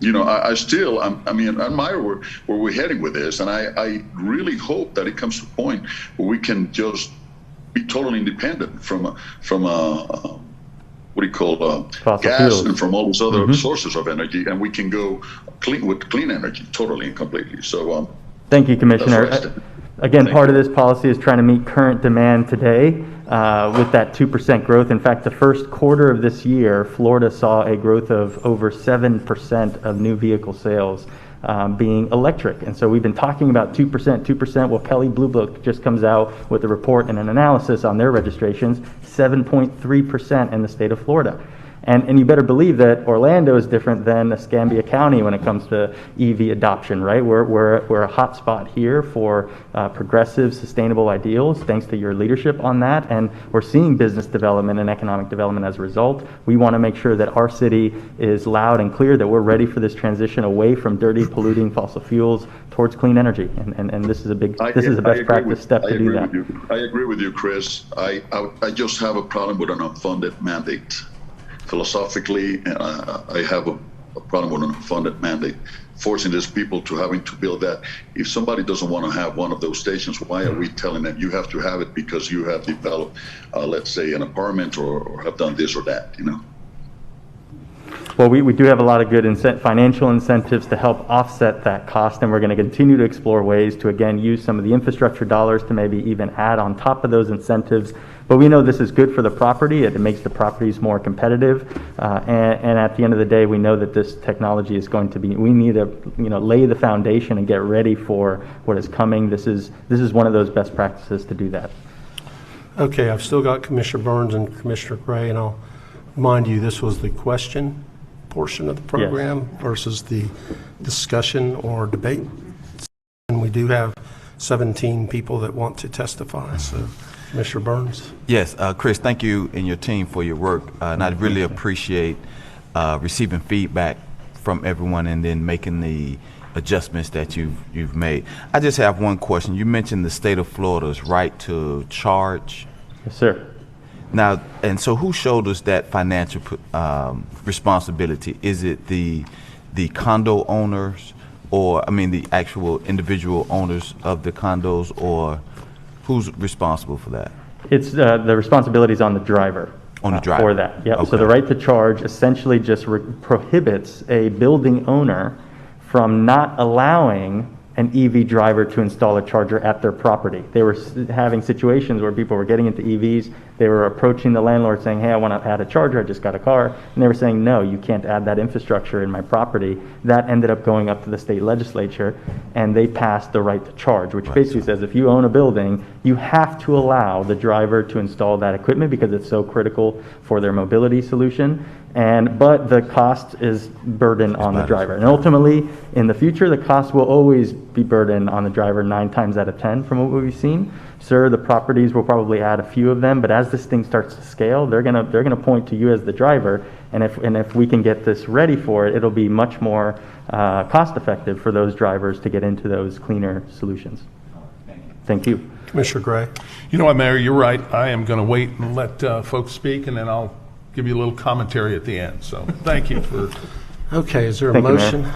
I still, admire where we're heading with this, and I really hope that it comes to a point where we can just be totally independent from gas fuels, and from all these other sources of energy, and we can go clean energy, totally and completely. So thank you, Commissioner. that's what I said. Again, part of this policy is trying to meet current demand today with that 2% growth. In fact, the first quarter of this year, Florida saw a growth of over 7% of new vehicle sales being electric. And so we've been talking about 2%. Well, Kelley Blue Book just comes out with a report and an analysis on their registrations, 7.3% in the state of Florida. And you better believe that Orlando is different than Escambia County when it comes to EV adoption, right? We're a hot spot here for progressive, sustainable ideals, thanks to your leadership on that. And we're seeing business development and economic development as a result. We want to make sure that our city is loud and clear, that we're ready for this transition away from dirty, polluting fossil fuels towards clean energy. And this is a best practice step to do that. I agree with you, Chris. I just have a problem with an unfunded mandate. Philosophically, I have a problem with an unfunded mandate, forcing these people to having to build that. If somebody doesn't want to have one of those stations, why are we telling them you have to have it because you have developed, let's say, an apartment or have done this or that, you know? Well, we do have a lot of good financial incentives to help offset that cost, and we're going to continue to explore ways to, again, use some of the infrastructure dollars to maybe even add on top of those incentives. But we know this is good for the property. It makes the properties more competitive. And at the end of the day, we know that this technology is going to be, we need to lay the foundation and get ready for what is coming. This is one of those best practices to do that. Okay, I've still got Commissioner Burns and Commissioner Gray, and I'll remind you, this was the question portion of the program versus the discussion or debate. And we do have 17 people that want to testify, so Commissioner Burns. Yes, Chris, thank you and your team for your work, and I really appreciate receiving feedback from everyone and then making the adjustments that you've made. I just have one question. You mentioned the state of Florida's right to charge. Yes, sir. Now, and so who shoulders that financial responsibility? Is it the condo owners, or the actual individual owners of the condos, or who's responsible for that? It's the responsibility is on the driver. On the driver. For that, yeah. Okay. So the right to charge essentially just prohibits a building owner from not allowing an EV driver to install a charger at their property. They were having situations where people were getting into EVs. They were approaching the landlord saying, hey, I want to add a charger. I just got a car. And they were saying, no, you can't add that infrastructure in my property. That ended up going up to the state legislature, and they passed the right to charge, which basically says if you own a building, you have to allow the driver to install that equipment because it's so critical for their mobility solution. But the cost is burdened on the driver. And ultimately, in the future, the cost will always be burdened on the driver 9 times out of 10 from what we've seen. Sir, the properties will probably add a few of them, but as this thing starts to scale, they're gonna point to you as the driver. And if we can get this ready for it, it'll be much more cost effective for those drivers to get into those cleaner solutions. Thank you. Commissioner Gray. You know what, Mayor, you're right. I am going to wait and let folks speak, and then I'll give you a little commentary at the end. So thank you for. Okay, is there a Thank you, motion? Mayor.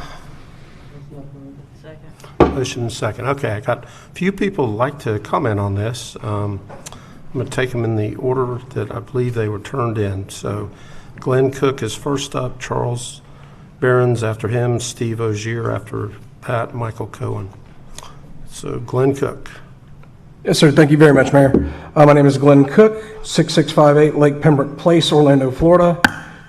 Motion and second. Okay, I got a few people who'd like to comment on this. I'm going to take them in the order that I believe they were turned in. So Glenn Cook is first up, Charles Behrens after him, Steve Ogier after Pat, Michael Cohen. So Glenn Cook. Yes, sir. Thank you very much, Mayor. My name is Glenn Cook, 6658 Lake Pembroke Place, Orlando, Florida,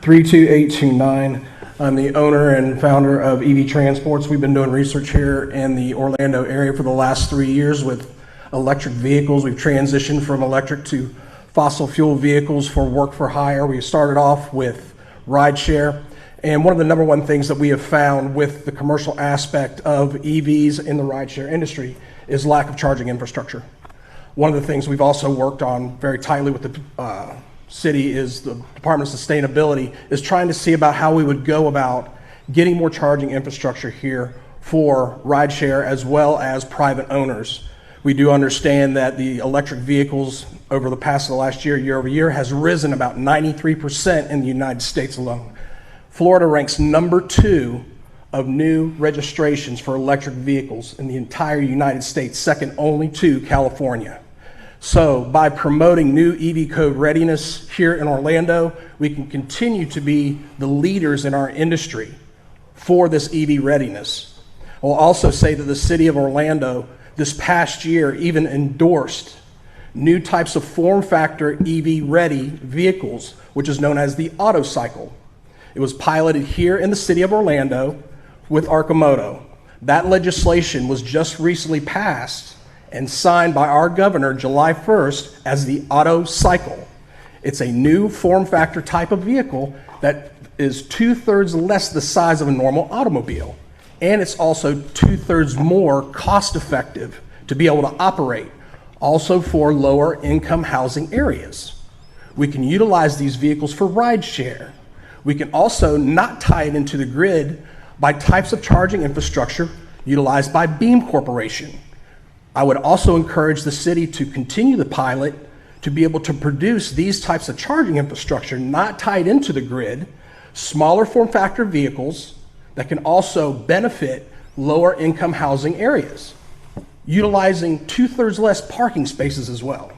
32829. I'm the owner and founder of EV Transports. We've been doing research here in the Orlando area for the last 3 years with electric vehicles. We've transitioned from electric to fossil fuel vehicles for work for hire. We started off with rideshare. And one of the number one things that we have found with the commercial aspect of EVs in the rideshare industry is lack of charging infrastructure. One of the things we've also worked on very tightly with the city is the Department of Sustainability is trying to see about how we would go about getting more charging infrastructure here for rideshare as well as private owners. We do understand that the electric vehicles over the last year over year, has risen about 93% in the United States alone. Florida ranks number 2 of new registrations for electric vehicles in the entire United States, second only to California. So by promoting new EV code readiness here in Orlando, we can continue to be the leaders in our industry for this EV readiness. I will also say that the City of Orlando this past year even endorsed new types of form factor EV ready vehicles, which is known as the Autocycle. It was piloted here in the City of Orlando with Arcimoto. That legislation was just recently passed and signed by our governor July 1st as the Autocycle. It's a new form factor type of vehicle that is 2/3 less the size of a normal automobile. And it's also 2/3 more cost effective to be able to operate, also for lower income housing areas. We can utilize these vehicles for ride share. We can also not tie it into the grid by types of charging infrastructure utilized by Beam Corporation. I would also encourage the city to continue the pilot to be able to produce these types of charging infrastructure not tied into the grid, smaller form factor vehicles that can also benefit lower income housing areas, utilizing 2/3 less parking spaces as well.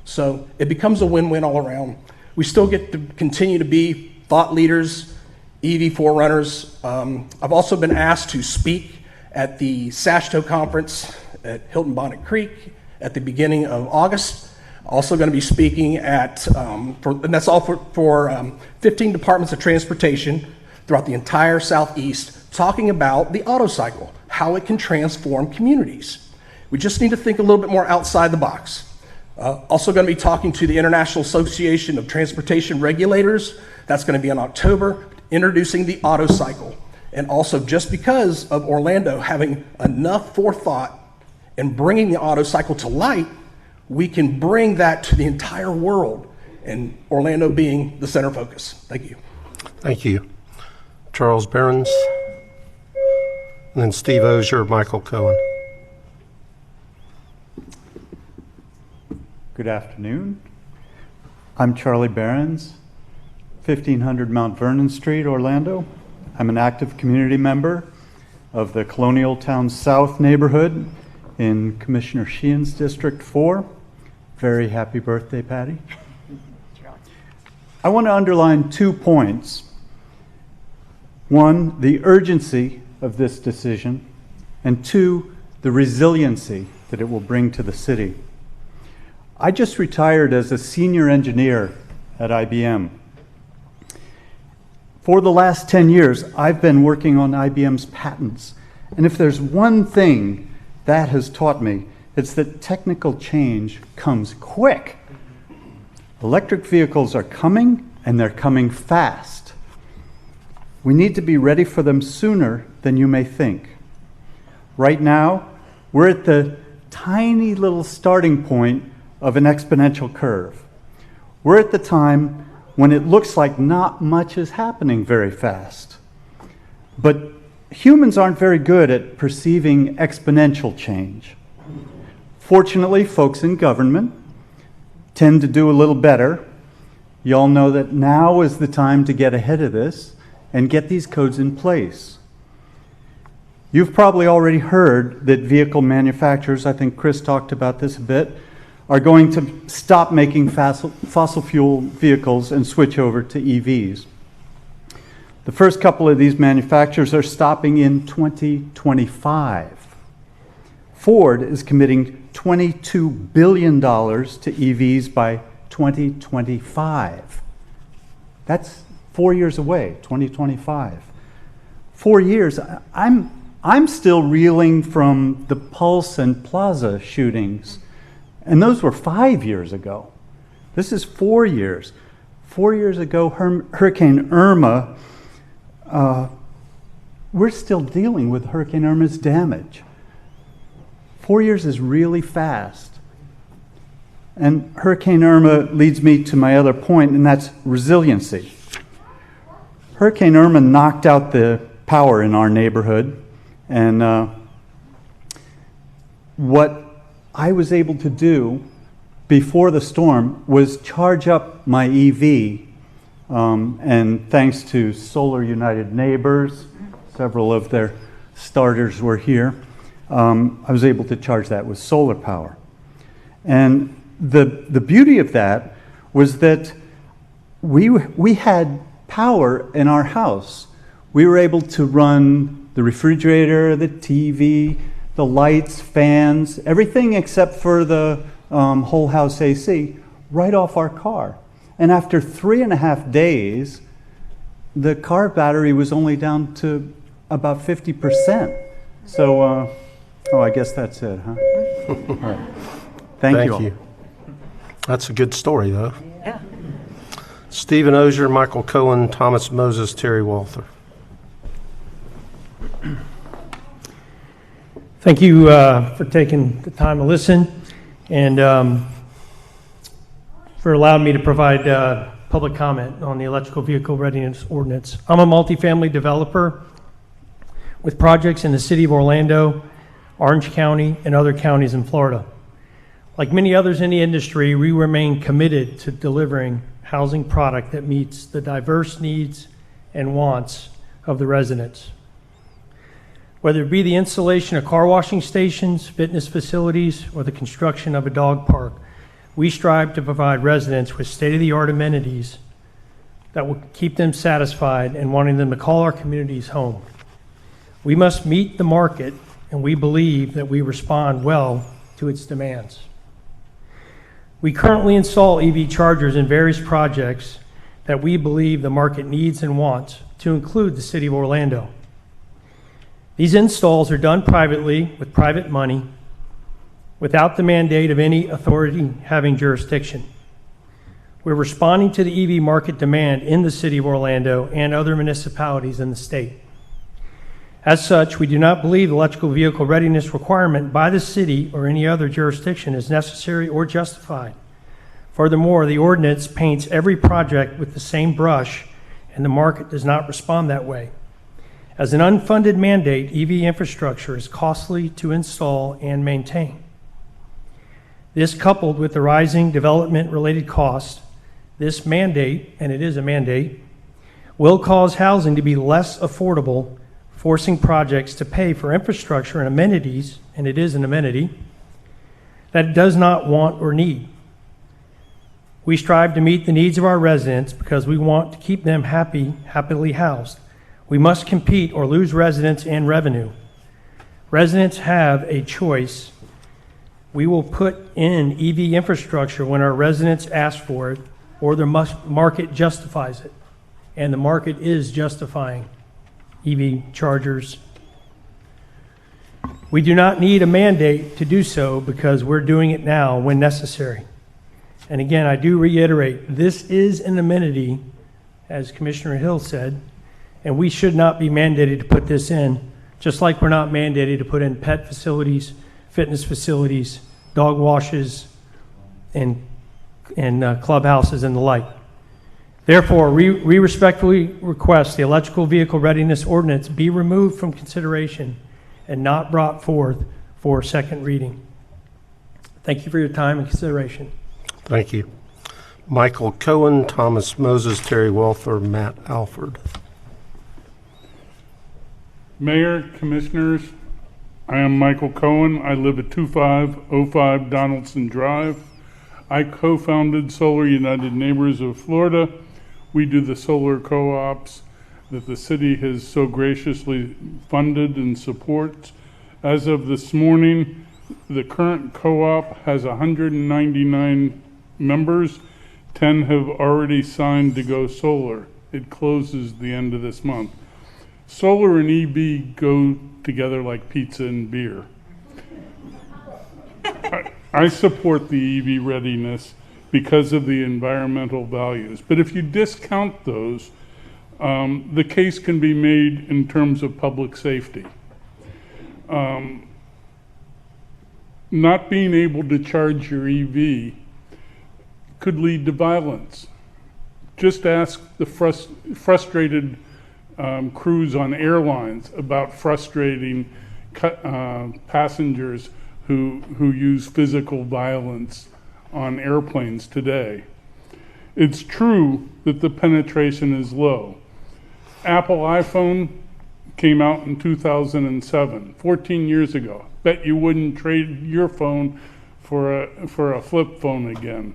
So it becomes a win-win all around. We still get to continue to be thought leaders, EV forerunners. I've also been asked to speak at the SASHTO conference at Hilton Bonnet Creek at the beginning of August. Also going to be speaking at, and that's all for 15 departments of transportation throughout the entire Southeast, talking about the Autocycle, how it can transform communities. We just need to think a little bit more outside the box. Also going to be talking to the International Association of Transportation Regulators. That's going to be in October, introducing the Autocycle. And also, just because of Orlando having enough forethought and bringing the Autocycle to light, we can bring that to the entire world, and Orlando being the center focus. Thank you. Thank you. Charles Behrens, and then Steve Ozier, Michael Cohen. Good afternoon. I'm Charlie Behrens, 1500 Mount Vernon Street, Orlando. I'm an active community member of the Colonial Town South neighborhood in Commissioner Sheehan's District 4. Very happy birthday, Patty. I want to underline 2 points. One, the urgency of this decision, and 2, the resiliency that it will bring to the city. I just retired as a senior engineer at IBM. For the last 10 years, I've been working on IBM's patents. And if there's one thing that has taught me, it's that technical change comes quick. Electric vehicles are coming, and they're coming fast. We need to be ready for them sooner than you may think. Right now, we're at the tiny little starting point of an exponential curve. We're at the time when it looks like not much is happening very fast. But humans aren't very good at perceiving exponential change. Fortunately, folks in government tend to do a little better. You all know that now is the time to get ahead of this and get these codes in place. You've probably already heard that vehicle manufacturers, I think Chris talked about this a bit, are going to stop making fossil fuel vehicles and switch over to EVs. The first couple of these manufacturers are stopping in 2025. Ford is committing $22 billion to EVs by 2025. That's 4 years away, 2025. 4 years. I'm still reeling from the Pulse and Plaza shootings, and those were 5 years ago. This is 4 years. 4 years ago, Hurricane Irma, we're still dealing with Hurricane Irma's damage. 4 years is really fast. And Hurricane Irma leads me to my other point, and that's resiliency. Hurricane Irma knocked out the power in our neighborhood, and what I was able to do before the storm was charge up my EV, and thanks to Solar United Neighbors, several of their starters were here, I was able to charge that with solar power. And the beauty of that was that we had power in our house We were able to run the refrigerator, the TV, the lights, fans, everything except for the whole house AC right off our car. And after 3.5 days, the car battery was only down to about 50%. So, I guess that's it, huh? All right. Thank you all. That's a good story, though. Yeah. Stephen Ozier, Michael Cohen, Thomas Moses, Terry Walther. Thank you for taking the time to listen and for allowing me to provide public comment on the electrical vehicle readiness ordinance. I'm a multifamily developer with projects in the city of Orlando, Orange County, and other counties in Florida. Like many others in the industry, we remain committed to delivering housing product that meets the diverse needs and wants of the residents. Whether it be the installation of car washing stations, fitness facilities, or the construction of a dog park, we strive to provide residents with state-of-the-art amenities that will keep them satisfied and wanting them to call our communities home. We must meet the market, and we believe that we respond well to its demands. We currently install EV chargers in various projects that we believe the market needs and wants, to include the city of Orlando. These installs are done privately with private money without the mandate of any authority having jurisdiction. We're responding to the EV market demand in the city of Orlando and other municipalities in the state. As such, we do not believe the electrical vehicle readiness requirement by the city or any other jurisdiction is necessary or justified. Furthermore, the ordinance paints every project with the same brush, and the market does not respond that way. As an unfunded mandate, EV infrastructure is costly to install and maintain. This, coupled with the rising development-related costs, this mandate, and it is a mandate, will cause housing to be less affordable, forcing projects to pay for infrastructure and amenities, and it is an amenity, that it does not want or need. We strive to meet the needs of our residents because we want to keep them happily housed. We must compete or lose residents and revenue. Residents have a choice. We will put in EV infrastructure when our residents ask for it or the market justifies it. And the market is justifying EV chargers. We do not need a mandate to do so because we're doing it now when necessary. And again, I do reiterate, this is an amenity, as Commissioner Hill said, and we should not be mandated to put this in, just like we're not mandated to put in pet facilities, fitness facilities, dog washes, and clubhouses and the like. Therefore, we respectfully request the electrical vehicle readiness ordinance be removed from consideration and not brought forth for second reading. Thank you for your time and consideration. Thank you. Michael Cohen, Thomas Moses, Terry Walther, Matt Alford. Mayor, Commissioners, I am Michael Cohen. I live at 2505 Donaldson Drive. I co-founded Solar United Neighbors of Florida. We do the solar co-ops that the city has so graciously funded and supports. As of this morning, the current co-op has 199 members. 10 have already signed to go solar. It closes the end of this month. Solar and EV go together like pizza and beer. I support the EV readiness because of the environmental values. But if you discount those, the case can be made in terms of public safety. Not being able to charge your EV could lead to violence. Just ask the frustrated crews on airlines about frustrating passengers who use physical violence on airplanes today. It's true that the penetration is low. Apple iPhone came out in 2007, 14 years ago. Bet you wouldn't trade your phone for a flip phone again.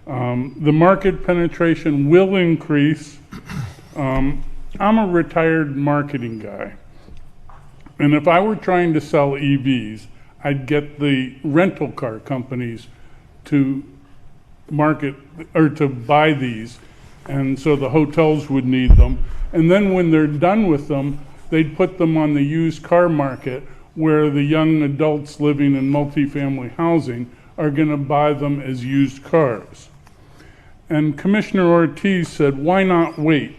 The market penetration will increase I'm a retired marketing guy. And if I were trying to sell EVs, I'd get the rental car companies to market or to buy these. And so the hotels would need them. And then when they're done with them, they'd put them on the used car market where the young adults living in multifamily housing are going to buy them as used cars. And Commissioner Ortiz said, why not wait?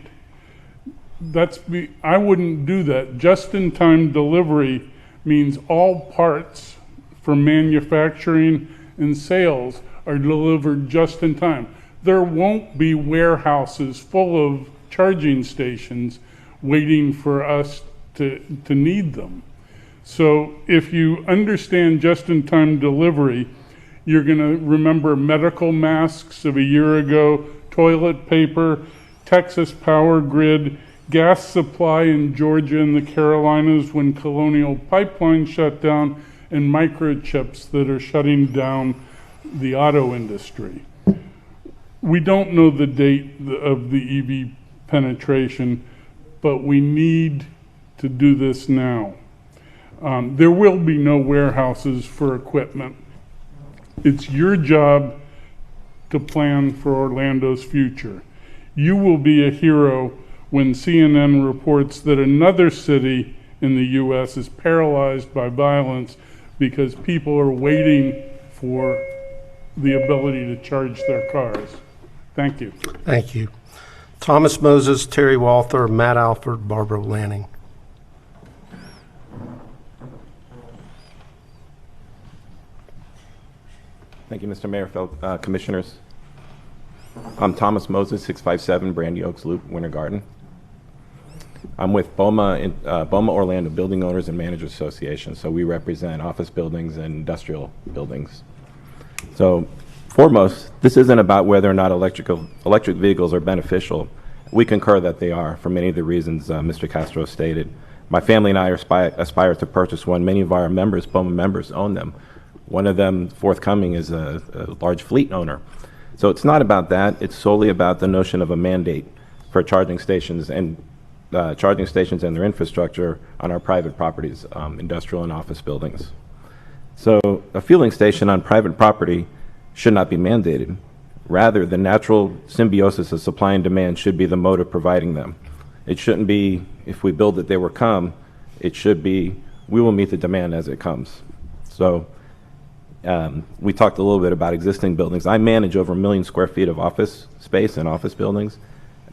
I wouldn't do that. Just-in-time delivery means all parts for manufacturing and sales are delivered just in time. There won't be warehouses full of charging stations waiting for us to need them. So if you understand just-in-time delivery, you're going to remember medical masks of a year ago, toilet paper, Texas power grid, gas supply in Georgia and the Carolinas when Colonial Pipeline shut down, and microchips that are shutting down the auto industry. We don't know the date of the EV penetration, but we need to do this now. There will be no warehouses for equipment. It's your job to plan for Orlando's future. You will be a hero when CNN reports that another city in the U.S. is paralyzed by violence because people are waiting for the ability to charge their cars. Thank you. Thank you. Thomas Moses, Terry Walther, Matt Alford, Barbara Lanning. Thank you, Mr. Mayor, fellow commissioners. I'm Thomas Moses, 657 Brandy Oaks Loop, Winter Garden. I'm with BOMA Orlando Building Owners and Managers Association, so we represent office buildings and industrial buildings. So foremost, this isn't about whether or not electric vehicles are beneficial. We concur that they are for many of the reasons Mr. Castro stated. My family and I aspire to purchase one. Many of our members, BOMA members, own them. One of them forthcoming is a large fleet owner. So it's not about that. It's solely about the notion of a mandate for charging stations and their infrastructure on our private properties, industrial and office buildings. So a fueling station on private property should not be mandated. Rather, the natural symbiosis of supply and demand should be the mode of providing them. It shouldn't be, if we build it, they will come. It should be, we will meet the demand as it comes. So we talked a little bit about existing buildings. I manage over 1 million square feet of office space and office buildings,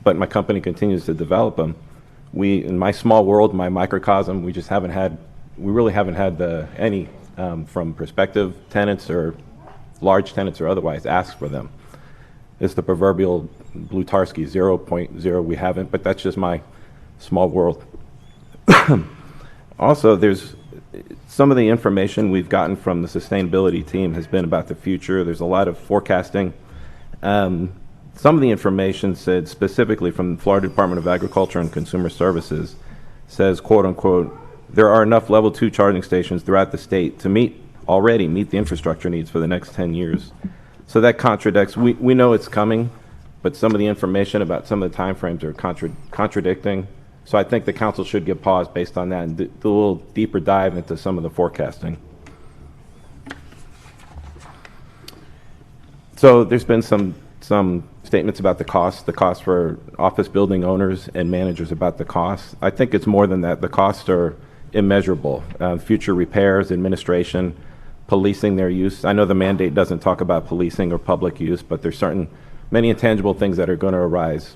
but my company continues to develop them. In my small world, my microcosm, we really haven't had any from prospective tenants or large tenants or otherwise ask for them. It's the proverbial Blutarski 0.0 we haven't, but that's just my small world. Also, there's some of the information we've gotten from the sustainability team has been about the future. There's a lot of forecasting. Some of the information said specifically from the Florida Department of Agriculture and Consumer Services says, quote unquote, there are enough level 2 charging stations throughout the state to already meet the infrastructure needs for the next 10 years. So that contradicts, we know it's coming, but some of the information about some of the timeframes are contradicting. So I think the council should give pause based on that and do a little deeper dive into some of the forecasting. So there's been some statements about the cost for office building owners and managers about the cost. I think it's more than that. The costs are immeasurable. Future repairs, administration, policing their use. I know the mandate doesn't talk about policing or public use, but there's many intangible things that are going to arise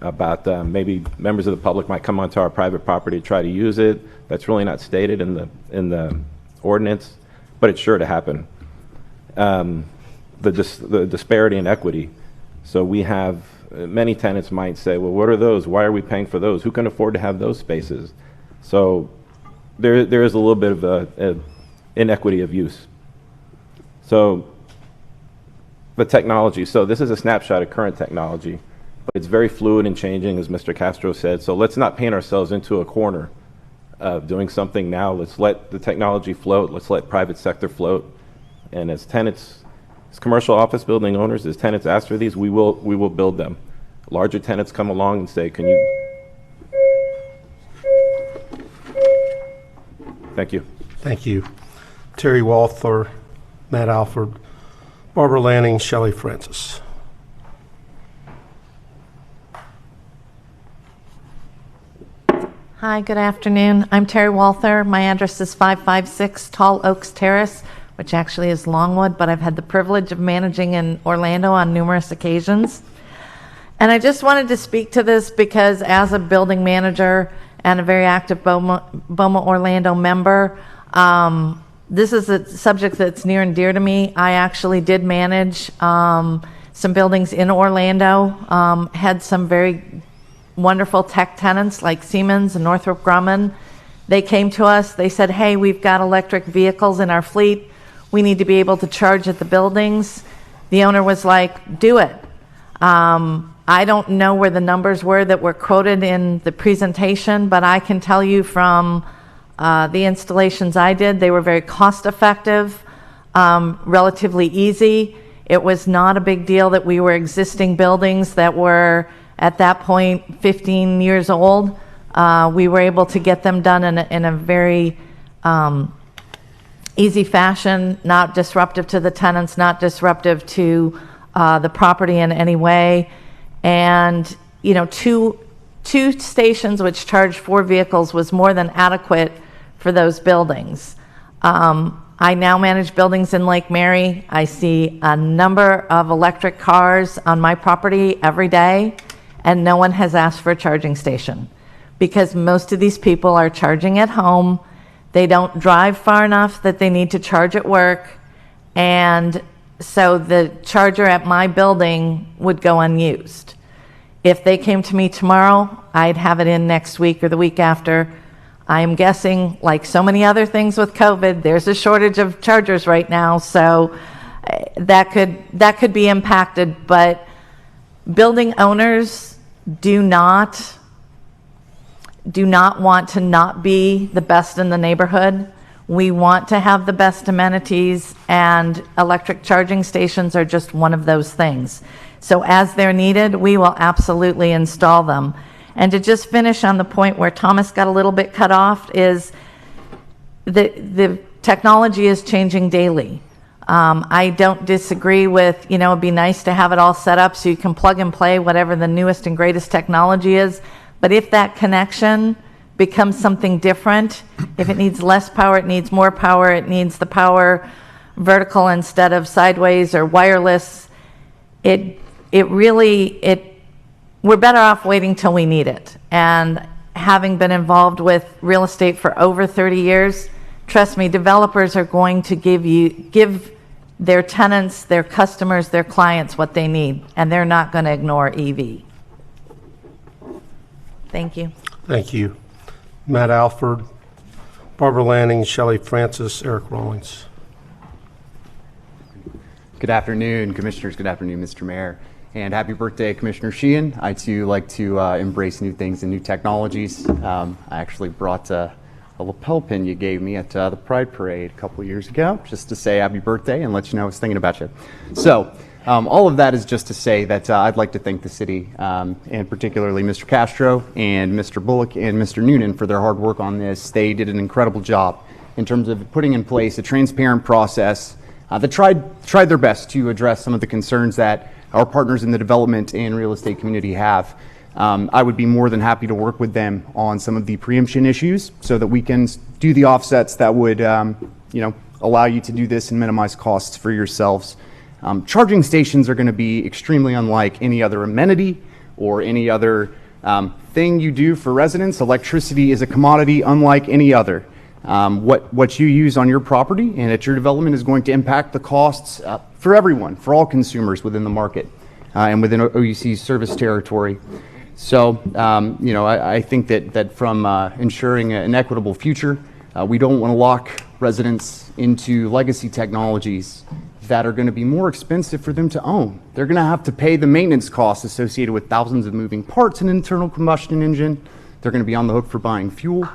about maybe members of the public might come onto our private property to try to use it. That's really not stated in the ordinance, but it's sure to happen. The disparity in equity. So we have many tenants might say, well, what are those? Why are we paying for those? Who can afford to have those spaces? So there is a little bit of a inequity of use. So the technology. So this is a snapshot of current technology, but it's very fluid and changing, as Mr. Castro said. So let's not paint ourselves into a corner of doing something now. Let's let the technology float. Let's let private sector float. And as tenants, as commercial office building owners, as tenants ask for these, we will build them. Larger tenants come along and say, can you Thank you. Thank you. Terry Walther, Matt Alford, Barbara Lanning, Shelley Francis. Hi, good afternoon. I'm Terry Walther. My address is 556 Tall Oaks Terrace, which actually is Longwood, but I've had the privilege of managing in Orlando on numerous occasions. And I just wanted to speak to this because as a building manager and a very active BOMA Orlando member, this is a subject that's near and dear to me. I actually did manage some buildings in Orlando, had some very wonderful tech tenants like Siemens and Northrop Grumman. They came to us, they said, hey, we've got electric vehicles in our fleet. We need to be able to charge at the buildings. The owner was like, do it. I don't know where the numbers were that were quoted in the presentation, but I can tell you from the installations I did, they were very cost effective, relatively easy. It was not a big deal that we were existing buildings that were at that point 15 years old. We were able to get them done in a very easy fashion, not disruptive to the tenants, not disruptive to the property in any way. And, you know, two stations which charged 4 vehicles was more than adequate for those buildings. I now manage buildings in Lake Mary. I see a number of electric cars on my property every day, and no one has asked for a charging station because most of these people are charging at home. They don't drive far enough that they need to charge at work, and so the charger at my building would go unused. If they came to me tomorrow, I'd have it in next week or the week after. I'm guessing, like so many other things with COVID, there's a shortage of chargers right now, so that could be impacted. But building owners do not want to not be the best in the neighborhood. We want to have the best amenities, and electric charging stations are just one of those things. So as they're needed, we will absolutely install them. And to just finish on the point where Thomas got a little bit cut off is the technology is changing daily. I don't disagree with, you know, it'd be nice to have it all set up so you can plug and play whatever the newest and greatest technology is. But if that connection becomes something different, if it needs less power, it needs more power, it needs the power vertical instead of sideways or wireless, we're better off waiting till we need it. And having been involved with real estate for over 30 years, trust me, developers are going to give their tenants, their customers, their clients what they need, and they're not going to ignore EV. Thank you. Thank you. Matt Alford, Barbara Lanning, Shelley Francis, Eric Rawlings. Good afternoon, Commissioners. Good afternoon, Mr. Mayor. And happy birthday, Commissioner Sheehan. I too like to embrace new things and new technologies. I actually brought a lapel pin you gave me at the Pride Parade a couple years ago, just to say happy birthday and let you know I was thinking about you. So all of that is just to say that I'd like to thank the city, and particularly Mr. Castro and Mr. Bullock and Mr. Noonan for their hard work on this. They did an incredible job in terms of putting in place a transparent process that tried their best to address some of the concerns that our partners in the development and real estate community have. I would be more than happy to work with them on some of the preemption issues so that we can do the offsets that would allow you to do this and minimize costs for yourselves. Charging stations are going to be extremely unlike any other amenity or any other thing you do for residents. Electricity is a commodity unlike any other. What you use on your property and at your development is going to impact the costs for everyone, for all consumers within the market and within OUC's service territory. So, I think that from ensuring an equitable future, we don't want to lock residents into legacy technologies that are going to be more expensive for them to own. They're going to have to pay the maintenance costs associated with thousands of moving parts in an internal combustion engine. They're going to be on the hook for buying fuel.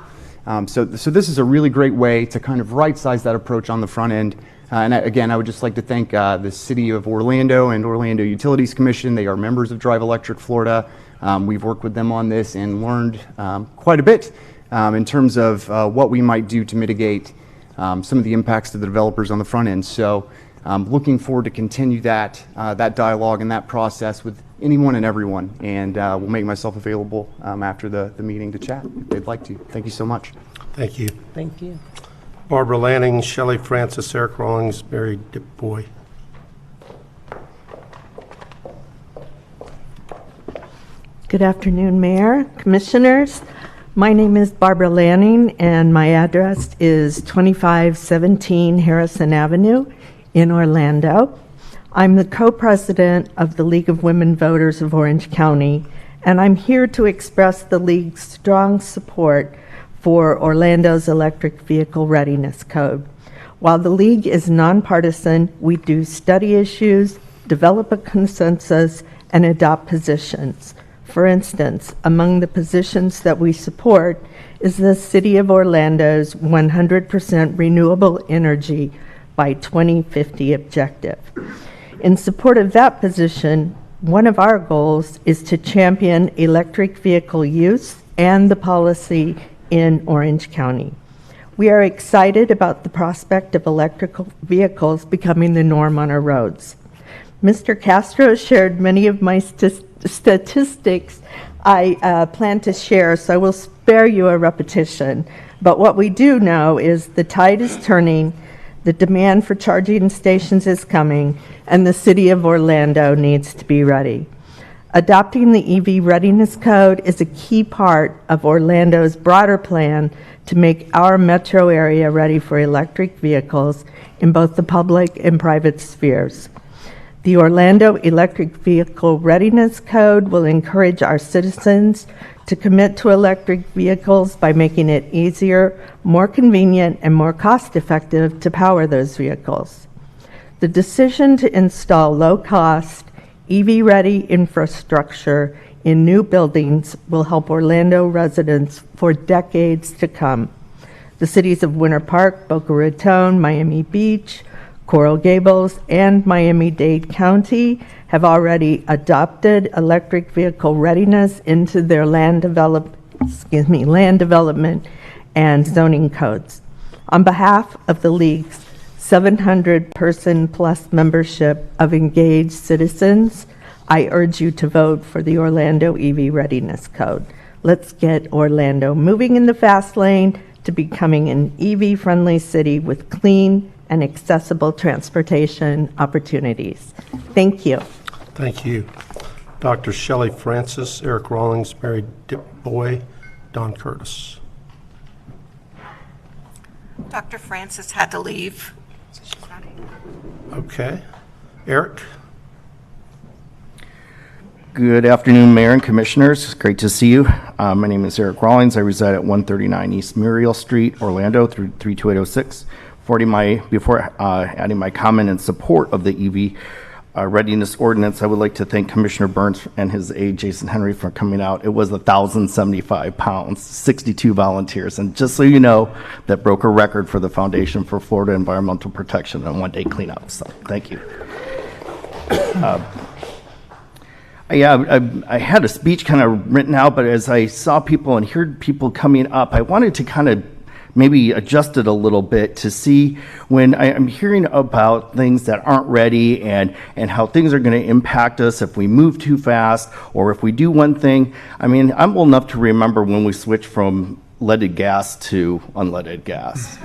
So this is a really great way to kind of right-size that approach on the front end. And again, I would just like to thank the City of Orlando and Orlando Utilities Commission. They are members of Drive Electric Florida. We've worked with them on this and learned quite a bit. in terms of what we might do to mitigate some of the impacts to the developers on the front end. So looking forward to continue that dialogue and that process with anyone and everyone, and will make myself available after the meeting to chat if they'd like to. Thank you so much. Thank you. Thank you. Barbara Lanning, Shelley Francis, Eric Rawlings, Mary Dipboy. Good afternoon, Mayor, Commissioners. My name is Barbara Lanning, and my address is 2517 Harrison Avenue in Orlando. I'm the co-president of the League of Women Voters of Orange County, and I'm here to express the League's strong support for Orlando's Electric Vehicle Readiness Code. While the League is nonpartisan, we do study issues, develop a consensus, and adopt positions. For instance, among the positions that we support is the City of Orlando's 100% renewable energy by 2050 objective. In support of that position, one of our goals is to champion electric vehicle use and the policy in Orange County. We are excited about the prospect of electrical vehicles becoming the norm on our roads. Mr. Castro shared many of my statistics I plan to share, so I will spare you a repetition. But what we do know is the tide is turning, the demand for charging stations is coming, and the City of Orlando needs to be ready. Adopting the EV Readiness Code is a key part of Orlando's broader plan to make our metro area ready for electric vehicles in both the public and private spheres. The Orlando Electric Vehicle Readiness Code will encourage our citizens to commit to electric vehicles by making it easier, more convenient, and more cost-effective to power those vehicles. The decision to install low-cost, EV-ready infrastructure in new buildings will help Orlando residents for decades to come. The cities of Winter Park, Boca Raton, Miami Beach, Coral Gables, and Miami-Dade County have already adopted electric vehicle readiness into their land development and zoning codes. On behalf of the League's 700-person-plus membership of engaged citizens, I urge you to vote for the Orlando EV Readiness Code. Let's get Orlando moving in the fast lane to becoming an EV-friendly city with clean and accessible transportation opportunities. Thank you. Thank you. Dr. Shelley Francis, Eric Rawlings, Mary Dipboy, Don Curtis. Dr. Francis had to leave. So she's not here. Okay. Eric? Good afternoon, Mayor and Commissioners. It's great to see you. My name is Eric Rawlings. I reside at 139 East Muriel Street, Orlando, through 32806. Before adding my comment in support of the EV readiness ordinance, I would like to thank Commissioner Burns and his aide, Jason Henry, for coming out. It was 1,075 pounds, 62 volunteers. And just so you know, that broke a record for the Foundation for Florida Environmental Protection on one-day cleanup. So thank you. I had a speech kind of written out, but as I saw people and heard people coming up, I wanted to kind of maybe adjust it a little bit to see when I'm hearing about things that aren't ready and how things are going to impact us if we move too fast or if we do one thing. I mean, I'm old enough to remember when we switched from leaded gas to unleaded gas.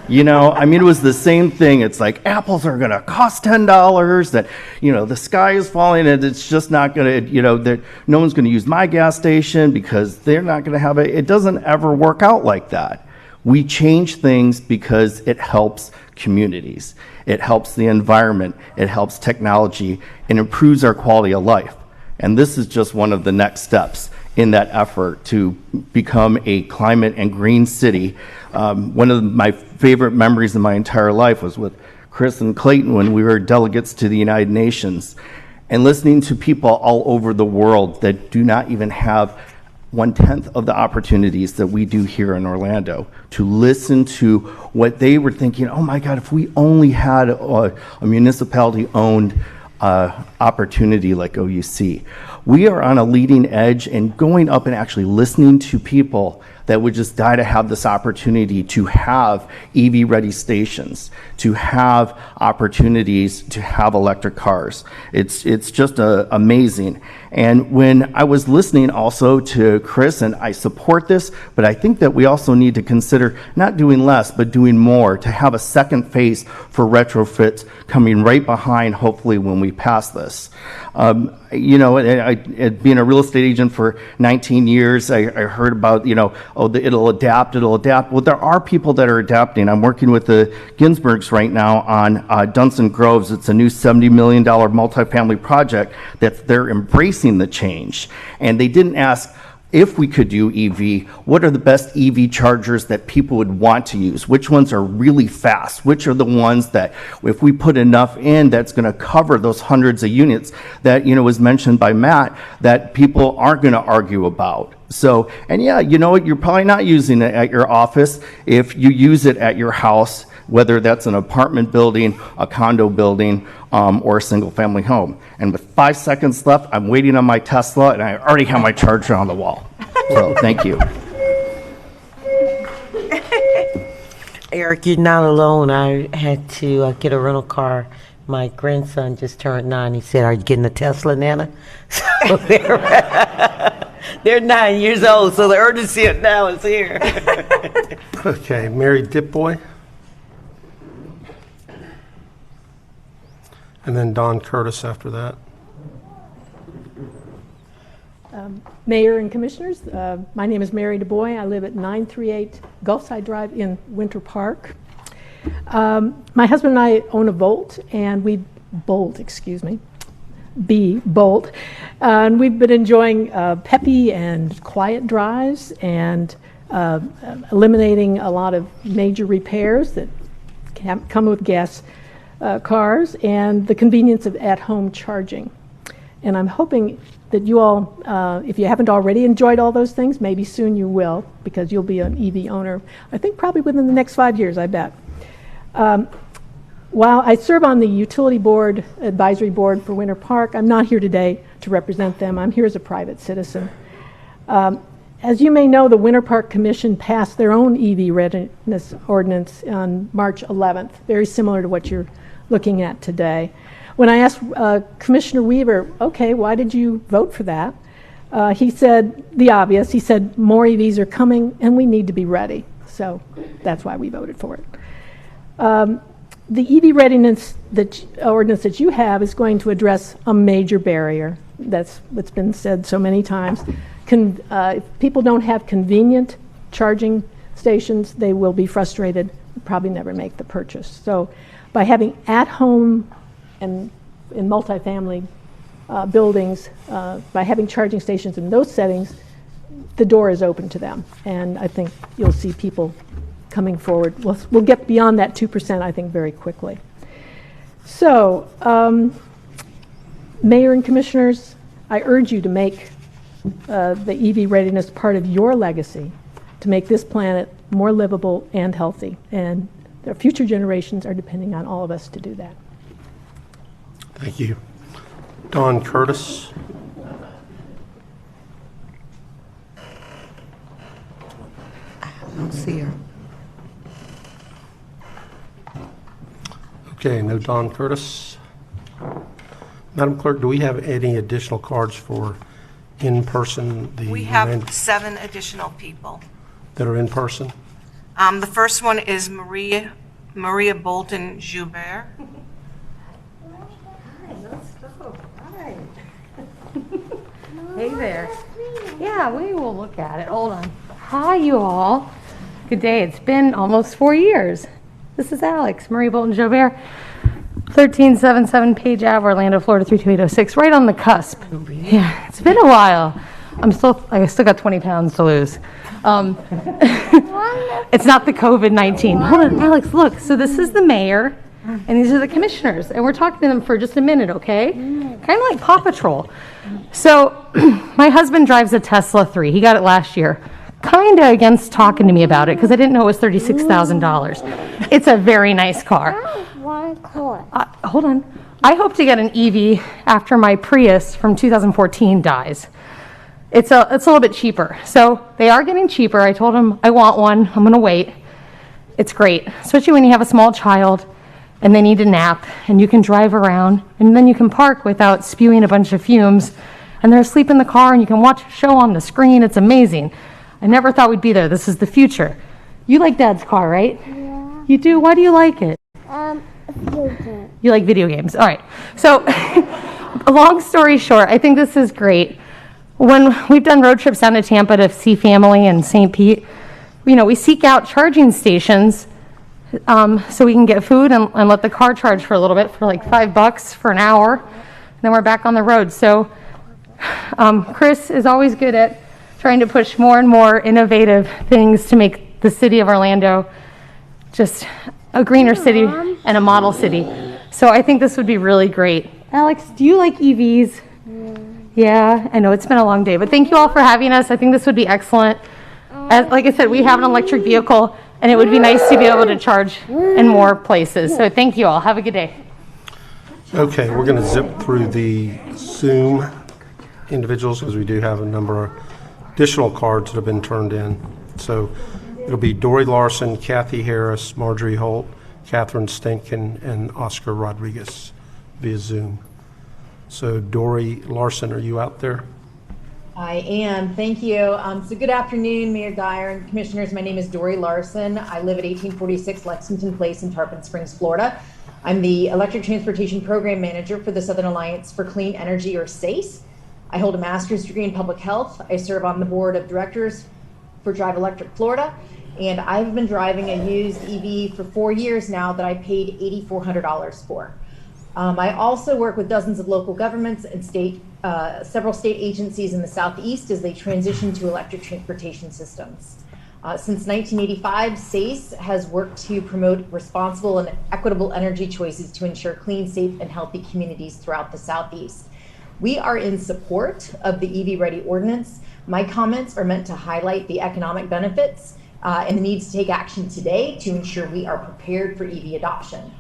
You know, I mean, it was the same thing. It's like apples are going to cost $10, that, you know, the sky is falling and it's just not going to, you know, that no one's going to use my gas station because they're not going to have it. It doesn't ever work out like that. We change things because it helps communities. It helps the environment. It helps technology and improves our quality of life. And this is just one of the next steps in that effort to become a climate and green city. One of my favorite memories in my entire life was with Chris and Clayton when we were delegates to the United Nations and listening to people all over the world that do not even have 1/10 of the opportunities that we do here in Orlando, to listen to what they were thinking. Oh my God, if we only had a municipality-owned opportunity like OUC. We are on a leading edge and going up and actually listening to people that would just die to have this opportunity to have EV-ready stations, to have opportunities to have electric cars. It's just amazing. And when I was listening also to Chris, and I support this, but I think that we also need to consider not doing less, but doing more to have a second phase for retrofits coming right behind, hopefully, when we pass this. You know, being a real estate agent for 19 years, I heard about, you know, it'll adapt. Well, there are people that are adapting. I'm working with the Ginsbergs right now on Dunstan Groves. It's a new $70 million multifamily project that they're embracing the change. And they didn't ask if we could do EV, what are the best EV chargers that people would want to use? Which ones are really fast? Which are the ones that if we put enough in, that's going to cover those hundreds of units that, you know, was mentioned by Matt, that people aren't going to argue about. So, and yeah, you know what, you're probably not using it at your office. If you use it at your house, whether that's an apartment building, a condo building, or a single family home. And with 5 seconds left, I'm waiting on my Tesla and I already have my charger on the wall. So thank you. Eric, you're not alone. I had to get a rental car. My grandson just turned 9. He said, "Are you getting a Tesla, Nana?" So they're 9 years old, so the urgency now is here. Okay, Mary Dipboy. And then Don Curtis after that. Mayor and Commissioners, my name is Mary DuBois. I live at 938 Gulfside Drive in Winter Park. My husband and I own a Bolt, and Bolt, and we've been enjoying peppy and quiet drives and eliminating a lot of major repairs that come with gas cars and the convenience of at-home charging. And I'm hoping that you all, if you haven't already enjoyed all those things, maybe soon you will, because you'll be an EV owner, I think probably within the next 5 years, I bet. While I serve on the Utility Board, Advisory Board for Winter Park, I'm not here today to represent them. I'm here as a private citizen. As you may know, the Winter Park Commission passed their own EV readiness ordinance on March 11th, very similar to what you're looking at today. When I asked Commissioner Weaver, okay, why did you vote for that? He said the obvious. He said more EVs are coming and we need to be ready. So that's why we voted for it. The EV readiness ordinance that you have is going to address a major barrier. That's what's been said so many times. If people don't have convenient charging stations, they will be frustrated, probably never make the purchase. So by having at-home and in multifamily buildings, by having charging stations in those settings, the door is open to them. And I think you'll see people coming forward. We'll get beyond that 2%, I think, very quickly. So, Mayor and Commissioners, I urge you to make the EV readiness part of your legacy to make this planet more livable and healthy. And the future generations are depending on all of us to do that. Thank you. Don Curtis. I don't see her. Okay, no Don Curtis. Madam Clerk, do we have any additional cards for in-person? We have 7 additional people. That are in person? The first one is Maria Bolton Joubert. Hi. Hey there. Yeah, we will look at it. Hold on. Hi, you all. Good day. It's been almost 4 years. This is Alex, Marie Bolton Joubert, 1377 Page Ave, Orlando, Florida, 32806, right on the cusp. Yeah, it's been a while. I still got 20 pounds to lose. It's not the COVID-19. Hold on, Alex, look. So this is the mayor, and these are the commissioners, and we're talking to them for just a minute, okay? Kind of like Paw Patrol. So my husband drives a Tesla 3. He got it last year. Kind of against talking to me about it because I didn't know it was $36,000. It's a very nice car. Hold on. I hope to get an EV after my Prius from 2014 dies. It's a little bit cheaper. So they are getting cheaper. I told them I want one. I'm going to wait. It's great, especially when you have a small child and they need a nap and you can drive around and then you can park without spewing a bunch of fumes and they're asleep in the car and you can watch a show on the screen. It's amazing. I never thought we'd be there. This is the future. You like Dad's car, right? Yeah. You do? Why do you like it? Video game. You like video games. All right. So long story short, I think this is great. When we've done road trips down to Tampa to see family and St. Pete, we seek out charging stations so we can get food and let the car charge for a little bit for like $5 for an hour. And then we're back on the road. So Chris is always good at trying to push more and more innovative things to make the city of Orlando just a greener city and a model city. So I think this would be really great. Alex, do you like EVs? Yeah, I know it's been a long day, but thank you all for having us. I think this would be excellent. Like I said, we have an electric vehicle, and it would be nice to be able to charge in more places. So thank you all. Have a good day. Okay, we're going to zip through the Zoom individuals because we do have a number of additional cards that have been turned in. So it'll be Dory Larson, Kathy Harris, Marjorie Holt, Catherine Stinkin, and Oscar Rodriguez via Zoom. So Dory Larson, are you out there? I am. Thank you. So good afternoon, Mayor Dyer and Commissioners. My name is Dory Larson. I live at 1846 Lexington Place in Tarpon Springs, Florida. I'm the Electric Transportation Program Manager for the Southern Alliance for Clean Energy, or SACE. I hold a master's degree in public health. I serve on the board of directors for Drive Electric Florida, and I've been driving a used EV for 4 years now that I paid $8,400 for. I also work with dozens of local governments and several state agencies in the Southeast as they transition to electric transportation systems. Since 1985, SACE has worked to promote responsible and equitable energy choices to ensure clean, safe, and healthy communities throughout the Southeast. We are in support of the EV Ready ordinance. My comments are meant to highlight the economic benefits and the need to take action today to ensure we are prepared for EV adoption.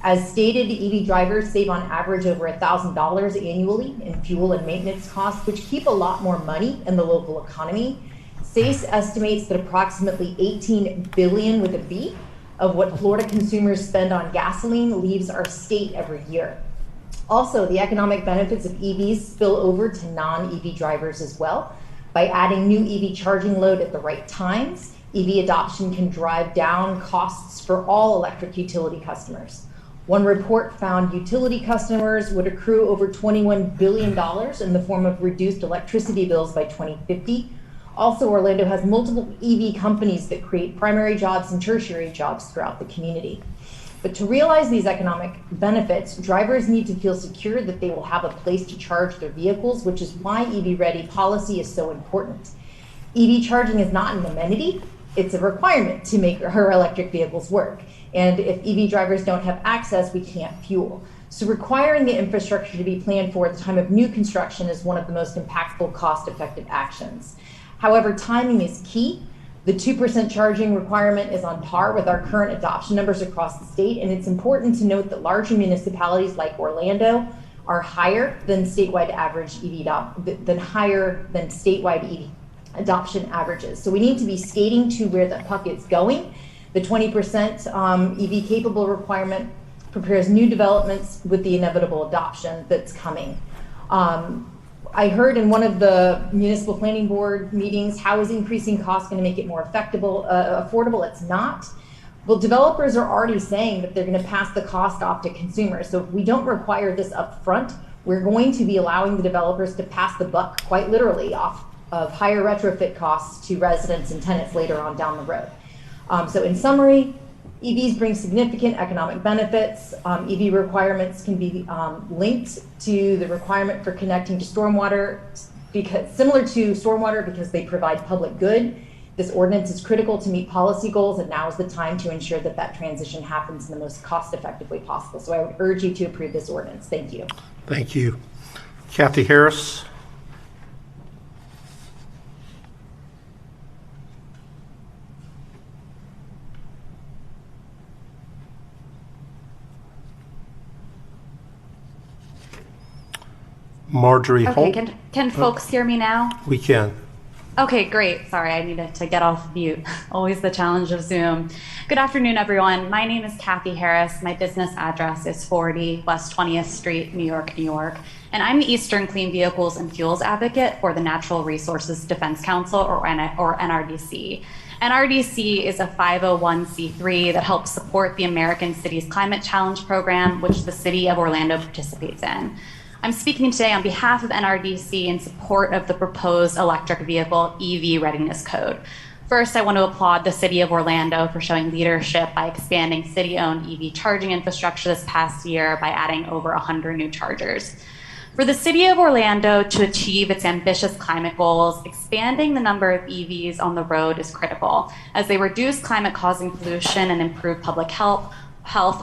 As stated, EV drivers save on average over $1,000 annually in fuel and maintenance costs, which keep a lot more money in the local economy. SACE estimates that approximately $18 billion with a B of what Florida consumers spend on gasoline leaves our state every year. Also, the economic benefits of EVs spill over to non-EV drivers as well. By adding new EV charging load at the right times, EV adoption can drive down costs for all electric utility customers. One report found utility customers would accrue over $21 billion in the form of reduced electricity bills by 2050. Also, Orlando has multiple EV companies that create primary jobs and tertiary jobs throughout the community. But to realize these economic benefits, drivers need to feel secure that they will have a place to charge their vehicles, which is why EV Ready policy is so important. EV charging is not an amenity, it's a requirement to make her electric vehicles work. And if EV drivers don't have access, we can't fuel. So requiring the infrastructure to be planned for at the time of new construction is one of the most impactful, cost-effective actions. However, timing is key. The 2% charging requirement is on par with our current adoption numbers across the state, and it's important to note that larger municipalities like Orlando are higher than statewide average EV adoption averages. So we need to be skating to where the puck is going. The 20% EV capable requirement prepares new developments with the inevitable adoption that's coming. I heard in one of the municipal planning board meetings, how is increasing costs going to make it more affordable? It's not. Well, developers are already saying that they're going to pass the cost off to consumers. So if we don't require this up front, we're going to be allowing the developers to pass the buck, quite literally, off of higher retrofit costs to residents and tenants later on down the road. So in summary, EVs bring significant economic benefits. EV requirements can be linked to the requirement for connecting to stormwater, similar to stormwater, because they provide public good. This ordinance is critical to meet policy goals, and now is the time to ensure that that transition happens in the most cost-effective way possible. So I would urge you to approve this ordinance. Thank you. Thank you. Kathy Harris. Marjorie Okay, Holt. can folks hear me now? We can. Okay, great. Sorry, I needed to get off mute. Always the challenge of Zoom. Good afternoon, everyone. My name is Kathy Harris. My business address is 40 West 20th Street, New York, New York. And I'm the Eastern Clean Vehicles and Fuels Advocate for the Natural Resources Defense Council, or NRDC. NRDC is a 501c3 that helps support the American Cities Climate Challenge program, which the City of Orlando participates in. I'm speaking today on behalf of NRDC in support of the proposed electric vehicle EV readiness code. First, I want to applaud the City of Orlando for showing leadership by expanding city-owned EV charging infrastructure this past year by adding over 100 new chargers. For the City of Orlando to achieve its ambitious climate goals, expanding the number of EVs on the road is critical, as they reduce climate-causing pollution and improve public health,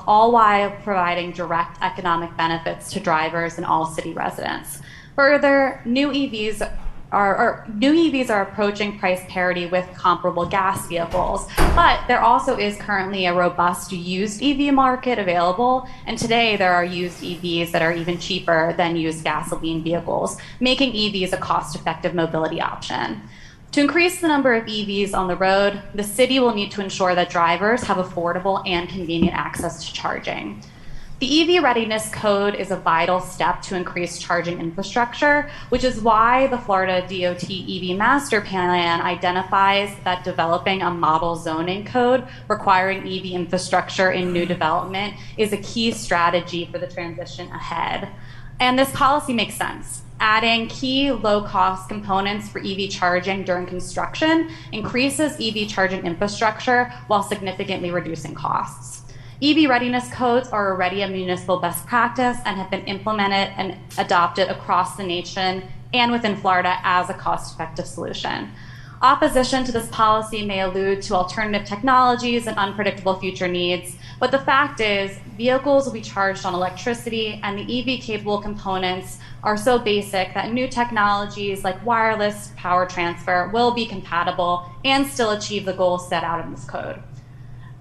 all while providing direct economic benefits to drivers and all city residents. Further, new EVs are approaching price parity with comparable gas vehicles, but there also is currently a robust used EV market available, and today there are used EVs that are even cheaper than used gasoline vehicles, making EVs a cost-effective mobility option. To increase the number of EVs on the road, the city will need to ensure that drivers have affordable and convenient access to charging. The EV Readiness Code is a vital step to increase charging infrastructure, which is why the Florida DOT EV Master Plan identifies that developing a model zoning code requiring EV infrastructure in new development is a key strategy for the transition ahead. And this policy makes sense. Adding key low-cost components for EV charging during construction increases EV charging infrastructure while significantly reducing costs. EV readiness codes are already a municipal best practice and have been implemented and adopted across the nation and within Florida as a cost-effective solution. Opposition to this policy may allude to alternative technologies and unpredictable future needs, but the fact is vehicles will be charged on electricity, and the EV-capable components are so basic that new technologies like wireless power transfer will be compatible and still achieve the goals set out in this code.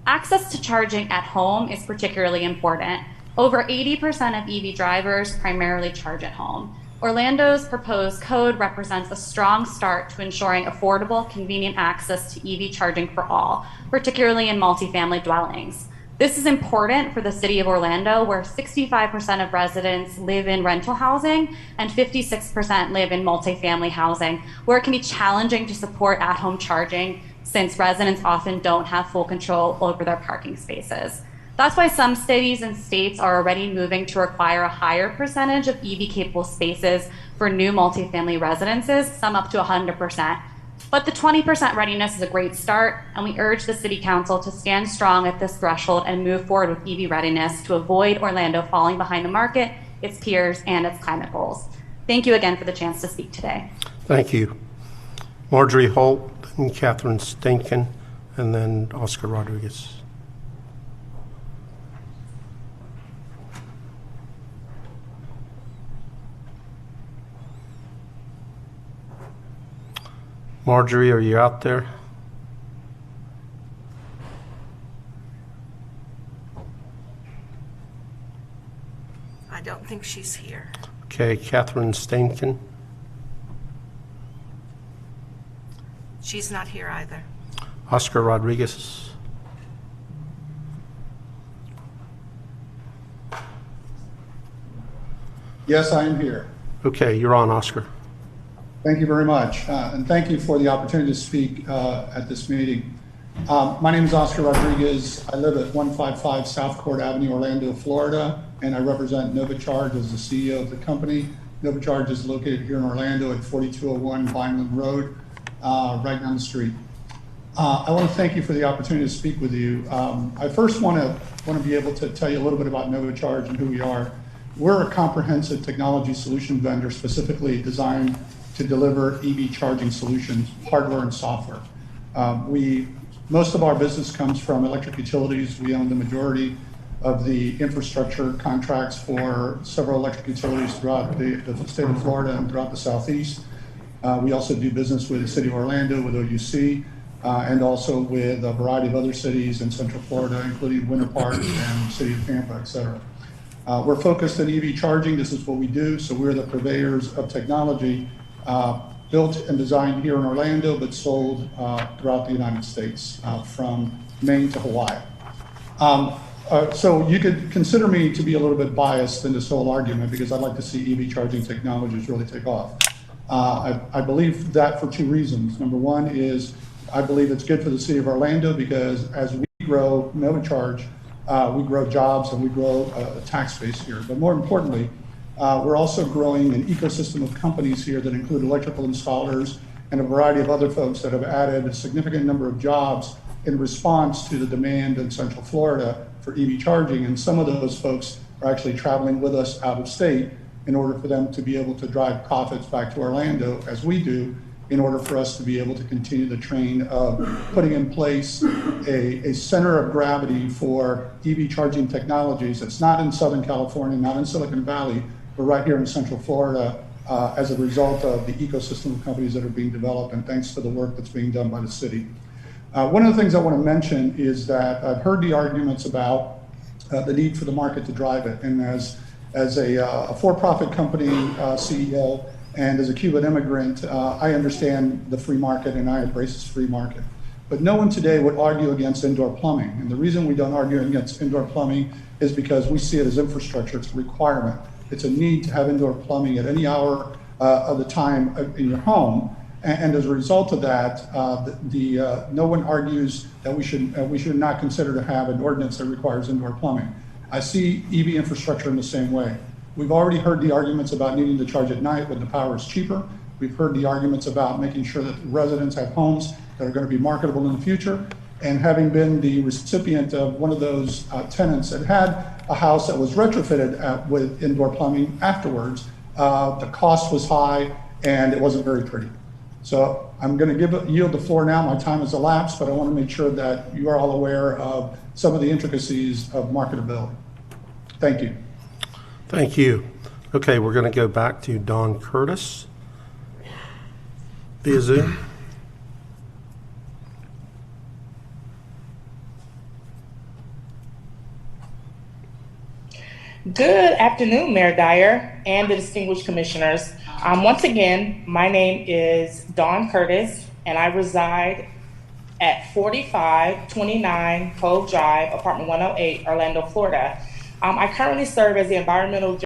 Access to charging at home is particularly important. Over 80% of EV drivers primarily charge at home. Orlando's proposed code represents a strong start to ensuring affordable, convenient access to EV charging for all, particularly in multifamily dwellings. This is important for the City of Orlando, where 65% of residents live in rental housing and 56% live in multifamily housing, where it can be challenging to support at-home charging since residents often don't have full control over their parking spaces. That's why some cities and states are already moving to require a higher percentage of EV-capable spaces for new multifamily residences, some up to 100%. But the 20% readiness is a great start, and we urge the City Council to stand strong at this threshold and move forward with EV readiness to avoid Orlando falling behind the market, its peers, and its climate goals. Thank you again for the chance to speak today. Thank you. Marjorie Holt, and Catherine Stankin, and then Oscar Rodriguez. Marjorie, are you out there? I don't think she's here. Okay, Catherine Stankin. She's not here either. Oscar Rodriguez. Yes, I am here. Okay, you're on, Oscar. Thank you very much, and thank you for the opportunity to speak at this meeting. My name is Oscar Rodriguez. I live at 155 South Court Avenue, Orlando, Florida, and I represent NovaCharge as the CEO of the company. NovaCharge is located here in Orlando at 4201 Vineland Road, right down the street. I want to thank you for the opportunity to speak with you. I first want to be able to tell you a little bit about NovaCharge and who we are. We're a comprehensive technology solution vendor specifically designed to deliver EV charging solutions, hardware and software. Most of our business comes from electric utilities. We own the majority of the infrastructure contracts for several electric utilities throughout the state of Florida and throughout the Southeast. We also do business with the City of Orlando, with OUC, and also with a variety of other cities in Central Florida, including Winter Park and City of Tampa, et cetera. We're focused on EV charging. This is what we do. So we're the purveyors of technology built and designed here in Orlando, but sold throughout the United States, from Maine to Hawaii. So you could consider me to be a little bit biased in this whole argument because I'd like to see EV charging technologies really take off. I believe that for two reasons. Number one is I believe it's good for the city of Orlando because as we grow charge, we grow jobs and we grow a tax base here. But more importantly, we're also growing an ecosystem of companies here that include electrical installers and a variety of other folks that have added a significant number of jobs in response to the demand in Central Florida for EV charging. And some of those folks are actually traveling with us out of state in order for them to be able to drive profits back to Orlando, as we do, in order for us to be able to continue the train of putting in place a center of gravity for EV charging technologies. It's not in Southern California, not in Silicon Valley, but right here in Central Florida as a result of the ecosystem of companies that are being developed and thanks to the work that's being done by the city. One of the things I want to mention is that I've heard the arguments about the need for the market to drive it. And as a for-profit company CEO and as a Cuban immigrant, I understand the free market and I embrace this free market. But no one today would argue against indoor plumbing. And the reason we don't argue against indoor plumbing is because we see it as infrastructure. It's a requirement. It's a need to have indoor plumbing at any hour of the time in your home. And as a result of that, no one argues that we should not consider to have an ordinance that requires indoor plumbing. I see EV infrastructure in the same way. We've already heard the arguments about needing to charge at night when the power is cheaper. We've heard the arguments about making sure that residents have homes that are going to be marketable in the future. And having been the recipient of one of those tenants that had a house that was retrofitted with indoor plumbing afterwards, the cost was high and it wasn't very pretty. So I'm going to yield the floor now. My time has elapsed, but I want to make sure that you are all aware of some of the intricacies of marketability. Thank you. Thank you. Okay, we're going to go back to Don Curtis via Zoom. Good afternoon, Mayor Dyer and the distinguished commissioners. Once again, my name is Dawn Curtis, and I reside at 4529 Cove Drive, apartment 108, Orlando, Florida. I currently serve as the Environmental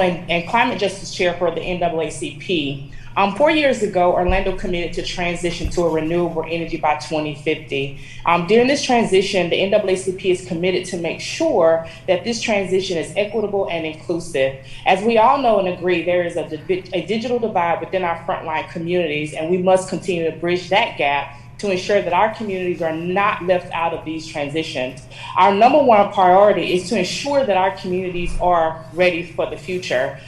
and Climate Justice Chair for the NAACP. 4 years ago, Orlando committed to transition to a renewable energy by 2050. During this transition, the NAACP is committed to make sure that this transition is equitable and inclusive. As we all know and agree, there is a digital divide within our frontline communities, and we must continue to bridge that gap to ensure that our communities are not left out of these transitions. Our number one priority is to ensure that our communities are ready for the future.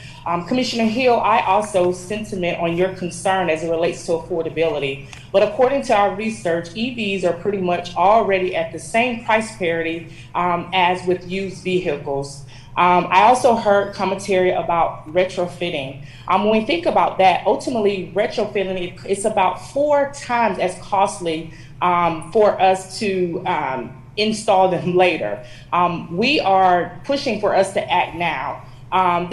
Commissioner Hill, I also sentiment on your concern as it relates to affordability. But according to our research, EVs are pretty much already at the same price parity as with used vehicles. I also heard commentary about retrofitting. When we think about that, ultimately retrofitting is about 4 times as costly for us to install them later. We are pushing for us to act now. And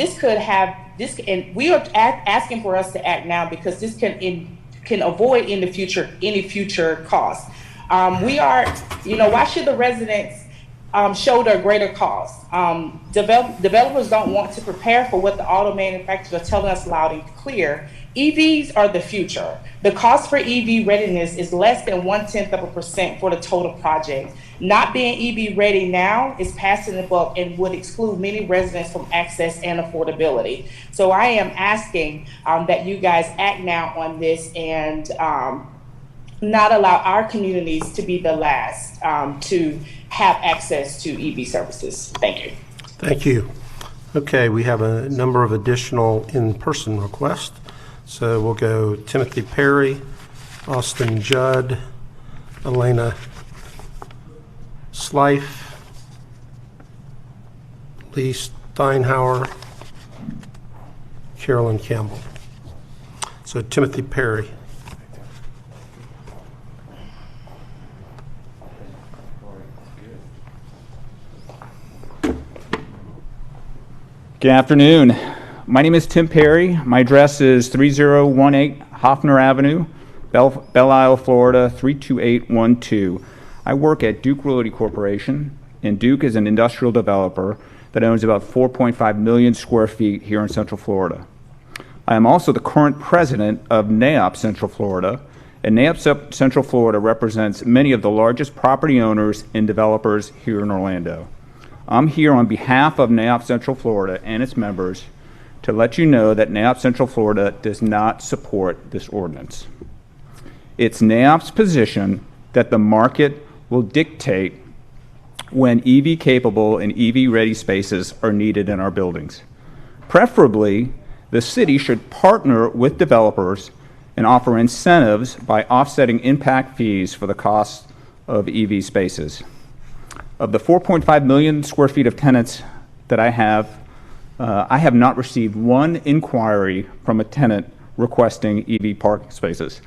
we are asking for us to act now because this can avoid in the future any future costs. Why should the residents shoulder greater costs? Developers don't want to prepare for what the auto manufacturers are telling us loud and clear. EVs are the future. The cost for EV readiness is less than 0.1% for the total project. Not being EV ready now is passing the buck and would exclude many residents from access and affordability. So I am asking that you guys act now on this and not allow our communities to be the last to have access to EV services. Thank you. Thank you. Okay, we have a number of additional in-person requests. So we'll go Timothy Perry, Austin Judd, Elena Slife, Lee Steinhauer, Carolyn Campbell. So Timothy Perry. Good afternoon. My name is Tim Perry. My address is 3018 Hoffner Avenue, Belle Isle, Florida 32812. I work at Duke Realty Corporation, and Duke is an industrial developer that owns about 4.5 million square feet here in Central Florida. I am also the current president of NAIOP Central Florida, and NAIOP Central Florida represents many of the largest property owners and developers here in Orlando. I'm here on behalf of NAIOP Central Florida and its members to let you know that NAIOP Central Florida does not support this ordinance. It's NAIOP's position that the market will dictate when EV-capable and EV-ready spaces are needed in our buildings. Preferably, the city should partner with developers and offer incentives by offsetting impact fees for the cost of EV spaces. Of the 4.5 million square feet of tenants that I have not received one inquiry from a tenant requesting EV parking spaces.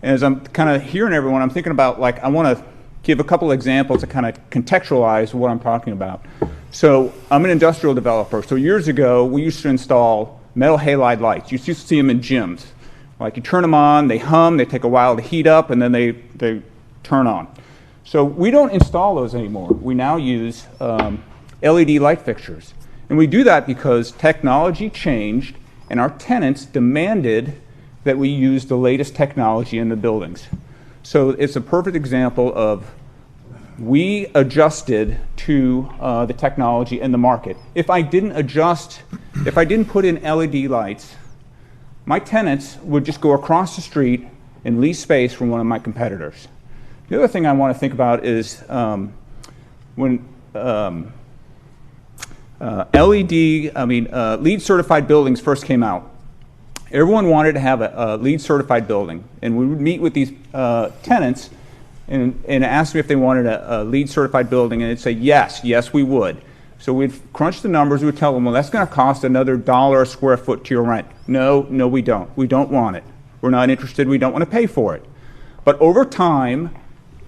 As I'm kind of hearing everyone, I'm thinking about, like, I want to give a couple examples to kind of contextualize what I'm talking about. So I'm an industrial developer. So years ago, we used to install metal halide lights. You used to see them in gyms. Like, you turn them on, they hum, they take a while to heat up, and then they turn on. So we don't install those anymore. We now use LED light fixtures. And we do that because technology changed and our tenants demanded that we use the latest technology in the buildings. So it's a perfect example of we adjusted to the technology and the market. If I didn't put in LED lights, my tenants would just go across the street and lease space from one of my competitors. The other thing I want to think about is when LEED certified buildings first came out. Everyone wanted to have a LEED certified building, and we would meet with these tenants and ask them if they wanted a LEED certified building, and they'd say yes, we would. So we'd crunch the numbers. We would tell them, well, that's going to cost another $1 a square foot to your rent. No, we don't. We don't want it. We're not interested. We don't want to pay for it. But over time,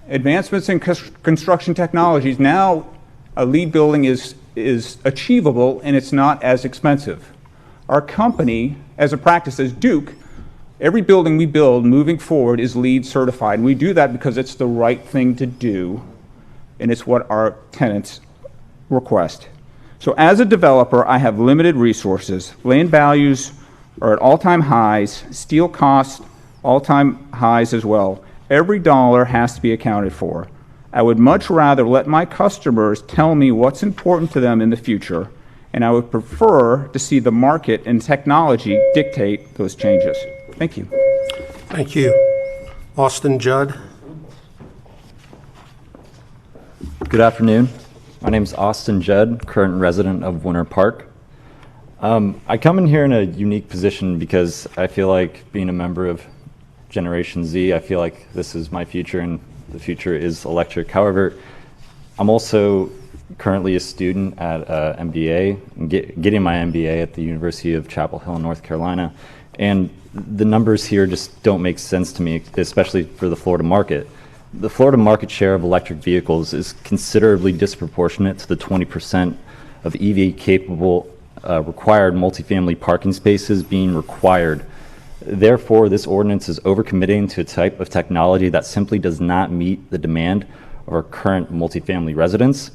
advancements in construction technologies, now a LEED building is achievable and it's not as expensive. Our company, as a practice, as Duke, every building we build moving forward is LEED certified. And we do that because it's the right thing to do, and it's what our tenants request. So as a developer, I have limited resources. Land values are at all-time highs. Steel costs all-time highs as well. Every dollar has to be accounted for. I would much rather let my customers tell me what's important to them in the future, and I would prefer to see the market and technology dictate those changes. Thank you. Thank you. Austin Judd. Good afternoon. My name is Austin Judd, current resident of Winter Park. I come in here in a unique position because I feel like being a member of Generation Z, I feel like this is my future and the future is electric. However, I'm also currently a student at MBA, getting my MBA at the University of Chapel Hill, North Carolina. And the numbers here just don't make sense to me, especially for the Florida market. The Florida market share of electric vehicles is considerably disproportionate to the 20% of EV-capable required multifamily parking spaces being required. Therefore, this ordinance is overcommitting to a type of technology that simply does not meet the demand of our current multifamily residents.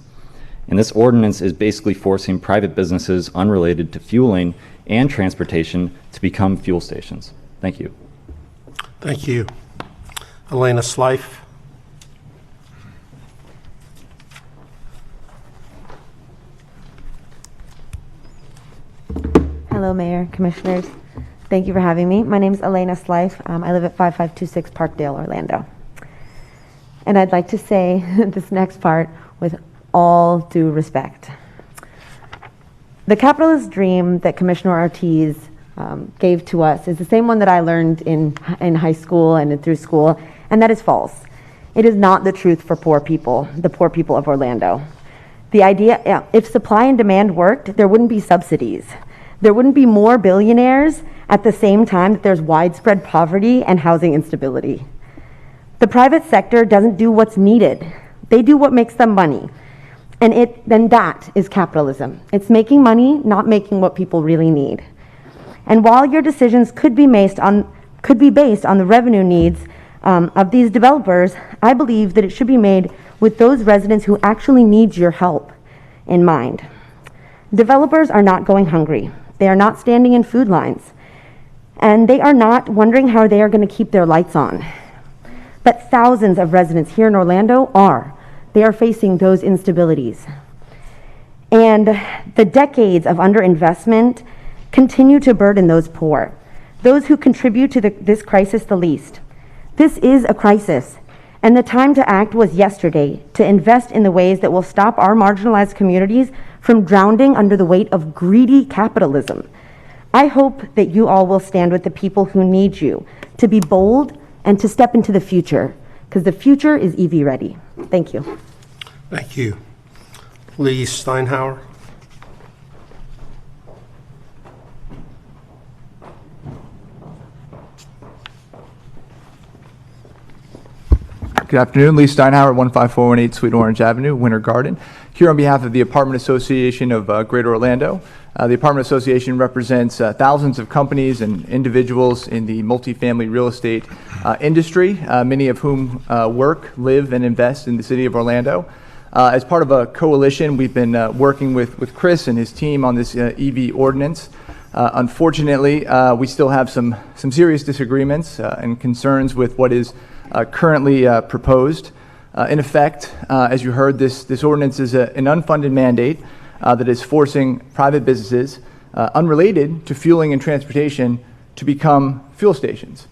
And this ordinance is basically forcing private businesses unrelated to fueling and transportation to become fuel stations. Thank you. Thank you. Elena Slife. Hello, Mayor, Commissioners. Thank you for having me. My name is Elena Slife. I live at 5526 Parkdale, Orlando. And I'd like to say this next part with all due respect. The capitalist dream that Commissioner Ortiz gave to us is the same one that I learned in high school and through school, and that is false. It is not the truth for poor people, the poor people of Orlando. The idea, if supply and demand worked, there wouldn't be subsidies. There wouldn't be more billionaires at the same time that there's widespread poverty and housing instability. The private sector doesn't do what's needed. They do what makes them money. then that is capitalism. It's making money, not making what people really need. And while your decisions could be based on the revenue needs of these developers, I believe that it should be made with those residents who actually need your help in mind. Developers are not going hungry. They are not standing in food lines. And they are not wondering how they are going to keep their lights on. But thousands of residents here in Orlando are. They are facing those instabilities. And the decades of underinvestment continue to burden those poor, those who contribute to this crisis the least. This is a crisis, and the time to act was yesterday, to invest in the ways that will stop our marginalized communities from drowning under the weight of greedy capitalism. I hope that you all will stand with the people who need you to be bold and to step into the future, because the future is EV ready. Thank you. Thank you. Lee Steinhauer. Good afternoon, Lee Steinhauer, 15418 Sweet Orange Avenue, Winter Garden. Here on behalf of the Apartment Association of Greater Orlando. The Apartment Association represents thousands of companies and individuals in the multifamily real estate industry, many of whom work, live, and invest in the city of Orlando. As part of a coalition, we've been working with Chris and his team on this EV ordinance. Unfortunately, we still have some serious disagreements and concerns with what is currently proposed. In effect, as you heard, this ordinance is an unfunded mandate that is forcing private businesses unrelated to fueling and transportation to become fuel stations.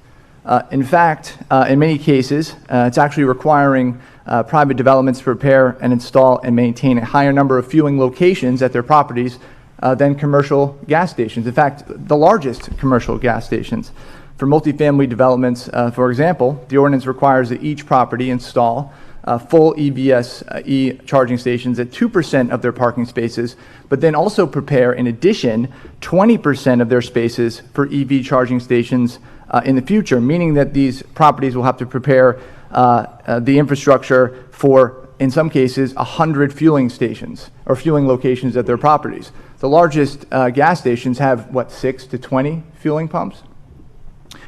In fact, in many cases, it's actually requiring private developments to prepare and install and maintain a higher number of fueling locations at their properties than commercial gas stations. In fact, the largest commercial gas stations. For multifamily developments, for example, the ordinance requires that each property install full EVS charging stations at 2% of their parking spaces, but then also prepare, in addition, 20% of their spaces for EV charging stations in the future, meaning that these properties will have to prepare the infrastructure for, in some cases, 100 fueling stations or fueling locations at their properties. The largest gas stations have, 6 to 20 fueling pumps?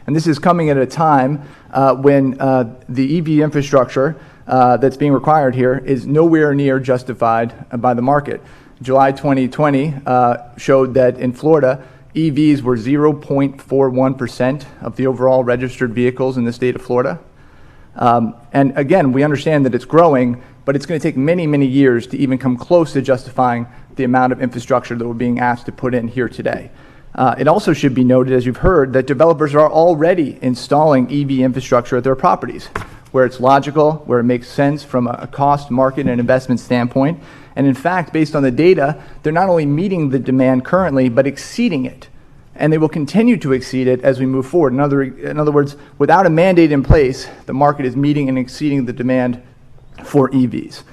And this is coming at a time when the EV infrastructure that's being required here is nowhere near justified by the market. July 2020 showed that in Florida, EVs were 0.41% of the overall registered vehicles in the state of Florida. And again, we understand that it's growing, but it's going to take many, many years to even come close to justifying the amount of infrastructure that we're being asked to put in here today. It also should be noted, as you've heard, that developers are already installing EV infrastructure at their properties, where it's logical, where it makes sense from a cost, market, and investment standpoint. And in fact, based on the data, they're not only meeting the demand currently, but exceeding it. And they will continue to exceed it as we move forward. In other words, without a mandate in place, the market is meeting and exceeding the demand for EVs.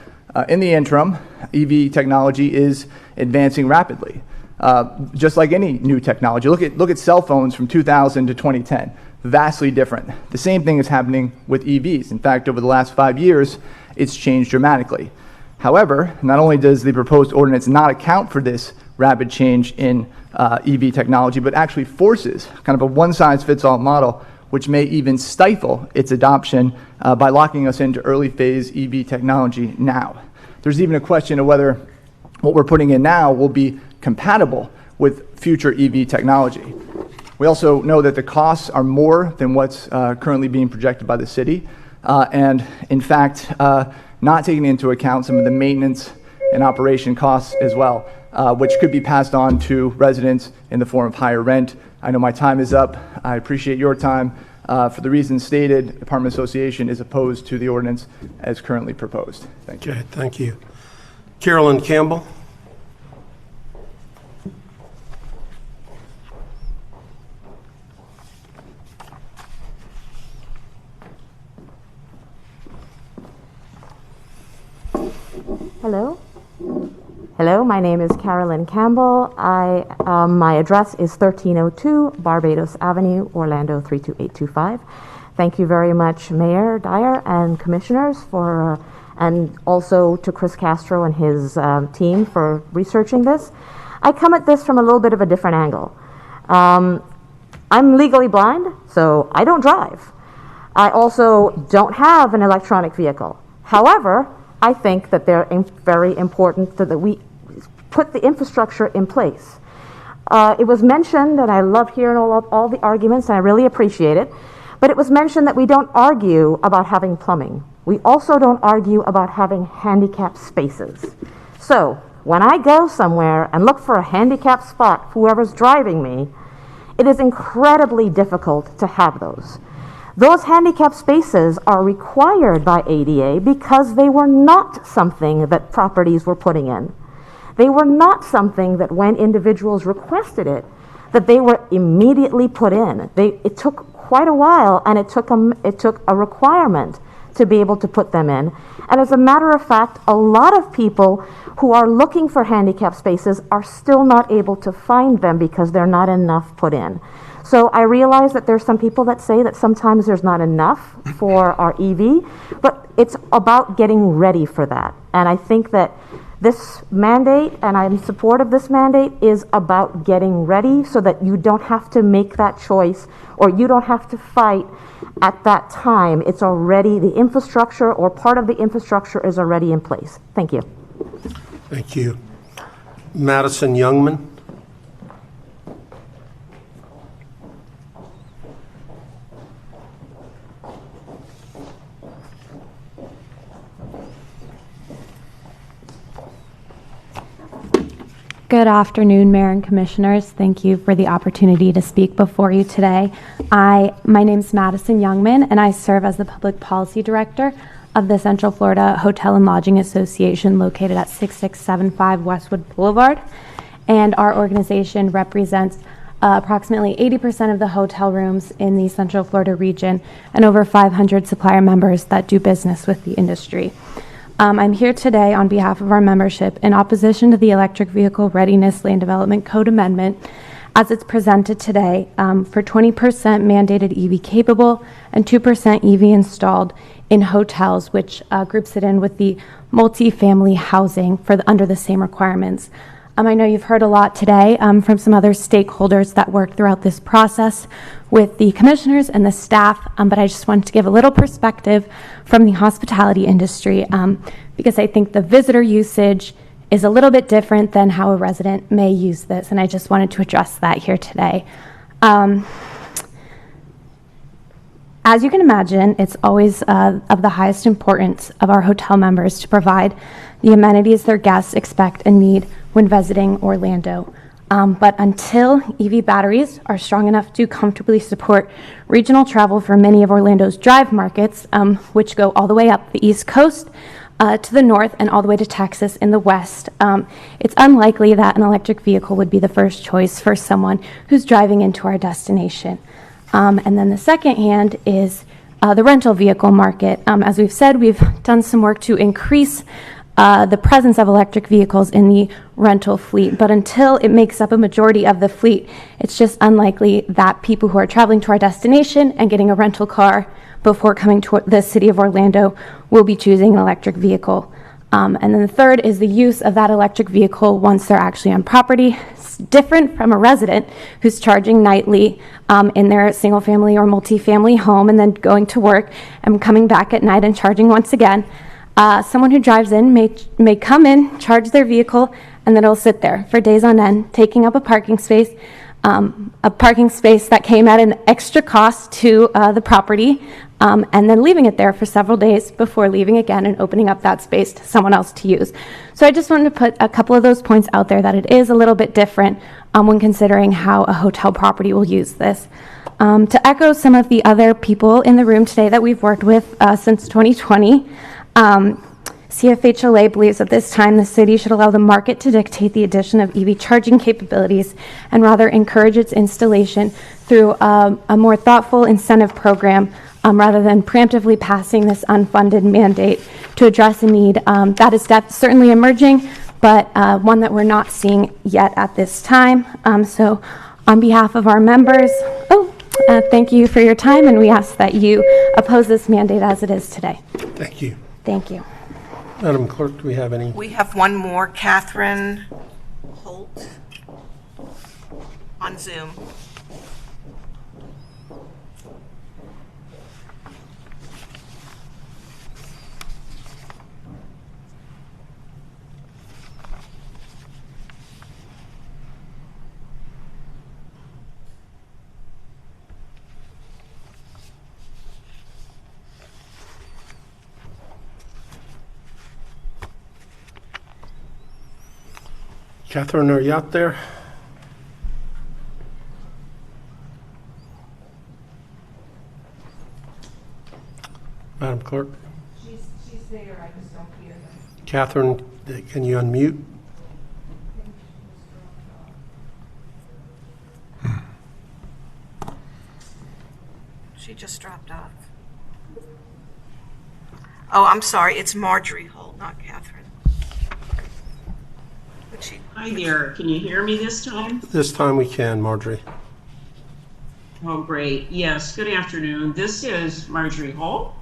In the interim, EV technology is advancing rapidly. Just like any new technology. Look at cell phones from 2000 to 2010. Vastly different. The same thing is happening with EVs. In fact, over the last 5 years, it's changed dramatically. However, not only does the proposed ordinance not account for this rapid change in EV technology, but actually forces kind of a one-size-fits-all model, which may even stifle its adoption by locking us into early phase EV technology now. There's even a question of whether what we're putting in now will be compatible with future EV technology. We also know that the costs are more than what's currently being projected by the city, and in fact, not taking into account some of the maintenance and operation costs as well, which could be passed on to residents in the form of higher rent. I know my time is up. I appreciate your time. For the reasons stated, the Apartment Association is opposed to the ordinance as currently proposed. Thank you. Okay, thank you. Carolyn Campbell. Hello. Hello, my name is Carolyn Campbell. My address is 1302 Barbados Avenue, Orlando 32825. Thank you very much, Mayor Dyer and Commissioners, for and also to Chris Castro and his team for researching this. I come at this from a little bit of a different angle. I'm legally blind, so I don't drive. I also don't have an electronic vehicle. However, I think that they're very important that we put the infrastructure in place. It was mentioned, and I love hearing all the arguments, and I really appreciate it, but it was mentioned that we don't argue about having plumbing. We also don't argue about having handicap spaces. So when I go somewhere and look for a handicap spot, whoever's driving me, it is incredibly difficult to have those. Those handicap spaces are required by ADA because they were not something that properties were putting in. They were not something that when individuals requested it, that they were immediately put in. It took quite a while, and it took a requirement to be able to put them in. And as a matter of fact, a lot of people who are looking for handicap spaces are still not able to find them because they're not enough put in. So I realize that there's some people that say that sometimes there's not enough for our EV, but it's about getting ready for that. And I think that this mandate, and I'm in support of this mandate, is about getting ready so that you don't have to make that choice or you don't have to fight at that time. It's already, the infrastructure or part of the infrastructure is already in place. Thank you. Thank you. Madison Youngman. Good afternoon, Mayor and Commissioners. Thank you for the opportunity to speak before you today. My name is Madison Youngman, and I serve as the Public Policy Director of the Central Florida Hotel and Lodging Association located at 6675 Westwood Boulevard. And our organization represents approximately 80% of the hotel rooms in the Central Florida region and over 500 supplier members that do business with the industry. I'm here today on behalf of our membership in opposition to the Electric Vehicle Readiness Land Development Code Amendment as it's presented today for 20% mandated EV capable and 2% EV installed in hotels, which groups it in with the multifamily housing under the same requirements. I know you've heard a lot today from some other stakeholders that work throughout this process with the commissioners and the staff, but I just wanted to give a little perspective from the hospitality industry because I think the visitor usage is a little bit different than how a resident may use this, and I just wanted to address that here today. As you can imagine, it's always of the highest importance of our hotel members to provide the amenities their guests expect and need when visiting Orlando. But until EV batteries are strong enough to comfortably support regional travel for many of Orlando's drive markets, which go all the way up the East Coast to the north and all the way to Texas in the west, it's unlikely that an electric vehicle would be the first choice for someone who's driving into our destination. And then the second hand is the rental vehicle market. As we've said, we've done some work to increase the presence of electric vehicles in the rental fleet, but until it makes up a majority of the fleet, it's just unlikely that people who are traveling to our destination and getting a rental car before coming to the city of Orlando will be choosing an electric vehicle. And then the third is the use of that electric vehicle once they're actually on property. It's different from a resident who's charging nightly in their single family or multifamily home and then going to work and coming back at night and charging once again. Someone who drives in may come in, charge their vehicle, and then it'll sit there for days on end, taking up a parking space that came at an extra cost to the property, and then leaving it there for several days before leaving again and opening up that space to someone else to use. So I just wanted to put a couple of those points out there that it is a little bit different when considering how a hotel property will use this. To echo some of the other people in the room today that we've worked with since 2020, CFHLA believes at this time the city should allow the market to dictate the addition of EV charging capabilities and rather encourage its installation through a more thoughtful incentive program rather than preemptively passing this unfunded mandate to address a need that is certainly emerging, but one that we're not seeing yet at this time. So on behalf of our members, thank you for your time, and we ask that you oppose this mandate as it is today. Thank you. Thank you. Madam Clerk, do we have any? We have one more, Catherine Holt on Zoom. Catherine, are you out there? Madam Clerk? She's there, I just don't hear her. Catherine, can you unmute? She just dropped off. Oh, I'm sorry, it's Marjorie Holt, not Catherine. Hi there, can you hear me this time? This time we can, Marjorie. Oh, great. Yes, good afternoon. This is Marjorie Holt,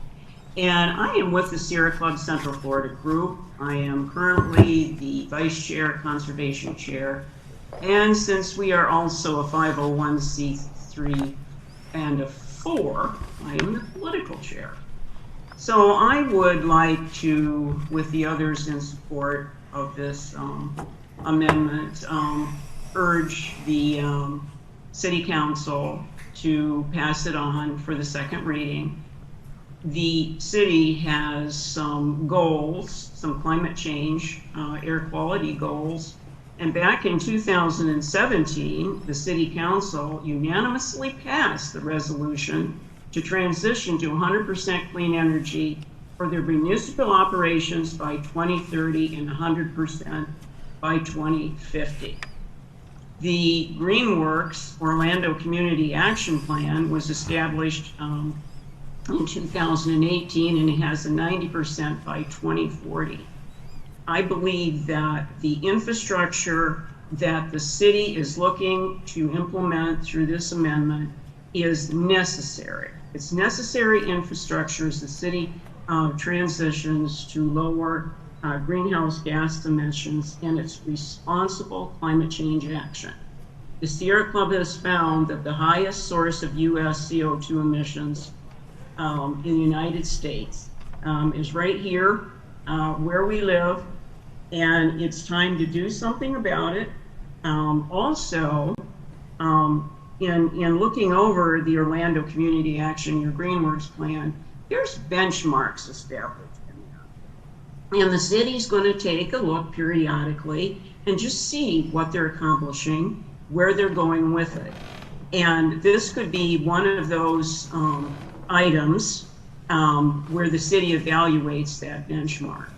and I am with the Sierra Club Central Florida Group. I am currently the Vice Chair, Conservation Chair, and since we are also a 501c3 and a 4, I am the Political Chair. So I would like to, with the others in support of this amendment, urge the City Council to pass it on for the second reading. The city has some goals, some climate change, air quality goals, and back in 2017, the City Council unanimously passed the resolution to transition to 100% clean energy for their municipal operations by 2030 and 100% by 2050. The Greenworks Orlando Community Action Plan was established in 2018 and it has a 90% by 2040. I believe that the infrastructure that the city is looking to implement through this amendment is necessary. It's necessary infrastructure as the city transitions to lower greenhouse gas emissions and its responsible climate change action. The Sierra Club has found that the highest source of U.S. CO2 emissions in the United States is right here where we live, and it's time to do something about it. Also, in looking over the Orlando Community Action, your Greenworks plan, there's benchmarks established. And the city's going to take a look periodically and just see what they're accomplishing, where they're going with it. And this could be one of those items where the city evaluates that benchmark.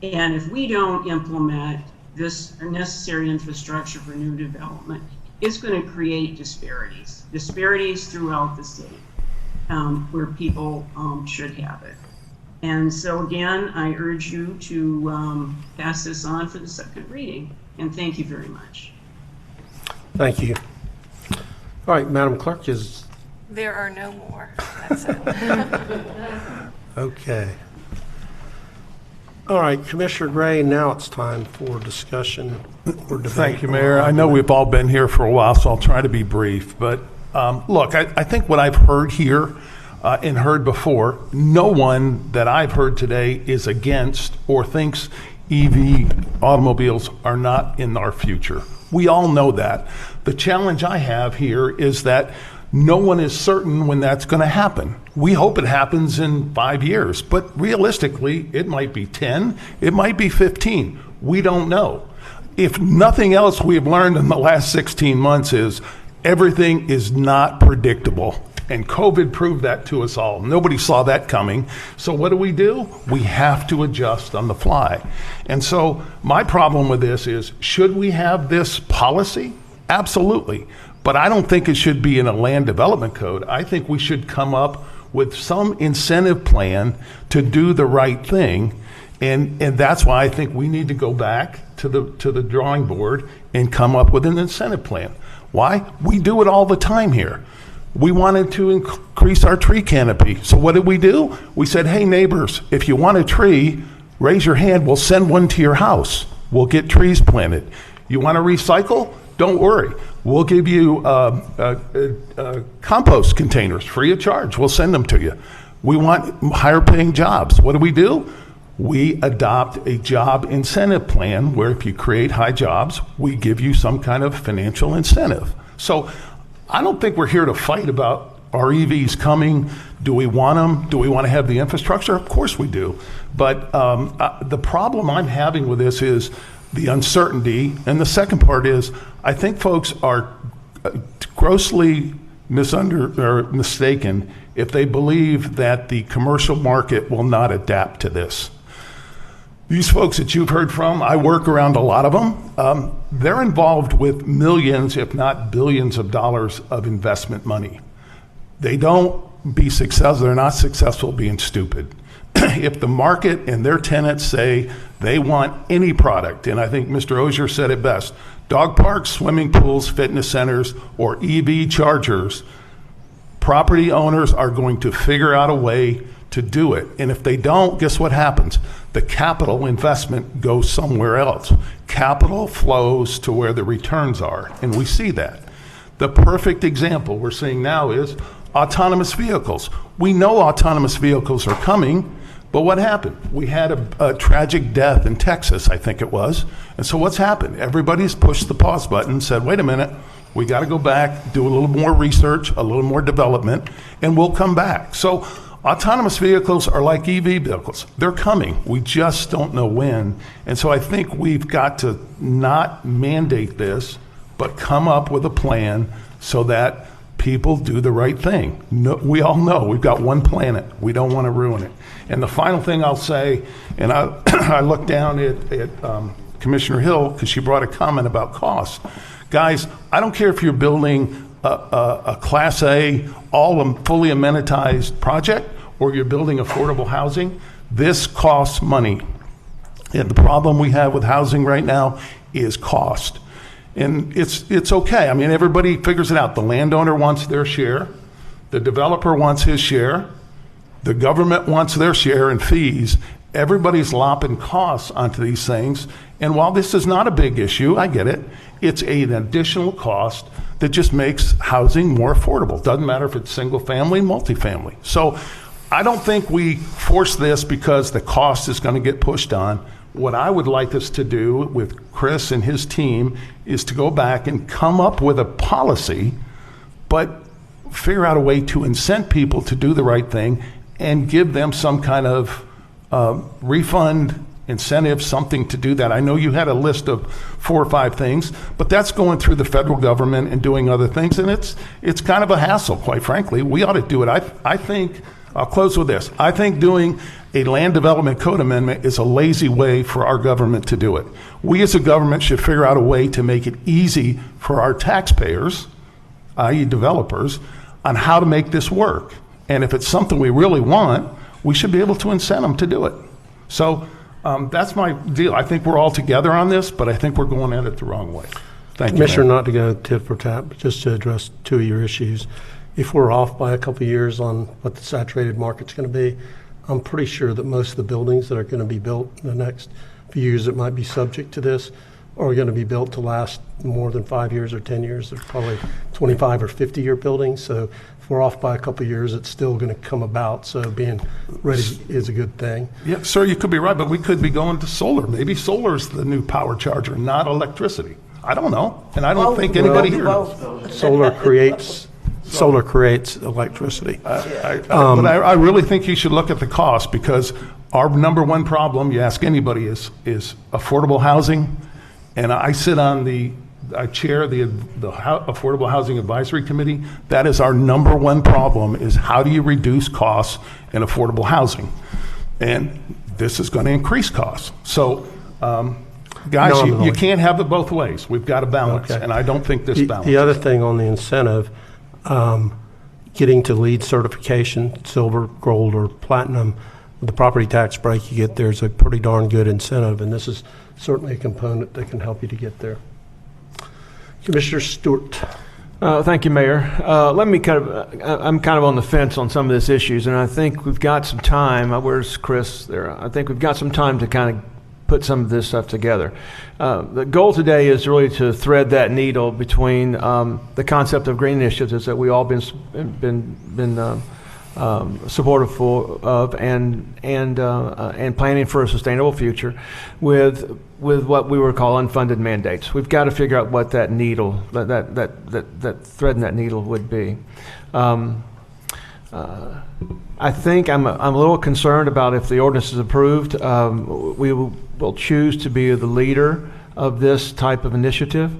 And if we don't implement this necessary infrastructure for new development, it's going to create disparities throughout the city where people should have it. And so again, I urge you to pass this on for the second reading. And thank you very much. Thank you. All right, Madam Clerk, There are no more. That's it. Okay. All right, Commissioner Gray, now it's time for discussion or debate. Thank you, Mayor. I know we've all been here for a while, so I'll try to be brief. But look, I think what I've heard here and heard before, no one that I've heard today is against or thinks EV automobiles are not in our future. We all know that. The challenge I have here is that no one is certain when that's going to happen. We hope it happens in 5 years, but realistically, it might be 10, it might be 15. We don't know. If nothing else we have learned in the last 16 months is everything is not predictable. And COVID proved that to us all. Nobody saw that coming. So what do? We have to adjust on the fly. And so my problem with this is, should we have this policy? Absolutely. But I don't think it should be in a land development code. I think we should come up with some incentive plan to do the right thing. And that's why I think we need to go back to the drawing board and come up with an incentive plan. Why? We do it all the time here. We wanted to increase our tree canopy. So what did? We said, hey, neighbors, if you want a tree, Raise your hand, we'll send one to your house. We'll get trees planted. You want to recycle? Don't worry. We'll give you compost containers free of charge. We'll send them to you. We want higher paying jobs. What do? We adopt a job incentive plan where if you create high jobs, we give you some kind of financial incentive. So I don't think we're here to fight about are EVs coming? Do we want them? Do we want to have the infrastructure? Of course we do. But the problem I'm having with this is the uncertainty. And the second part is I think folks are grossly mistaken if they believe that the commercial market will not adapt to this. These folks that you've heard from, I work around a lot of them. They're involved with millions, if not billions of dollars of investment money. They don't be successful. They're not successful being stupid. If the market and their tenants say they want any product, and I think Mr. Ozier said it best, dog parks, swimming pools, fitness centers, or EV chargers, property owners are going to figure out a way to do it. And if they don't, guess what happens? The capital investment goes somewhere else. Capital flows to where the returns are, and we see that. The perfect example we're seeing now is autonomous vehicles. We know autonomous vehicles are coming, but what happened? We had a tragic death in Texas, I think it was. And so what's happened? Everybody's pushed the pause button and said, wait a minute, we got to go back, do a little more research, a little more development, and we'll come back. So autonomous vehicles are like EV vehicles. They're coming. We just don't know when. And so I think we've got to not mandate this, but come up with a plan so that people do the right thing. No, we all know we've got one planet. We don't want to ruin it. And the final thing I'll say, and I looked down at Commissioner Hill because she brought a comment about cost. Guys, I don't care if you're building a Class A, all fully amenitized project, or you're building affordable housing. This costs money. And the problem we have with housing right now is cost. And it's okay. I mean, everybody figures it out. The landowner wants their share. The developer wants his share. The government wants their share in fees. Everybody's lopping costs onto these things. And while this is not a big issue, I get it, it's an additional cost that just makes housing more affordable. Doesn't matter if it's single family, multifamily. So I don't think we force this because the cost is going to get pushed on. What I would like us to do with Chris and his team is to go back and come up with a policy, but figure out a way to incent people to do the right thing and give them some kind of refund, incentive, something to do that. I know you had a list of 4 or 5 things, but that's going through the federal government and doing other things, and it's kind of a hassle, quite frankly. We ought to do it. I think, I'll close with this. I think doing a land development code amendment is a lazy way for our government to do it. We as a government should figure out a way to make it easy for our taxpayers, i.e. developers, on how to make this work. And if it's something we really want, we should be able to incent them to do it. So that's my deal. I think we're all together on this, but I think we're going at it the wrong way. Thank you. Commissioner, not to go tit for tat, but just to address 2 of your issues. If we're off by a couple of years on what the saturated market's going to be, I'm pretty sure that most of the buildings that are going to be built in the next few years that might be subject to this are going to be built to last more than 5 years or 10 years. They're probably 25 or 50-year buildings. So if we're off by a couple of years, it's still going to come about. So being ready is a good thing. Yeah, sir, you could be right, but we could be going to solar. Maybe solar's the new power charger, not electricity. I don't know, and I don't think anybody here knows. Solar creates electricity. But I really think you should look at the cost, because our number one problem, you ask anybody, is affordable housing. And I chair the Affordable Housing Advisory Committee. That is our number one problem, is how do you reduce costs in affordable housing? And this is going to increase costs. So, guys, you can't have it both ways. We've got to balance, and I don't think this balance. The other thing on the incentive, getting to LEED certification, silver, gold, or platinum, with the property tax break you get, there's a pretty darn good incentive, and this is certainly a component that can help you to get there. Commissioner Stewart. Thank you, Mayor. I'm kind of on the fence on some of these issues, and I think we've got some time. Where's Chris there? I think we've got some time to kind of put some of this stuff together. The goal today is really to thread that needle between the concept of green initiatives that we all been supportive of, and planning for a sustainable future, with what we were calling unfunded mandates. We've got to figure out what that needle, that thread in that needle would be. I think I'm a little concerned about if the ordinance is approved, we will choose to be the leader of this type of initiative.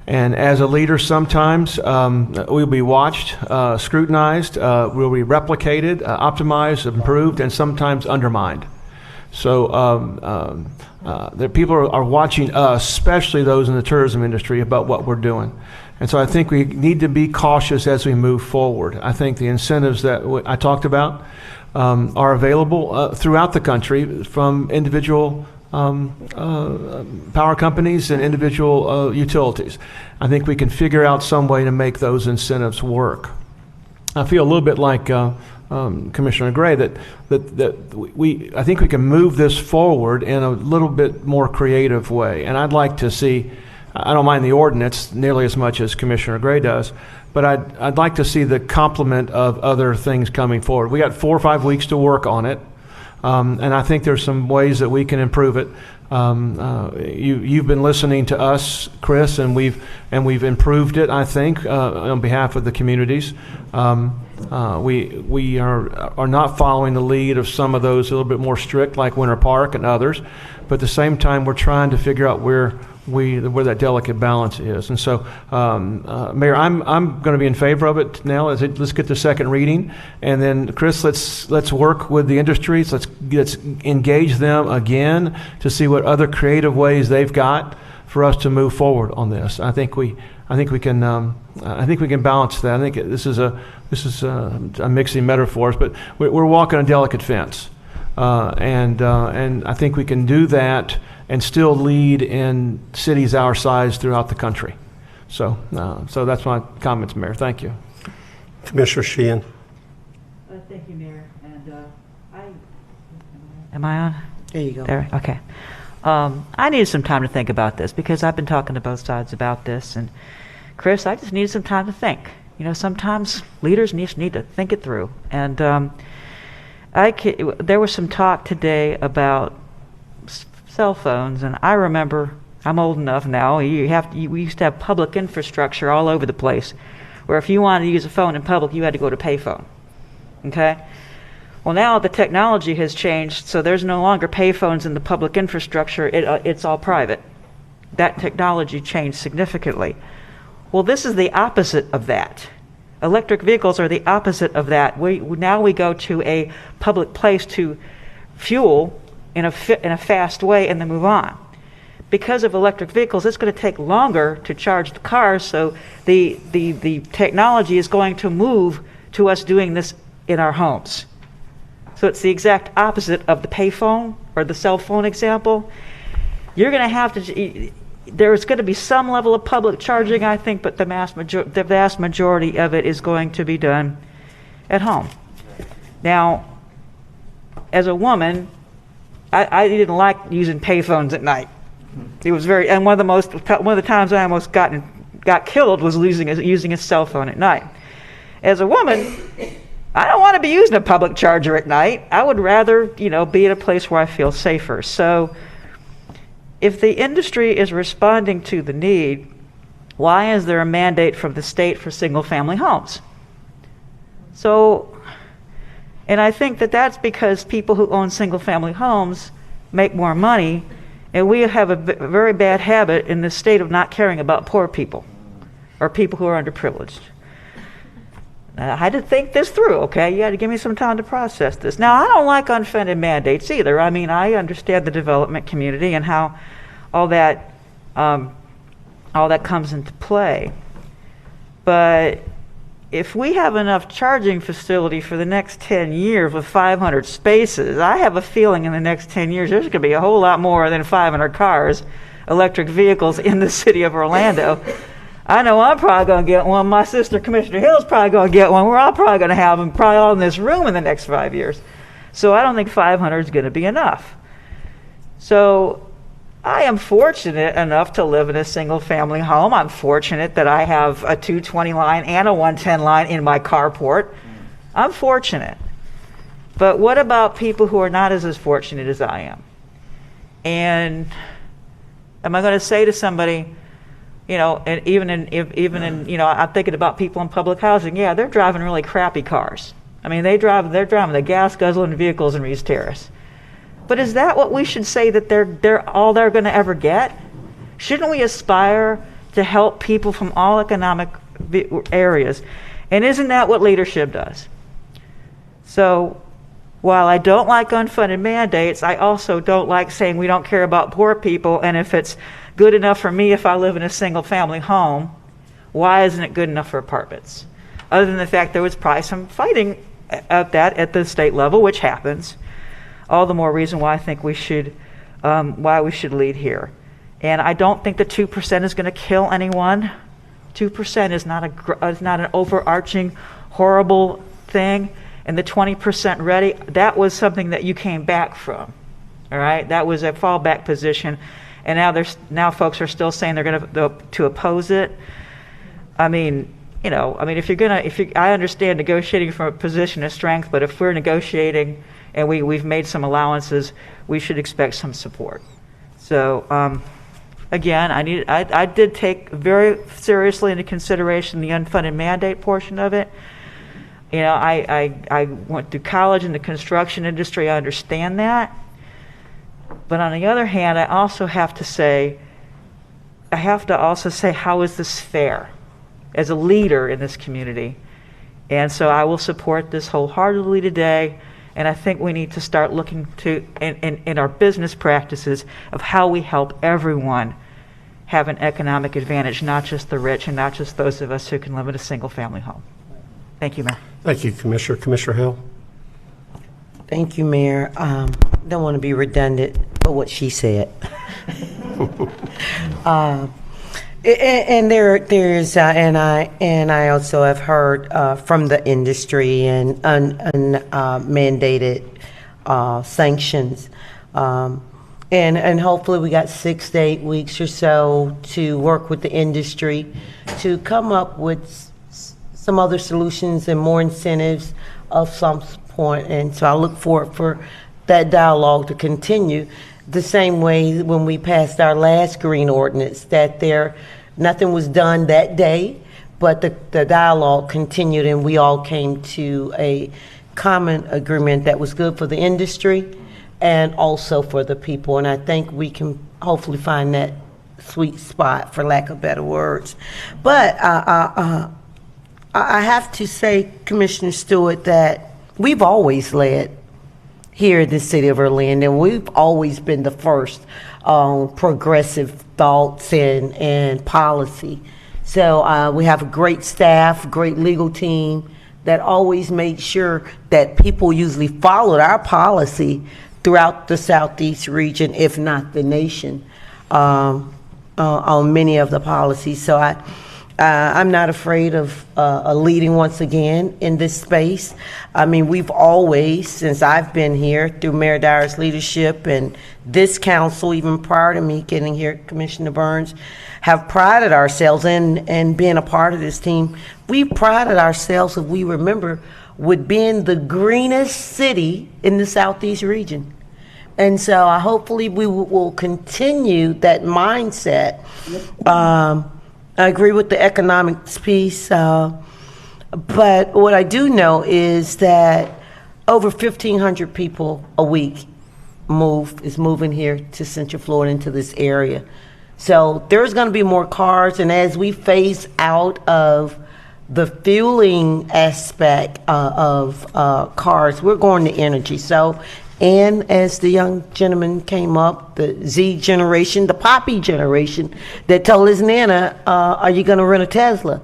And as a leader, sometimes we'll be watched, scrutinized, we'll be replicated, optimized, improved, and sometimes undermined. So the people are watching us, especially those in the tourism industry, about what we're doing. And so I think we need to be cautious as we move forward. I think the incentives that I talked about are available throughout the country from individual power companies and individual utilities. I think we can figure out some way to make those incentives work. I feel a little bit like Commissioner Gray that I think we can move this forward in a little bit more creative way. And I'd like to see, I don't mind the ordinance nearly as much as Commissioner Gray does, but I'd like to see the complement of other things coming forward. We got 4 or 5 weeks to work on it. And I think there's some ways that we can improve it. You've been listening to us, Chris, and we've improved it, I think, on behalf of the communities. We are not following the lead of some of those a little bit more strict, like Winter Park and others, but at the same time, we're trying to figure out where that delicate balance is. And so, Mayor, I'm going to be in favor of it now. Let's get the second reading, and then Chris, let's work with the industries. Let's engage them again to see what other creative ways they've got for us to move forward on this. I think we can balance that. I think this is I'm mixing metaphors, but we're walking a delicate fence, and I think we can do that and still lead in cities our size throughout the country. So that's my comments, Mayor. Thank you. Commissioner Sheehan. Thank you, Mayor. And am I on? There you go. There. Okay. I needed some time to think about this because I've been talking to both sides about this. And Chris, I just needed some time to think. You know, sometimes leaders need to think it through. And there was some talk today about cell phones, and I remember, I'm old enough now, we used to have public infrastructure all over the place, where if you wanted to use a phone in public, you had to go to payphone. Okay? Well, now the technology has changed, so there's no longer payphones in the public infrastructure. It's all private. That technology changed significantly. Well, this is the opposite of that. Electric vehicles are the opposite of that. Now we go to a public place to fuel in a fast way and then move on. Because of electric vehicles, it's going to take longer to charge the cars, so the technology is going to move to us doing this in our homes. So it's the exact opposite of the payphone or the cell phone example. You're going to have to, there's going to be some level of public charging, I think, but the vast majority of it is going to be done at home. Now, as a woman, I didn't like using payphones at night. It was and one of the times I almost got killed was using a cell phone at night. As a woman, I don't want to be using a public charger at night. I would rather, be at a place where I feel safer. So, if the industry is responding to the need, why is there a mandate from the state for single-family homes? So. And I think that's because people who own single-family homes make more money, and we have a very bad habit in this state of not caring about poor people or people who are underprivileged. I had to think this through, okay? You had to give me some time to process this. Now, I don't like unfunded mandates either. I mean, I understand the development community and how all that comes into play. But if we have enough charging facility for the next 10 years with 500 spaces, I have a feeling in the next 10 years there's going to be a whole lot more than 500 cars, electric vehicles in the city of Orlando. I know I'm probably going to get one. My sister, Commissioner Hill's probably going to get one. We're all probably going to have them probably all in this room in the next 5 years. So I don't think 500 is going to be enough. So I am fortunate enough to live in a single family home. I'm fortunate that I have a 220 line and a 110 line in my carport. I'm fortunate. But what about people who are not as fortunate as I am? And am I going to say to somebody, you know, and even in, you know, I'm thinking about people in public housing. Yeah, they're driving really crappy cars. I mean, they're driving the gas guzzling vehicles in Reese Terrace. But is that what we should say that they're all they're going to ever get? Shouldn't we aspire to help people from all economic areas? And isn't that what leadership does? So while I don't like unfunded mandates, I also don't like saying we don't care about poor people, and if it's good enough for me if I live in a single family home, why isn't it good enough for apartments? Other than the fact there was probably some fighting at that at the state level, which happens. All the more reason why I think we should lead here. And I don't think the 2% is going to kill anyone. 2% is not an overarching horrible thing. And the 20% ready, that was something that you came back from. All right, that was a fallback position. And now folks are still saying they're going to oppose it. I mean, you know, I understand negotiating from a position of strength, but if we're negotiating and we've made some allowances, we should expect some support. So again, I did take very seriously into consideration the unfunded mandate portion of it. You know, I went to college in the construction industry. I understand that. But on the other hand, I have to also say, how is this fair as a leader in this community? And so I will support this wholeheartedly today. And I think we need to start looking to, in our business practices, of how we help everyone have an economic advantage, not just the rich and not just those of us who can live in a single family home. Thank you, Mayor. Thank you, Commissioner. Commissioner Hill. Thank you, Mayor. Don't want to be redundant, but what she said. And I also have heard from the industry and mandated sanctions, and hopefully we got 6 to 8 weeks or so to work with the industry to come up with some other solutions and more incentives of some point. And so I look forward for that dialogue to continue the same way when we passed our last green ordinance, that nothing was done that day, but the dialogue continued and we all came to a common agreement that was good for the industry and also for the people. And I think we can hopefully find that sweet spot, for lack of better words. But I have to say, Commissioner Stewart, that we've always led here in the city of Orlando. We've always been the first on progressive thoughts and policy. So we have a great staff, great legal team that always made sure that people usually followed our policy throughout the Southeast region, if not the nation, on many of the policies. So I'm not afraid of leading once again in this space. I mean, we've always, since I've been here, through Mayor Dyer's leadership and this council, even prior to me getting here, Commissioner Burns, have prided ourselves in being a part of this team. We prided ourselves, if we remember, with being the greenest city in the Southeast region. And so hopefully we will continue that mindset. I agree with the economics piece, but what I do know is that over 1,500 people a week is moving here to Central Florida, into this area. So there's going to be more cars, and as we phase out of the fueling aspect of cars, we're going to energy. So, and as the young gentleman came up, the Z generation, the Poppy generation, that told his nana, are you going to rent a Tesla?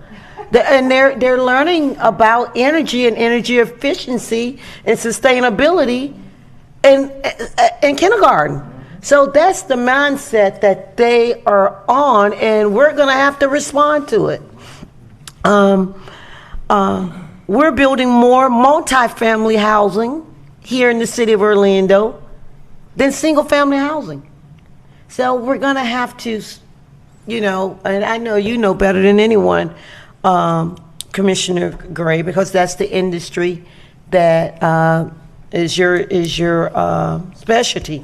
And they're learning about energy and energy efficiency and sustainability in kindergarten. So that's the mindset that they are on, and we're going to have to respond to it. We're building more multifamily housing here in the city of Orlando than single-family housing. So we're going to have to, and I know you know better than anyone, Commissioner Gray, because that's the industry that is your specialty,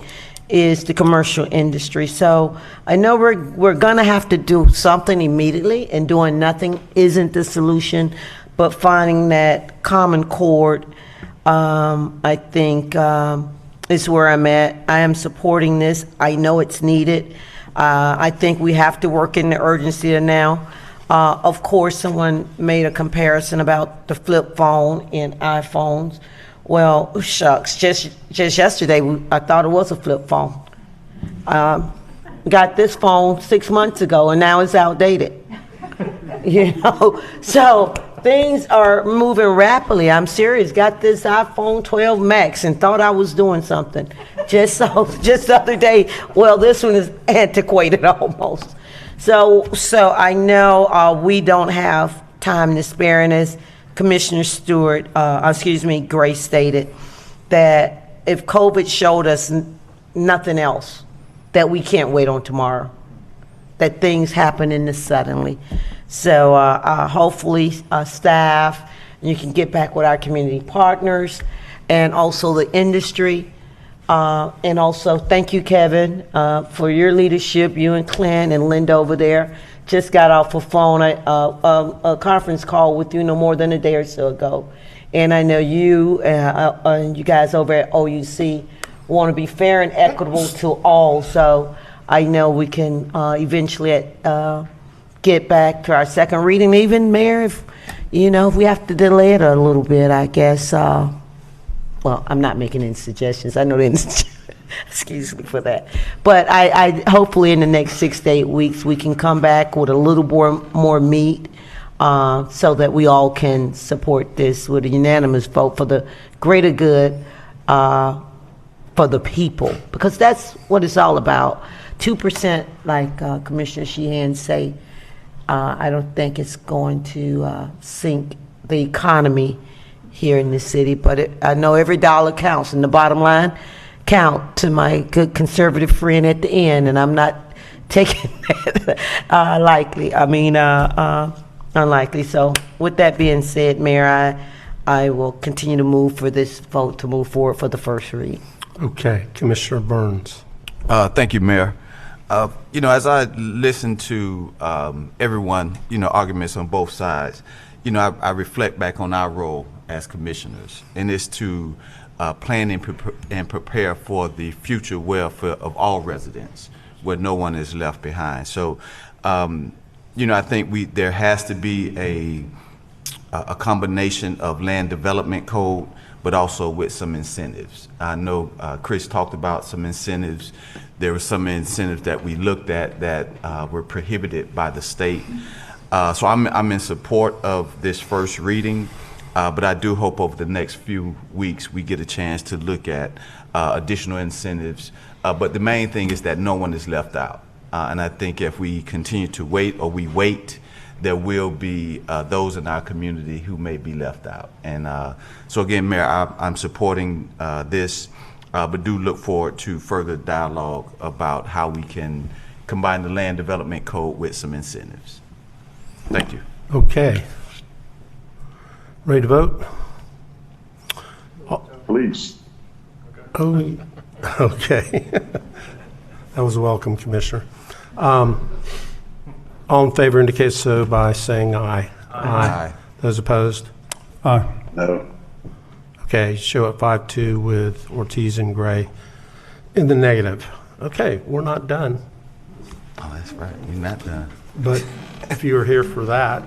is the commercial industry. So I know we're going to have to do something immediately, and doing nothing isn't the solution, but finding that common chord, I think, is where I'm at. I am supporting this. I know it's needed. I think we have to work in the urgency of now. Of course, someone made a comparison about the flip phone and iPhones. Well, shucks, just yesterday, I thought it was a flip phone. Got this phone 6 months ago, and now it's outdated. So things are moving rapidly. I'm serious. Got this iPhone 12 Max and thought I was doing something. Just the other day, well, this one is antiquated almost. So I know we don't have time to spare, and as Commissioner Stewart, Gray stated, that if COVID showed us nothing else, that we can't wait on tomorrow, that things happen in this suddenly. So hopefully staff, you can get back with our community partners and also the industry. And also thank you, Kevin, for your leadership, you and Clint and Linda over there. Just got off a phone, a conference call with you no more than a day or so ago. And I know you and you guys over at OUC want to be fair and equitable to all. So I know we can eventually get back to our second reading. Even, Mayor, if we have to delay it a little bit, I guess. Well, I'm not making any suggestions. I know they excuse me for that. But I hopefully in the next 6 to 8 weeks, we can come back with a little more meat so that we all can support this with a unanimous vote for the greater good for the people. Because that's what it's all about. 2%, like Commissioner Sheehan say, I don't think it's going to sink the economy here in this city, but I know every dollar counts, and the bottom line count to my good conservative friend at the end, and I'm not taking that unlikely. So with that being said, Mayor, I will continue to move for this vote to move forward for the first read. Okay, Commissioner Burns. Thank you, Mayor. As I listen to everyone, arguments on both sides, I reflect back on our role as commissioners, and it's to plan and prepare for the future welfare of all residents, where no one is left behind. So, I think there has to be a combination of land development code, but also with some incentives. I know Chris talked about some incentives. There were some incentives that we looked at that were prohibited by the state. So I'm in support of this first reading, but I do hope over the next few weeks we get a chance to look at additional incentives. But the main thing is that no one is left out. And I think if we continue to wait, there will be those in our community who may be left out. And so again, Mayor, I'm supporting this, but do look forward to further dialogue about how we can combine the land development code with some incentives. Thank you. Okay. Ready to vote? Please. Oh, okay. That was welcome, Commissioner. All in favor indicate so by saying aye. Aye. Those opposed? Aye. No. Okay, show it 5-2 with Ortiz and Gray in the negative. Okay, we're not done. Oh, that's right. We're not done. But if you were here for that,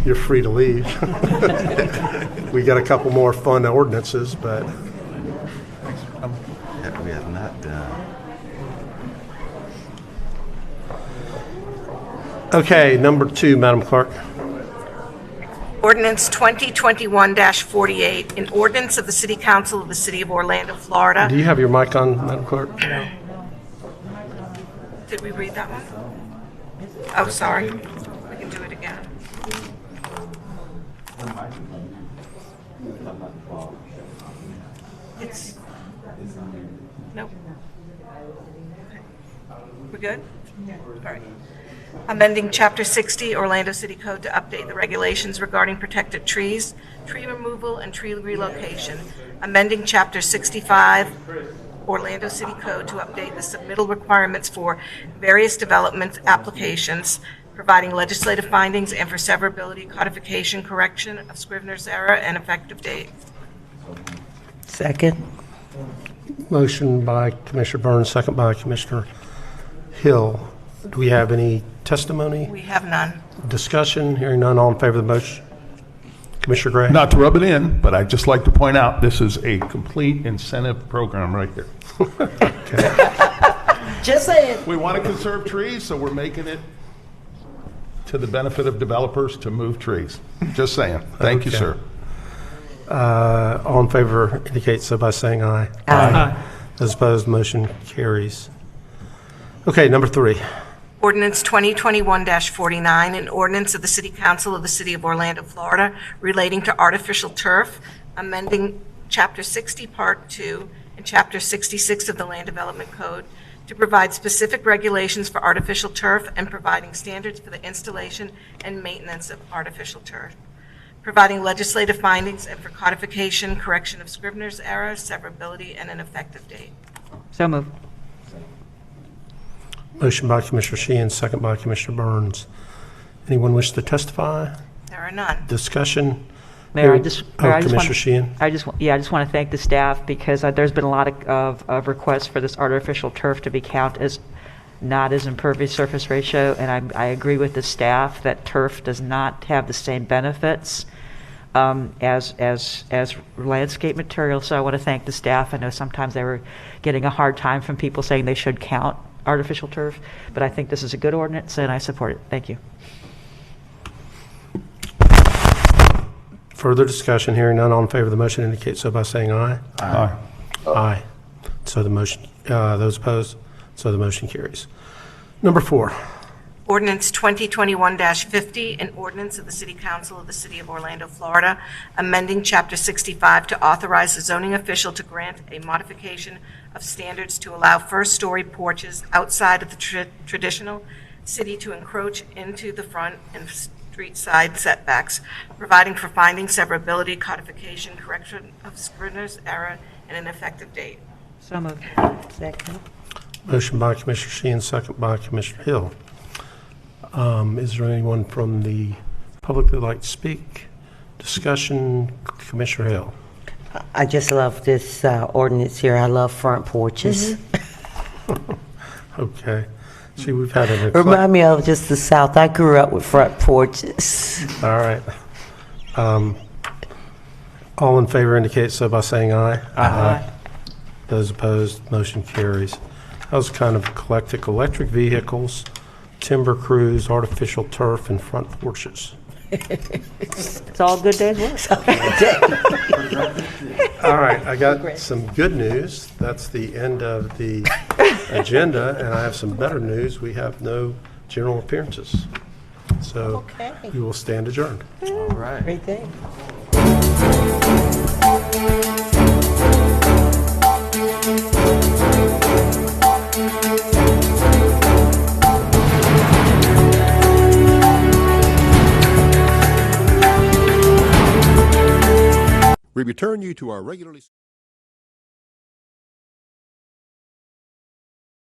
you're free to leave. We got a couple more fun ordinances, but we have not done. Okay, number 2, Madam Clerk. Ordinance 2021-48, an ordinance of the City Council of the City of Orlando, Florida. Do you have your mic on, Madam Clerk? No. Did we read that one? Oh, sorry. We can do it again. It's, nope. Okay. We're good? All right. Amending Chapter 60 Orlando City Code to update the regulations regarding protected trees, tree removal, and tree relocation. Amending Chapter 65 Orlando City Code to update the submittal requirements for various development applications, providing legislative findings and for severability, codification, correction of Scrivener's error, and effective date. Second. Motion by Commissioner Burns, second by Commissioner Hill. Do we have any testimony? We have none. Discussion? Hearing none, all in favor of the motion? Commissioner Gray? Not to rub it in, but I'd just like to point out this is a complete incentive program right here. Just saying. We want to conserve trees, so we're making it to the benefit of developers to move trees. Just saying. Thank you, sir. All in favor indicate so by saying aye. Aye. Those opposed, motion carries. Okay, number 3. Ordinance 2021-49, an ordinance of the City Council of the City of Orlando, Florida, relating to artificial turf, amending Chapter 60, Part 2, and Chapter 66 of the Land Development Code to provide specific regulations for artificial turf and providing standards for the installation and maintenance of artificial turf, providing legislative findings and for codification, correction of Scrivener's error, severability, and an effective date. So moved. Motion by Commissioner Sheehan, second by Commissioner Burns. Anyone wish to testify? There are none. Discussion? Mayor, Commissioner Sheehan. I just want to thank the staff because there's been a lot of requests for this artificial turf to be counted as not as impervious surface ratio, and I agree with the staff that turf does not have the same benefits as landscape material. So I want to thank the staff. I know sometimes they were getting a hard time from people saying they should count artificial turf, but I think this is a good ordinance and I support it. Thank you. Further discussion? Hearing none, all in favor of the motion indicate so by saying aye. Aye. Aye. So the motion, those opposed, so the motion carries. Number 4. Ordinance 2021-50, an ordinance of the City Council of the City of Orlando, Florida, amending Chapter 65 to authorize the zoning official to grant a modification of standards to allow first-story porches outside of the traditional city to encroach into the front and street side setbacks, providing for finding severability, codification, correction of Scrivener's error, and an effective date. So moved. Second. Motion by Commissioner Sheehan, second by Commissioner Hill. Is there anyone from the public that would like to speak? Discussion? Commissioner Hill. I just love this ordinance here. I love front porches. Okay. See, we've had an Remind me of just the South. I grew up with front porches. All right. All in favor indicate so by saying aye. Aye. Those opposed, motion carries. That was kind of eclectic. Electric vehicles, timber crews, artificial turf, and front porches. It's all good days work. All right, I got some good news. That's the end of the agenda, and I have some better news. We have no general appearances. So we will stand adjourned. All right. Great thing. We return you to our regularly